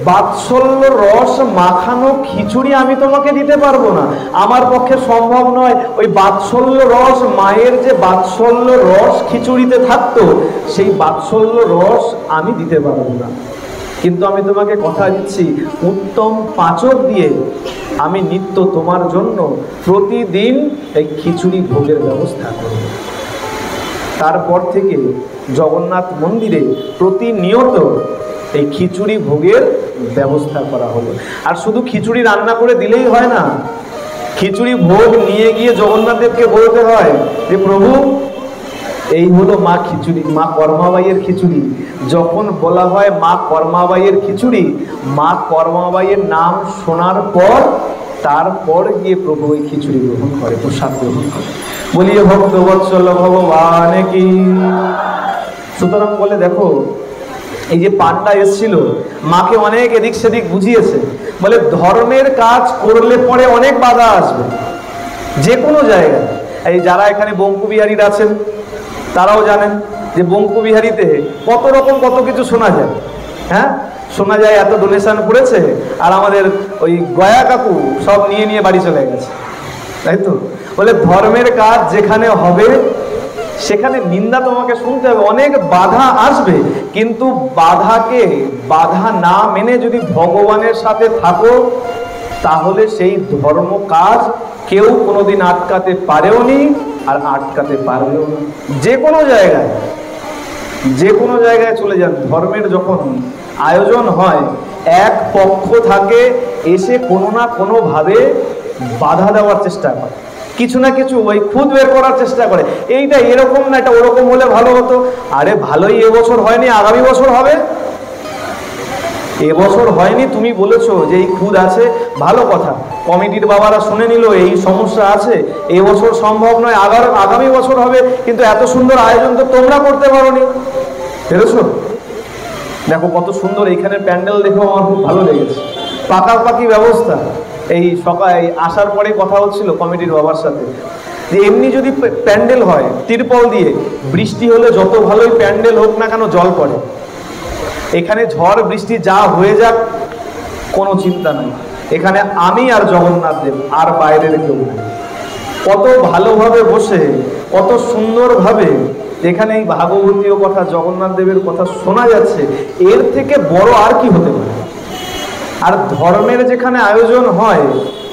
বাৎসল্য রস মাখানো খিচুড়ি আমি তোমাকে দিতে পারবো না, আমার পক্ষে সম্ভব নয়। ওই বাৎসল্য রস, মায়ের যে বাৎসল্য রস খিচুড়িতে থাকতো, সেই বাৎসল্য রস আমি দিতে পারবো না। কিন্তু আমি তোমাকে কথা দিচ্ছি, উত্তম পাচক দিয়ে আমি নিত্য তোমার জন্য প্রতিদিন এই খিচুড়ি ভোগের ব্যবস্থা করব। তারপর থেকে জগন্নাথ মন্দিরে প্রতিনিয়ত এই খিচুড়ি ভোগের ব্যবস্থা করা হলো। আর শুধু খিচুড়ি রান্না করে দিলেই হয় না, খিচুড়ি ভোগ নিয়ে গিয়ে জগন্নাথ দেবকে বলতে হয় যে প্রভু এই হলো মা খিচুড়ি, মা কর্মাবাইয়ের খিচুড়ি। যখন বলা হয় মা কর্মাবাইয়ের খিচুড়ি, মা কর্মাবাইয়ের নাম শোনার পর তারপর গিয়ে প্রভু ওই খিচুড়ি গ্রহণ করে, প্রসাদ গ্রহণ করে। বলিয়ে ভক্ত বৎসল ভগবান কি। সুতরাং বলে দেখো, এই যে পান্ডা এসেছিল, মাকে অনেক এদিক সেদিক বুঝিয়েছে, বলে ধর্মের কাজ করলে পরে অনেক বাধা আসবে যে কোনো জায়গায়। এই যারা এখানে বঙ্কুবিহারীরা আছেন তারাও জানেন যে বঙ্কুবিহারীতে কত রকম কত কিছু শোনা যায়। হ্যাঁ, শোনা যায় এত ডোনেশন পড়েছে, আর আমাদের ওই গয়া কাকু সব নিয়ে নিয়ে বাড়ি চলে গেছে, তাই তো? বলে ধর্মের কাজ যেখানে হবে সেখানে নিন্দা তোমাকে শুনতে হবে, অনেক বাধা আসবে, কিন্তু বাধাকে বাধা না মেনে যদি ভগবানের সাথে থাকো, তাহলে সেই ধর্ম কাজ কেউ কোনোদিন আটকাতে পারেও নি, আর আটকাতে পারবেও না। যে কোনো জায়গায়, যে কোনো জায়গায় চলে যান, ধর্মের যখন আয়োজন হয়, এক পক্ষ থাকে এসে কোনো না কোনো ভাবে বাধা দেওয়ার চেষ্টা করে, কিছু না কিছু ওই খুদ বের করার চেষ্টা করে। এইটা এরকম না, এটা ওরকম হলে ভালো হতো। আরে ভালোই এবছর হয়নি, আগামী বছর হবে। এবছর হয়নি, তুমি বলেছো যে এই খুদ আছে, ভালো কথা, কমিটির বাবারা শুনে নিল এই সমস্যা আছে, এবছর সম্ভব নয়, আগামী বছর হবে, কিন্তু এত সুন্দর আয়োজন তো তোমরা করতে পারোনি, পেরেছো? দেখো কত সুন্দর এইখানে প্যান্ডেল, দেখো আমার খুব ভালো লেগেছে, পাকাপাকি ব্যবস্থা। এই সকালে আসার পরে কথা হচ্ছিল কমিটির বাবার সাথে, যে এমনি যদি প্যান্ডেল হয় তিরপল দিয়ে, বৃষ্টি হলে যত ভালোই প্যান্ডেল হোক না কেন জল পড়ে। এখানে ঝড় বৃষ্টি যা হয়ে যাক কোনো চিন্তা নাই, এখানে আমি আর জগন্নাথ দেব, আর বাইরের কেউ নেই। কত ভালোভাবে বসে, কত সুন্দরভাবে এখানে এই ভাগবতীয় কথা, জগন্নাথ দেবের কথা শোনা যাচ্ছে, এর থেকে বড় আর কি হতে পারে? আর ধর্মের যেখানে আয়োজন হয়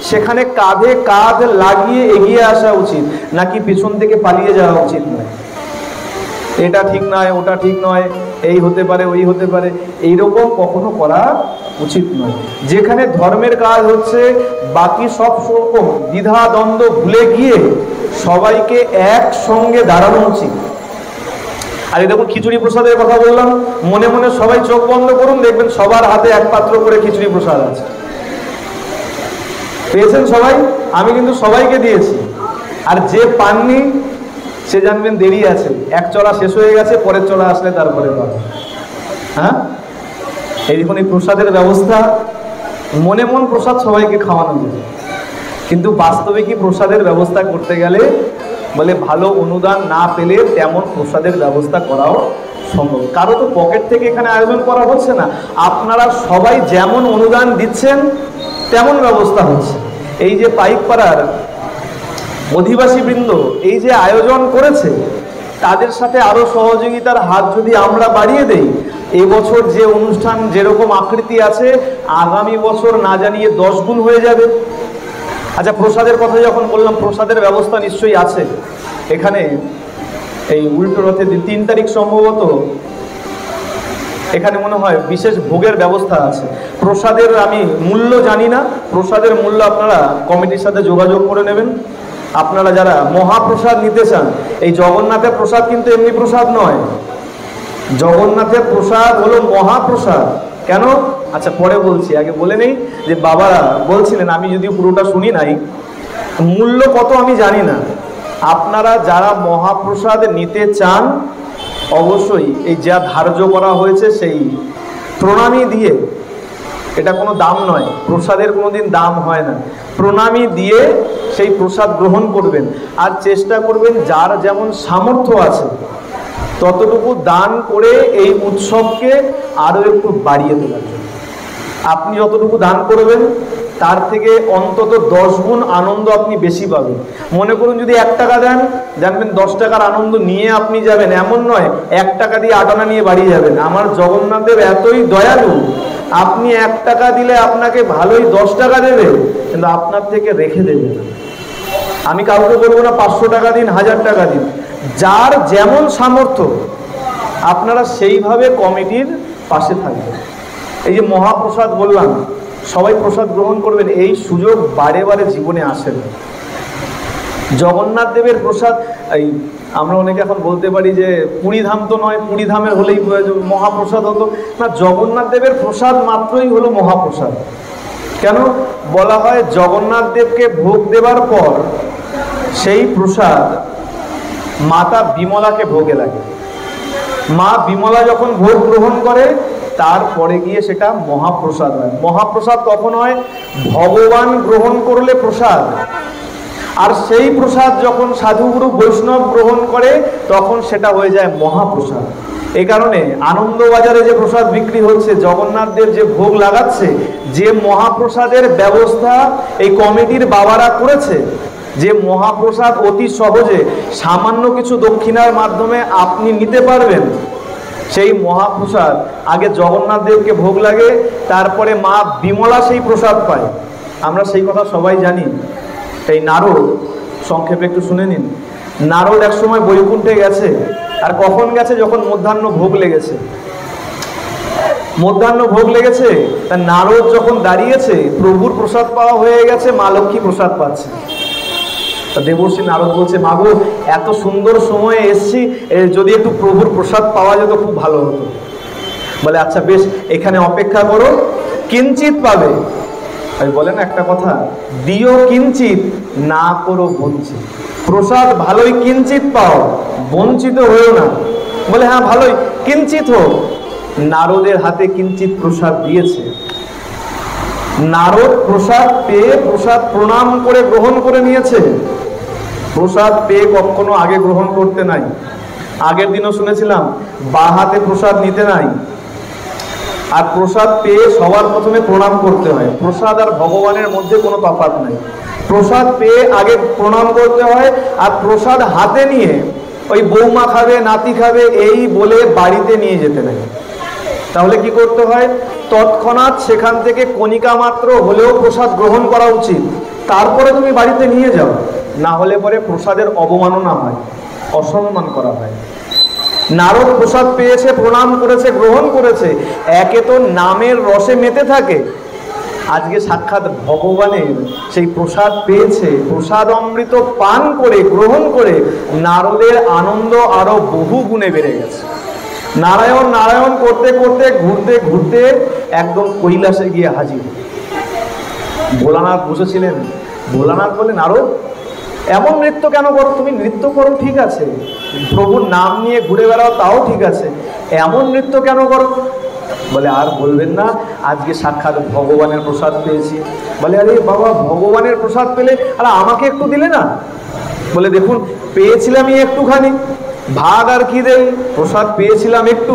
সেখানে কাঁধে কাঁধ লাগিয়ে এগিয়ে আসা উচিত, নাকি পিছন থেকে পালিয়ে যাওয়া উচিত নয়। এটা ঠিক নয়, ওটা ঠিক নয়, এই হতে পারে, ওই হতে পারে, এইরকম কখনো করা উচিত নয়। যেখানে ধর্মের কাজ হচ্ছে বাকি সব রকম দ্বিধা দ্বন্দ্ব ভুলে গিয়ে সবাইকে একসঙ্গে দাঁড়ানো উচিত। আর এই দেখুন খিচুড়ি প্রসাদের কথা বললাম, মনে মনে সবাই চোখ বন্ধ করুন, দেখবেন সবার হাতে এক পাত্র করে খিচুড়ি প্রসাদ আছে। পেয়েছেন সবাই? আমি কিন্তু সবাইকে দিয়েছি। আর যে পাননি সে জানবেন দেরি আছে, এক চড়া শেষ হয়ে গেছে, পরের চড়া আসলে তারপরে পাবে। হ্যাঁ, এই দেখুন এই প্রসাদের ব্যবস্থা, মনে মন প্রসাদ সবাইকে খাওয়ানো যায়, কিন্তু বাস্তবে কি প্রসাদের ব্যবস্থা করতে গেলে বলে ভালো অনুদান না পেলে তেমন প্রসাদের ব্যবস্থা করাও সম্ভব। কারো তো পকেট থেকে এখানে আয়োজন করা হচ্ছে না, আপনারা সবাই যেমন অনুদান দিচ্ছেন তেমন ব্যবস্থা হচ্ছে। এই যে পাইকপাড়ার অধিবাসী বৃন্দ এই যে আয়োজন করেছে, তাদের সাথে আরো সহযোগিতার হাত যদি আমরা বাড়িয়ে দেই, এবছর যে অনুষ্ঠান যেরকম আকৃতি আছে আগামী বছর না জানিয়ে 10 গুণ হয়ে যাবে। আচ্ছা, প্রসাদের কথা যখন বললাম, প্রসাদের ব্যবস্থা নিশ্চয়ই আছে এখানে। এই উল্টো রথের দিন 3 তারিখ সম্ভবত এখানে মনে হয় বিশেষ ভোগের ব্যবস্থা আছে। প্রসাদের আমি মূল্য জানি না, প্রসাদের মূল্য আপনারা কমিটির সাথে যোগাযোগ করে নেবেন। আপনারা যারা মহাপ্রসাদ নিতে চান, এই জগন্নাথের প্রসাদ কিন্তু এমনি প্রসাদ নয়, জগন্নাথের প্রসাদ হলো মহাপ্রসাদ। কেন? আচ্ছা পরে বলছি, আগে বলে নেই যে বাবারা বলছিলেন, আমি যদিও পুরোটা শুনি নাই, মূল্য কত আমি জানি না। আপনারা যারা মহাপ্রসাদ নিতে চান অবশ্যই এই যা ধার্য করা হয়েছে সেই প্রণামী দিয়ে, এটা কোনো দাম নয়, প্রসাদের কোনোদিন দাম হয় না, প্রণামী দিয়ে সেই প্রসাদ গ্রহণ করবেন। আর চেষ্টা করবেন যার যেমন সামর্থ্য আছে ততটুকু দান করে এই উৎসবকে আরো একটু বাড়িয়ে তোলার জন্য। আপনি যতটুকু দান করবেন তার থেকে অন্তত 10 গুণ আনন্দ আপনি বেশি পাবেন। মনে করুন যদি 1 টাকা দেন, জানবেন 10 টাকার আনন্দ নিয়ে আপনি যাবেন, এমন নয় 1 টাকা দিয়ে 8 আনা নিয়ে বাড়ি যাবেন। আমার জগন্নাথ দেব এতই দয়ালু, আপনি 1 টাকা দিলে আপনাকে ভালোই 10 টাকা দেবে, কিন্তু আপনার থেকে রেখে দেবে না। আমি কাউকে বলবো না 500 টাকা দিন, 1000 টাকা দিন, যার যেমন সামর্থ্য আপনারা সেইভাবে কমিটির পাশে থাকবেন। এই যে মহাপ্রসাদ বললাম, সবাই প্রসাদ গ্রহণ করবেন, এই সুযোগ বারে বারে জীবনে আসে না। জগন্নাথ দেবের প্রসাদ, এই আমরা অনেকে এখন বলতে পারি যে পুরীধাম তো নয়, পুরীধামের হলেই মহাপ্রসাদ হতো না, জগন্নাথ দেবের প্রসাদ মাত্রই হলো মহাপ্রসাদ। কেন বলা হয়? জগন্নাথ দেবকে ভোগ দেবার পর সেই প্রসাদ মাতা বিমলাকে ভোগে লাগে। মা বিমলা যখন ভোগ গ্রহণ করে তারপরে গিয়ে সেটা মহাপ্রসাদ হয়। মহাপ্রসাদ কখন হয়? ভগবান গ্রহণ করলে প্রসাদ, আর সেই প্রসাদ যখন সাধুগুরু বৈষ্ণব গ্রহণ করে তখন সেটা হয়ে যায় মহাপ্রসাদ। এই কারণে আনন্দবাজারে যে প্রসাদ বিক্রি হচ্ছে, জগন্নাথদের যে ভোগ লাগাচ্ছে, যে মহাপ্রসাদের ব্যবস্থা এই কমিটির বাবারা করেছে, যে মহাপ্রসাদ অতি সহজে সামান্য কিছু দক্ষিণার মাধ্যমে আপনি নিতে পারবেন, সেই মহাপ্রসাদ আগে জগন্নাথ দেবকে ভোগ লাগে, তারপরে মা বিমলা সেই প্রসাদ পায়। আমরা সেই কথা সবাই জানি। এই নারদ, সংক্ষেপে একটু শুনে নিন। নারদ এক সময় বৈকুণ্ঠে গেছে, আর কখন গেছে? যখন মধ্যাহ্ন ভোগ লেগেছে। মধ্যাহ্ন ভোগ লেগেছে, তা নারদ যখন দাঁড়িয়েছে, প্রভুর প্রসাদ পাওয়া হয়ে গেছে, মা লক্ষ্মী প্রসাদ পাচ্ছে। দেবর্ষী নারদ বলছে, মাগো এত সুন্দর সময়ে এসছি, যদি একটু প্রভুর প্রসাদ পাওয়া যেত খুব ভালো হতো। বলে আচ্ছা বেশ, এখানে অপেক্ষা করো, কিঞ্চিত পাবে। আমি বলেন একটা কথা, দিও কিঞ্চিত, না করো বঞ্চিত। প্রসাদ ভালোই কিঞ্চিত পাও, বঞ্চিত হয়েও না। বলে হ্যাঁ ভালোই, কিঞ্চিত হোক। নারদের হাতে কিঞ্চিত প্রসাদ দিয়েছে। নারদ প্রসাদ পেয়ে প্রসাদ প্রণাম করে গ্রহণ করে নিয়েছে। প্রসাদ পেয়ে কখনো আগে গ্রহণ করতে নাই। আগের দিনও শুনেছিলাম বাঁ হাতে প্রসাদ নিতে নাই, আর প্রসাদ পেয়ে সবার প্রথমে প্রণাম করতে হয়। প্রসাদ আর ভগবানের মধ্যে কোনো তফাৎ নাই। প্রসাদ পেয়ে আগে প্রণাম করতে হয়, আর প্রসাদ হাতে নিয়ে ওই বৌমা খাবে, নাতি খাবে এই বলে বাড়িতে নিয়ে যেতে নাই। তাহলে কি করতে হয়? তৎক্ষণাৎ সেখান থেকে কণিকা মাত্র হলেও প্রসাদ গ্রহণ করা উচিত, তারপরে তুমি বাড়িতে নিয়ে যাও। না হলে পরে প্রসাদের অবমাননা হয়, অসম্মান করা হয়। নারদ প্রসাদ পেয়েছে, প্রণাম করেছে, গ্রহণ করেছে, একে তো নামের রসে মেতে থাকে, আজকে সাক্ষাৎ ভগবানের সেই প্রসাদ পেয়েছে, প্রসাদ অমৃত পান করে গ্রহণ করে নারদের আনন্দ আরো বহু গুণে বেড়ে গেছে। নারায়ণ নারায়ণ করতে করতে ঘুরতে ঘুরতে একদম কৈলাসে গিয়ে হাজির। ভোলানাথ বসেছিলেন। ভোলানাথ বলে, নারদ এমন নৃত্য কেন করো? তুমি নৃত্য করো ঠিক আছে, প্রভুর নাম নিয়ে ঘুরে বেড়াও তাও ঠিক আছে, এমন নৃত্য কেন করো? বলে, আর বলবেন না, আজকে সাক্ষাৎ ভগবানের প্রসাদ পেয়েছি। বলে, আরে বাবা, ভগবানের প্রসাদ পেলে আর আমাকে একটু দিলে না? বলে, দেখুন পেয়েছিলামই একটুখানি, ভাগ আর কি দেই, প্রসাদ পেয়েছিলাম একটু।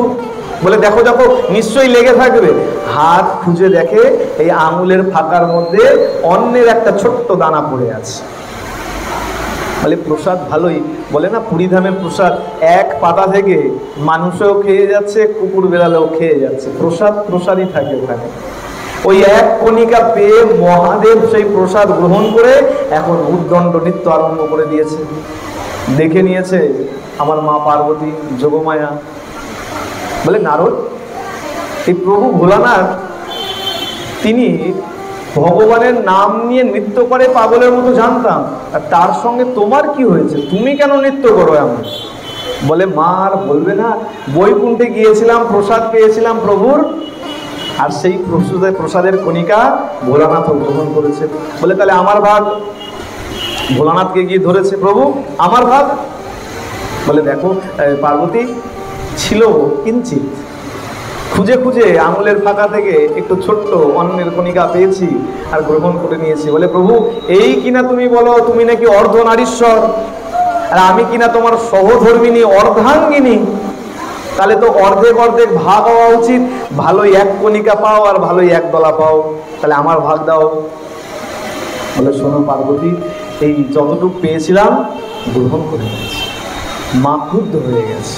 বলে, দেখো দেখো নিশ্চয়ই লেগে থাকবে। হাত খুঁজে দেখে এই আঙুলের ফাঁকার মধ্যে অন্যের একটা ছোট্ট দানা পড়ে আছে। বলে, প্রসাদ ভালোই। বলে না, পুরীধামের প্রসাদ এক পাতা থেকে মানুষও খেয়ে যাচ্ছে, কুকুর বেড়ালেও খেয়ে যাচ্ছে, প্রসাদ প্রসাদই থাকে ওখানে। ওই এক কণিকা পেয়ে মহাদেব সেই প্রসাদ গ্রহণ করে এখন উদ্দণ্ড নৃত্য আরম্ভ করে দিয়েছে। দেখে নিয়েছে আমার মা পার্বতী, যোগমায়া। বলে, নারদ, এই প্রভু ভোলানাথ তিনি ভগবানের নাম নিয়ে নৃত্য করে পাগলের মতো জানতাম, আর তার সঙ্গে তোমার কি হয়েছে? তুমি কেন নৃত্য করো এমন? বলে, মা আর বলবে না, বৈকুণ্ঠে গিয়েছিলাম, প্রসাদ পেয়েছিলাম প্রভুর, আর সেই প্রসাদের কণিকা ভোলানাথ গ্রহণ করেছে। বলে, তাহলে আমার ভাগ? ভোলানাথকে গিয়ে ধরেছে, প্রভু আমার ভাগ? বলে, দেখো পার্বতী, ছিল কিঞ্চিত, খুঁজে খুঁজে আঙুলের ফাঁকা থেকে একটু ছোট্ট অন্নের কণিকা পেয়েছি আর গ্রহণ করে নিয়েছি। বলে, প্রভু এই কিনা তুমি বলো তুমি নাকি অর্ধনারীশ্বর, আর আমি কিনা তোমার সহধর্মিনী অর্ধাঙ্গিনী, তাহলে তো অর্ধেক অর্ধেক ভাগ হওয়া উচিত। ভালোই এক কণিকা পাও আর ভালোই এক দলা পাও, তাহলে আমার ভাগ দাও। বলে, শোনো পার্বতী, এই যতটুকু পেয়েছিলাম গ্রহণ করে নিয়েছি। মা ক্রুদ্ধ হয়ে গেছে,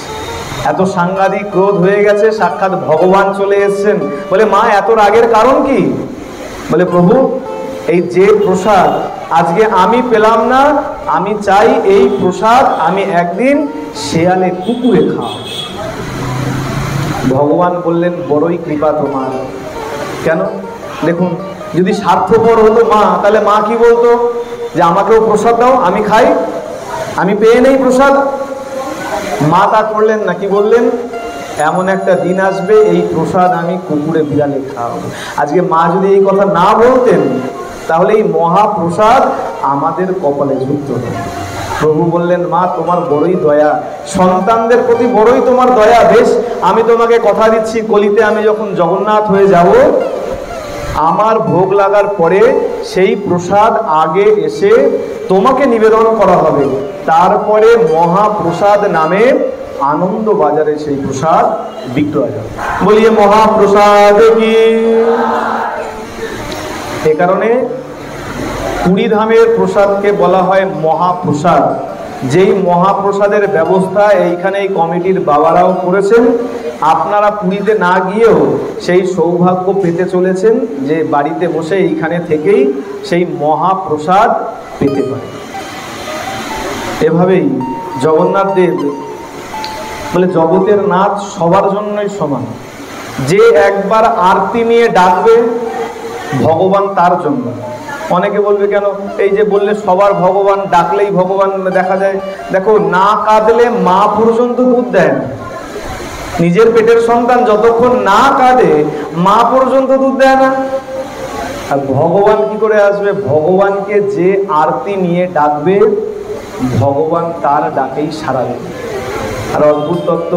এত সাংঘাতিক ক্রোধ হয়ে গেছে, সাক্ষাৎ ভগবান চলে এসেছেন। বলে, মা এত রাগের কারণ কি? বলে, প্রভু এই যে প্রসাদ আজকে আমি পেলাম না, আমি চাই এই প্রসাদ আমি একদিন শেয়ালে কুকুরে খাও। ভগবান বললেন, বড়ই কৃপা তোমার। কেন? দেখুন, যদি স্বার্থপর হতো মা, তাহলে মা কি বলতো? যে আমাকেও প্রসাদ দাও, আমি খাই, আমি পেয়ে নেই প্রসাদ। মা তা করলেন না, কি বললেন? এমন একটা দিন আসবে এই প্রসাদ আমি কুকুরে বিড়ালে খাওয়াবো। আজকে মা যদি এই কথা না বলতেন, তাহলে এই মহাপ্রসাদ আমাদের কপালে যুক্ত হতো। প্রভু বললেন, মা তোমার বড়ই দয়া, সন্তানদের প্রতি বড়ই তোমার দয়া। বেশ, আমি তোমাকে কথা দিচ্ছি, কলিতে আমি যখন জগন্নাথ হয়ে যাব, আমার ভোগ লাগার পরে সেই প্রসাদ আগে এসে তোমাকে নিবেদন করা হবে, তারপরে মহাপ্রসাদ নামে আনন্দ বাজারে সেই প্রসাদ বিক্রয় হবে। বলিয়ে মহাপ্রসাদ কি। এ কারণে পুরীধামের প্রসাদকে বলা হয় মহাপ্রসাদ। যেই মহাপ্রসাদের ব্যবস্থা এইখানে এই কমিটির বাবারাও করেছেন, আপনারা পুরীতে না গিয়েও সেই সৌভাগ্য পেতে চলেছেন যে বাড়িতে বসে এইখানে থেকেই সেই মহাপ্রসাদ পেতে পারে। এভাবেই জগন্নাথ দেব বলে, জগতের নাথ সবার জন্যই সমান। যে একবার আরতি নিয়ে ডাকবে ভগবান তার জন্য। অনেকে বলবে, কেন? এই যে বললে সবার ভগবান, ডাকলেই ভগবান দেখা যায়। দেখো, না কাঁদলে মা পর্যন্ত দুধ দেয় না। নিজের পেটের সন্তান যতক্ষণ না কাঁদে, মা পর্যন্ত দুধ দেয় না। আর ভগবান কি করে আসবে? ভগবানকে যে আরতি নিয়ে ডাকবে, ভগবান তার ডাকেই সাড়া দেবে। আর অদ্ভুত তত্ত্ব,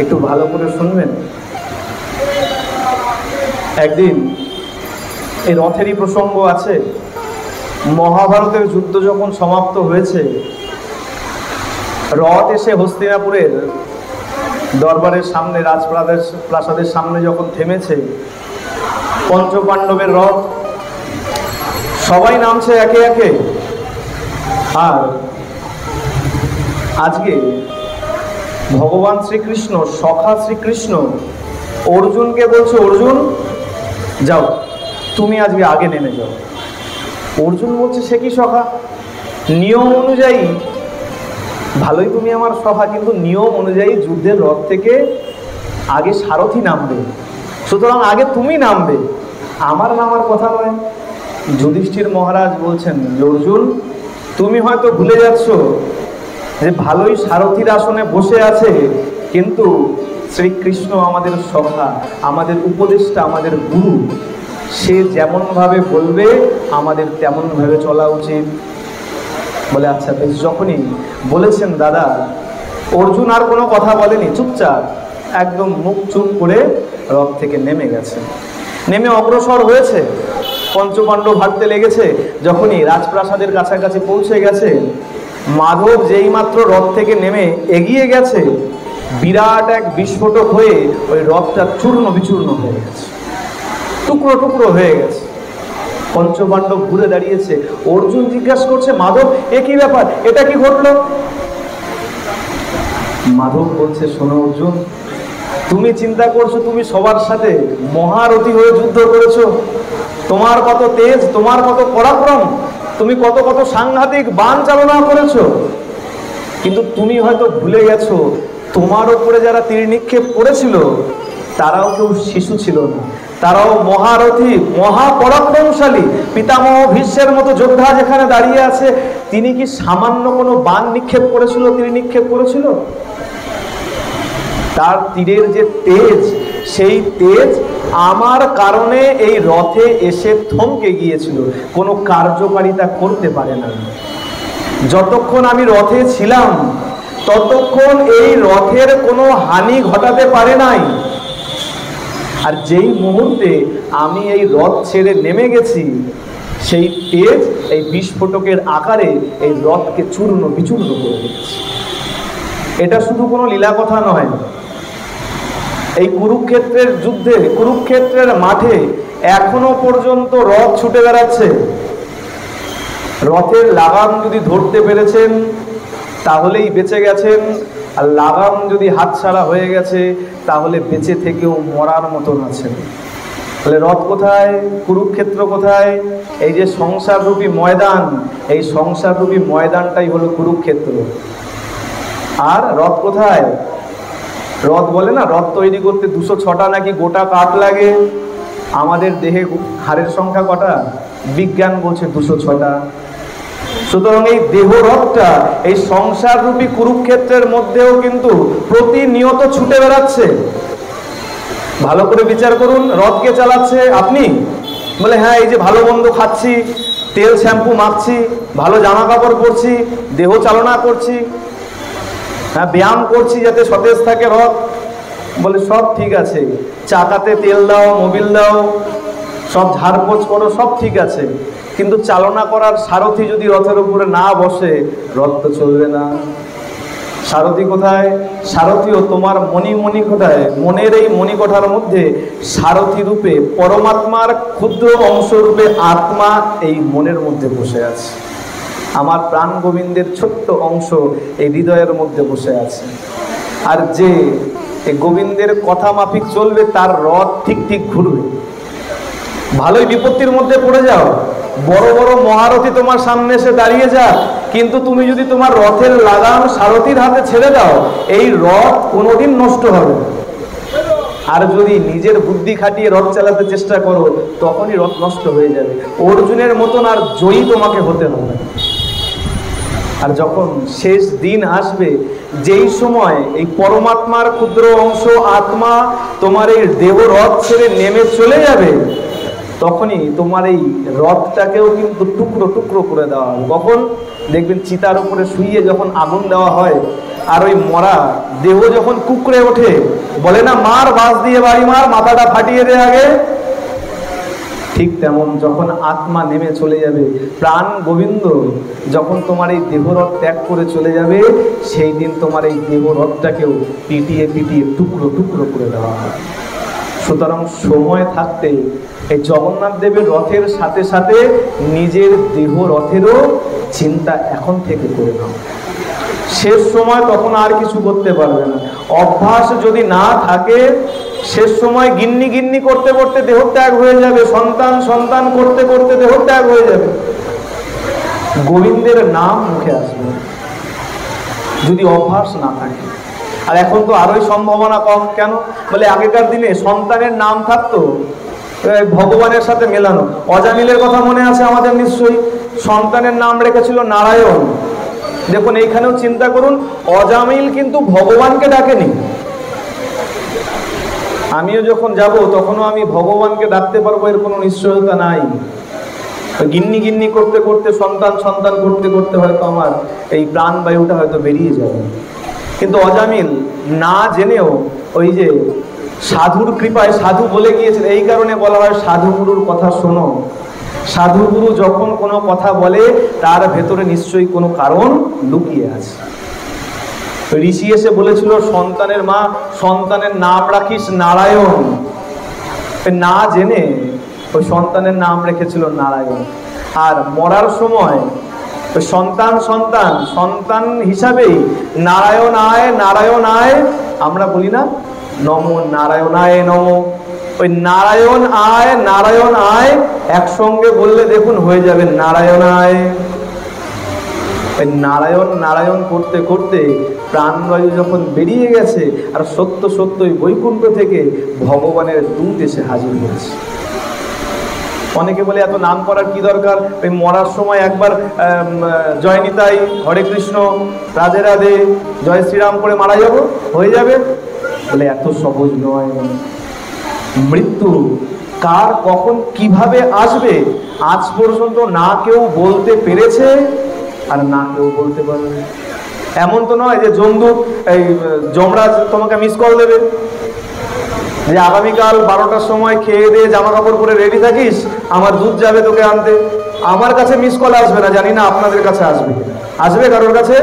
একটু ভালো করে শুনবেন। একদিন এই রথেরই প্রসঙ্গ আছে। মহাভারতের যুদ্ধ যখন সমাপ্ত হয়েছে, রথ এসে হস্তিনাপুরের দরবারের সামনে, রাজপ্রাসাদের সামনে যখন থেমেছে, পঞ্চপাণ্ডবের রথ, সবাই নামছে একে একে। আর আজকে ভগবান শ্রীকৃষ্ণ, সখা শ্রীকৃষ্ণ, অর্জুনকে বলছে, অর্জুন যাও, তুমি আজকে আগে নেমে যাও। অর্জুন বলছে, সে কি সখা, নিয়ম অনুযায়ী ভালোই তুমি আমার সখা, কিন্তু নিয়ম অনুযায়ী যুদ্ধের রথ থেকে আগে সারথি নামবে, সুতরাং আগে তুমি নামবে, আমার নামার কথা নয়। যুধিষ্ঠির মহারাজ বলছেন, অর্জুন তুমি হয়তো ভুলে যাচ্ছ যে ভালোই সারথির আসনে বসে আছে, কিন্তু শ্রীকৃষ্ণ আমাদের সখা, আমাদের উপদেষ্টা, আমাদের গুরু, সে যেমনভাবে বলবে আমাদের তেমনভাবে চলা উচিত। বলে আচ্ছা বেশ। যখনই বলেছেন দাদা, অর্জুন আর কোনো কথা বলেনি, চুপচাপ একদম মুখ চুপ করে রথ থেকে নেমে গেছে। নেমে অগ্রসর হয়েছে, পঞ্চপাণ্ডব হাঁটতে লেগেছে। যখনই রাজপ্রাসাদের কাছাকাছি পৌঁছে গেছে, মাধব যেই মাত্র রথ থেকে নেমে এগিয়ে গেছে, বিরাট এক বিস্ফোটক হয়ে ওই রথটা চূর্ণ বিচূর্ণ হয়ে গেছে, টুকরো টুকরো হয়ে গেছে। পঞ্চপাণ্ডব ঘুরে দাঁড়িয়েছে। অর্জুন জিজ্ঞাসা করছে, মাধব এ কি ব্যাপার, এটা কি ঘটলো? মাধব বলছে, শোনো অর্জুন, তুমি চিন্তা করছো তুমি সবার সাথে মহারথী হয়ে যুদ্ধ করেছো, তোমার কত তেজ, তোমার কত পরাক্রম, তুমি কত কত সাংঘাতিক বাণ চালনা করেছো, কিন্তু তুমি হয়তো ভুলে গেছো তোমার উপরে যারা তীর নিক্ষেপ করেছিল তারাও কেউ শিশু ছিল না, তারাও মহারথী, মহাপরাক্রমশালী। পিতামহ ভীষ্মের মতো যোদ্ধা যেখানে দাঁড়িয়ে আছে, তিনি কি সামান্য কোনো বাণ নিক্ষেপ করেছিল, তীর নিক্ষেপ করেছিল? তার তীরের যে তেজ, সেই তেজ আমার কারণে এই রথে এসে থমকে গিয়েছিল, কোনো কার্যকারিতা করতে পারে না। যতক্ষণ আমি রথে ছিলাম ততক্ষণ এই রথের কোনো হানি ঘটাতে পারে নাই, আর যেই মুহূর্তে আমি এই রথ ছেড়ে নেমে গেছি, সেই তেজ এই বিস্ফোটকের আকারে এই রথকে চূর্ণ বিচূর্ণ করে দিয়েছে। এটা শুধু কোনো লীলা কথা নয়। এই কুরুক্ষেত্রের যুদ্ধে, কুরুক্ষেত্রের মাঠে এখনো পর্যন্ত রথ ছুটে বেড়াচ্ছে। রথের লাগাম যদি ধরতে পেরেছেন তাহলেই বেঁচে গেছেন, আর লাগাম যদি হাতছাড়া হয়ে গেছে তাহলে বেঁচে থেকেও মরার মতন আছেন। তাহলে রথ কোথায়, কুরুক্ষেত্র কোথায়? এই যে সংসার রূপী ময়দান, এই সংসার রূপী ময়দানটাই হলো কুরুক্ষেত্র। আর রথ কোথায়? রথ বলে না, রথ তৈরি করতে 206টা নাকি গোটা কাঠ লাগে। আমাদের দেহে হাড়ের সংখ্যা কটা? বিজ্ঞান বলছে 206টা। সুতরাং এই দেহ রথটা এই সংসার রূপী কুরুক্ষেত্রের মধ্যেও কিন্তু প্রতিনিয়ত ছুটে বেড়াচ্ছে। ভালো করে বিচার করুন, রথকে চালাচ্ছে আপনি? বলে হ্যাঁ, এই যে ভালো মন্দ খাচ্ছি, তেল শ্যাম্পু মাখছি, ভালো জামা কাপড় পরছি, দেহ চালনা করছি, হ্যাঁ ব্যায়াম করছি যাতে সতেজ থাকে রথ। বলে সব ঠিক আছে, চাকাতে তেল দাও, মোবিল দাও, সব ঝাড়পোছ করো, সব ঠিক আছে, কিন্তু চালনা করার সারথি যদি রথের উপরে না বসে রথ তো চলবে না। সারথি কোথায়? সারথিও তোমার মণি কোথায়? মনের এই মণিকোঠার মধ্যে সারথি রূপে পরমাত্মার ক্ষুদ্র অংশ রূপে আত্মা এই মনের মধ্যে বসে আছে। আমার প্রাণ গোবিন্দের ছোট্ট অংশ এই হৃদয়ের মধ্যে বসে আছে। আর যে এই গোবিন্দের কথা মাফিক চলবে তার রথ ঠিক ঠিক ঘুরবে। ভালোই বিপত্তির মধ্যে পড়ে যাও, বড় বড় মহারথী তোমার সামনে এসে দাঁড়িয়ে যাক, কিন্তু তুমি যদি তোমার রথের লাগাম সারথীর হাতে ছেড়ে দাও, এই রথ কোনোদিন নষ্ট হবে না। আর যদি নিজের বুদ্ধি খাটিয়ে রথ চালাতে চেষ্টা করো, তখনই রথ নষ্ট হয়ে যাবে। অর্জুনের মতন আর জয়ী তোমাকে হতে হবে। আর যখন শেষ দিন আসবে, যেই সময় এই পরমাত্মার ক্ষুদ্র অংশ আত্মা তোমার এই দেহ রথ ছেড়ে নেমে চলে যাবে, তখনই তোমার এই রথটাকেও কিন্তু টুকরো টুকরো করে দেওয়া হবে। কখন? দেখবেন চিতার উপরে শুইয়ে যখন আগুন দেওয়া হয়, আর ওই মরা দেহ যখন কুকড়ে ওঠে, বলে না মার বাঁশ দিয়ে বাড়ি মার, মাথাটা ফাটিয়ে দে আগে। ঠিক তেমন যখন আত্মা নেমে চলে যাবে, প্রাণ গোবিন্দ যখন তোমার এই দেহরথ ত্যাগ করে চলে যাবে, সেই দিন তোমার এই দেহরথটাকেও পিটিয়ে পিটিয়ে টুকরো টুকরো করে দেওয়া হবে। সুতরাং সময় থাকতে এই জগন্নাথ দেবের রথের সাথে সাথে নিজের দেহ রথেরও চিন্তা এখন থেকে করে নাও। শেষ সময় তখন আর কিছু করতে পারবে না। অভ্যাস যদি না থাকে শেষ সময় গিন্নি গিন্নি করতে করতে দেহত্যাগ হয়ে যাবে, সন্তান সন্তান করতে করতে দেহত্যাগ হয়ে যাবে, গোবিন্দের নাম মুখে আসবে যদি অভ্যাস না থাকে। আর এখন তো আরোই সম্ভাবনা কম। কেন? বলে আগেকার দিনে সন্তানের নাম থাকতো ভগবানের সাথে মেলানো। অজামিলের কথা মনে আছে আমাদের নিশ্চয়ই, সন্তানের নাম রেখেছিল নারায়ণ। দেখুন এইখানেও চিন্তা করুন, অজামিল কিন্তু ভগবানকে ডাকেনি। আমিও যখন যাব তখনও আমি ভগবানকে ডাকতে পারবো এর কোনো নিশ্চয়তা নাই। গিন্নি গিন্নি করতে করতে সন্তান সন্তান করতে করতে হয়তো আমার এই প্রাণবায়ুটা হয়তো বেরিয়ে যাবে। কিন্তু অজামিল না জেনেও ওই যে সাধুর কৃপায় সাধু বলে গিয়েছেন, এই কারণে বলা হয় সাধু গুরুর কথা শোনো। সাধু গুরু যখন কোনো কথা বলে তার ভেতরে নিশ্চয়ই কোনো কারণ লুকিয়ে আছে। ঋষি এসে বলেছিল সন্তানের মা সন্তানের নাম রাখিস নারায়ণ, না জেনে ওই সন্তানের নাম রেখেছিল নারায়ণ। আর মরার সময় ওই সন্তান সন্তান সন্তান হিসাবেই নারায়ণ আয় নারায়ণ আয় আমরা বলি না, নমো নারায়ণায় নমো। ওই নারায়ণ আয় একসঙ্গে বললে দেখুন হয়ে যাবে নারায়ণায়। ওই নারায়ণ নারায়ণ করতে করতে প্রাণবায়ু যখন বেরিয়ে গেছে আর সত্য সত্যই বৈকুণ্ঠ থেকে ভগবানের দূত এসে হাজির হয়েছে। অনেকে বলে এত নাম করার কি দরকার, ওই মরার সময় একবার জয় নিতাই, হরে কৃষ্ণ, রাধে রাধে, জয় শ্রীরাম করে মারা যাব, হয়ে যাবে। বলে এত সহজ নয়। মৃত্যু কার কখন কিভাবে আসবে আজ পর্যন্ত না কেউ বলতে পেরেছে আর না কেউ বলতে পারবে। এমন তো নয় যে জমদূত এই যমরাজ তোমাকে মিস কল দেবে যে আগামীকাল 12টার সময় খেয়ে দিয়ে জামা কাপড় পরে রেডি থাকিস, আমার দুধ যাবে তোকে আনতে। আমার কাছে মিস কল আসবে না, জানি না আপনাদের কাছে আসবে, আসবে কারোর কাছে?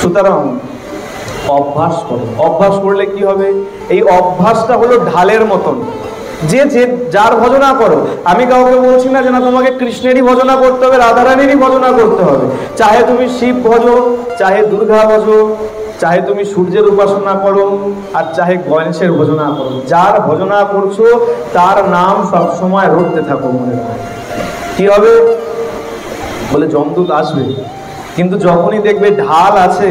সুতরাং অভ্যাস করো। অভ্যাস করলে কি হবে? এই অভ্যাসটা হলো ঢালের মতন, যে যে যার ভজনা করো। আমি কাউকে বলছি না যে না তোমাকে কৃষ্ণেরই ভজনা করতে হবে, রাধারানীরই ভজনা করতে হবে। চাহে তুমি শিব ভজো, চাহে দুর্গা ভজো, চাহে তুমি সূর্যের উপাসনা করো, আর চাহে গণেশের ভজনা করো। যার ভজনা করছো তার নাম সবসময় রটতে থাকো মনে হয়। কি হবে? বলে যমদূত আসবে, কিন্তু যখনই দেখবে ঢাল আছে,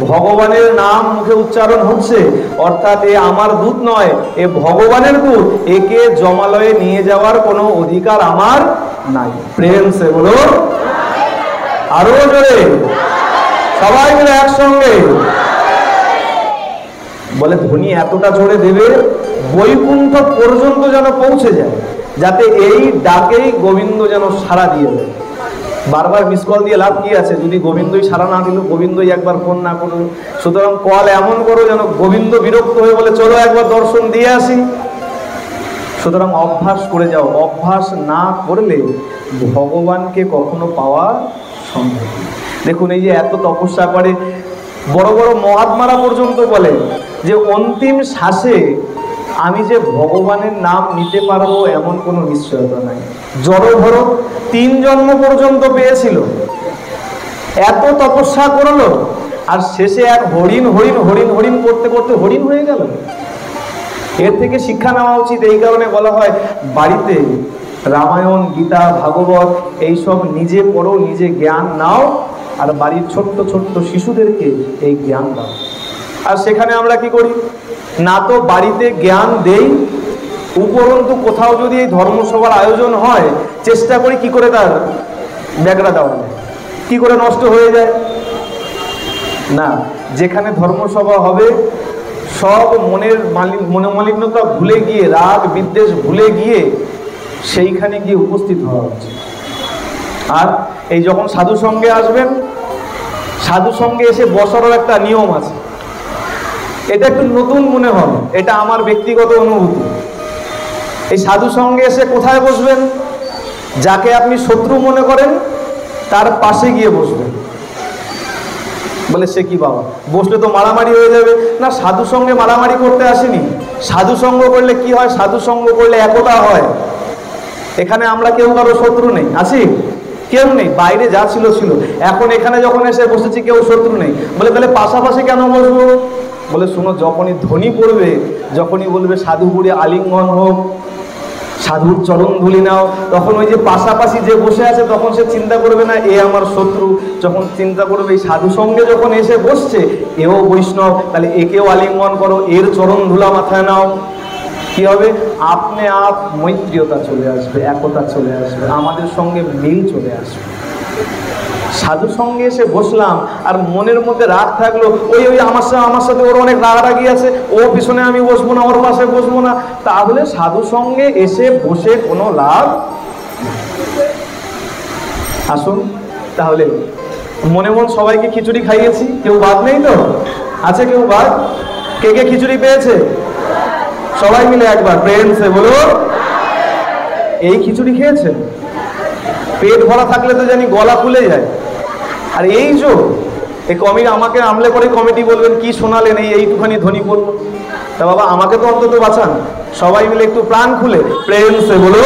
ভগবানের নাম মুখে উচ্চারণ হচ্ছে, অর্থাৎ এ আমার দূত নয়, এ ভগবানের দূত, একে জমালয়ে নিয়ে যাওয়ার কোনো অধিকার আমার নাই। প্রেম সে বলো, আরো জোরে, সবাই মিলে একসঙ্গে বলে ধ্বনি এতটা জোরে দেবে বৈকুণ্ঠ পর্যন্ত যেন পৌঁছে যায়, যাতে এই ডাকেই গোবিন্দ যেন সাড়া দিয়ে দেয়। বারবার মিস কল দিয়ে লাভ কি আছে যদি গোবিন্দই সাড়া না দিল, গোবিন্দই একবার ফোন না করলো। সুতরাং কল এমন করো যেন গোবিন্দ বিরক্ত হয়ে বলে চলো একবার দর্শন দিয়ে আসি। সুতরাং অভ্যাস করে যাও। অভ্যাস না করলে ভগবানকে কখনো পাওয়া সম্ভব না। দেখুন এই যে এত তপস্যা করে বড় বড় মহাত্মারা পর্যন্ত বলে যে অন্তিম শ্বাসে আমি যে ভগবানের নাম নিতে পারবো এমন কোনো নিশ্চয়তা নাই। জড়ভরত 3 জন্ম পর্যন্ত পেয়েছিল, এত তপস্যা করলো, আর শেষে এক হরিণ হরিণ হরিণ হরিণ করতে করতে হরিণ হয়ে গেল। এর থেকে শিক্ষা নেওয়া উচিত। এই কারণে বলা হয় বাড়িতে রামায়ণ, গীতা, ভাগবত এইসব নিজে পড়ো, নিজে জ্ঞান নাও, আর বাড়ির ছোট্ট ছোট্ট শিশুদেরকে এই জ্ঞান দাও। আর সেখানে আমরা কি করি? না তো বাড়িতে জ্ঞান দেই, উপরন্তু কোথাও যদি এই ধর্মসভার আয়োজন হয় চেষ্টা করি কি করে তার ব্যাগরা দেওয়া যায়, কি করে নষ্ট হয়ে যায়। না, যেখানে ধর্মসভা হবে সব মনোমালিন্যতা ভুলে গিয়ে, রাগ বিদ্বেষ ভুলে গিয়ে সেইখানে গিয়ে উপস্থিত হওয়া উচিত। আর এই যখন সাধু সঙ্গে আসবেন, সাধু সঙ্গে এসে বসারও একটা নিয়ম আছে। এটা একটু নতুন মনে হবে, এটা আমার ব্যক্তিগত অনুভূতি। এই সাধু সঙ্গে এসে কোথায় বসবেন? যাকে আপনি শত্রু মনে করেন তার পাশে গিয়ে বসবেন। বলে সে কি বাবা, বসলে তো মারামারি হয়ে যাবে। না, সাধু সঙ্গে মারামারি করতে আসেনি। সাধু সঙ্গ করলে কি হয়? সাধু সঙ্গ করলে একতা হয়। এখানে আমরা কেউ কারো শত্রু নেই, আছি? কেউ নেই। বাইরে যা ছিল ছিল, এখন এখানে যখন এসে বসেছি কেউ শত্রু নেই। বলে তাহলে পাশাপাশি কেন বসবো? বলে শোনো, যখনই ধ্বনি পড়বে, যখনই বলবে সাধুগুরু আলিঙ্গন হোক, সাধুর চরণ ধুলি নাও, তখন ওই যে পাশাপাশি যে বসে আছে তখন সে চিন্তা করবে না এ আমার শত্রু, যখন চিন্তা করবে এই সাধু সঙ্গে যখন এসে বসছে এও বৈষ্ণব, তাহলে একেও আলিঙ্গন করো, এর চরণ ধুলা মাথায় নাও। কি হবে? আপনি আপ মৈত্রীয়তা চলে আসবে, একতা চলে আসবে, আমাদের সঙ্গে মিল চলে আসবে। সাধু সঙ্গে এসে বসলাম আর মনের মধ্যে রাগ থাকলো, ওই ওই আমার সাথে ওর অনেক রাগারাগি আছে, ও পিছনে আমি বসবো না, ওর পাশে বসবো না, তাহলে সাধু সঙ্গে এসে বসে কোনো লাভ। আসুন তাহলে মনে মন সবাইকে খিচুড়ি খাইয়েছি, কেউ বাদ নেই তো? আছে কেউ বাদ? কে কে খিচুড়ি পেয়েছে? সবাই মিলে একবার প্রেম সে বলো। এই খিচুড়ি খেয়েছেন? পেট ভরা থাকলে তো জানি গলা খুলে যায়। আর এই যে এই কমিটি আমাকে আমলে করে কমিটি বলবেন কি শোনালেন, এইটুখানি ধ্বনি বলবো, তা বাবা আমাকে তো অন্তত বাঁচান। সবাই মিলে একটু প্রাণ খুলে প্রেম সে বলো,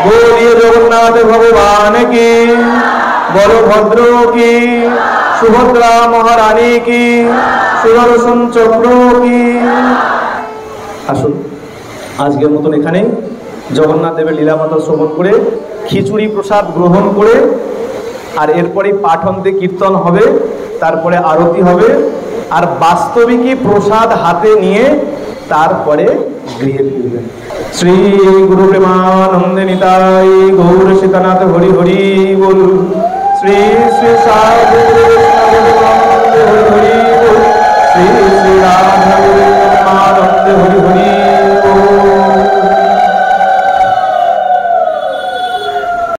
বলিয়ে জগন্নাথ ভগবান কি, বলভদ্র কি, সুভদ্রা মহারানী কি, সুদর্শন চক্র কি। আসুন আজকের মতন এখানেই জগন্নাথ দেবের লীলামাতা শ্রবণ করে খিচুড়ি প্রসাদ গ্রহণ করে, আর এরপরে পাঠন্তে কীর্তন হবে, তারপরে আরতি হবে, আর বাস্তবিকই প্রসাদ হাতে নিয়ে তারপরে গৃহে ফিরবেন। শ্রী গুরু প্রেমানন্দে নিতাই গৌর সীতানাথ হরি হরি।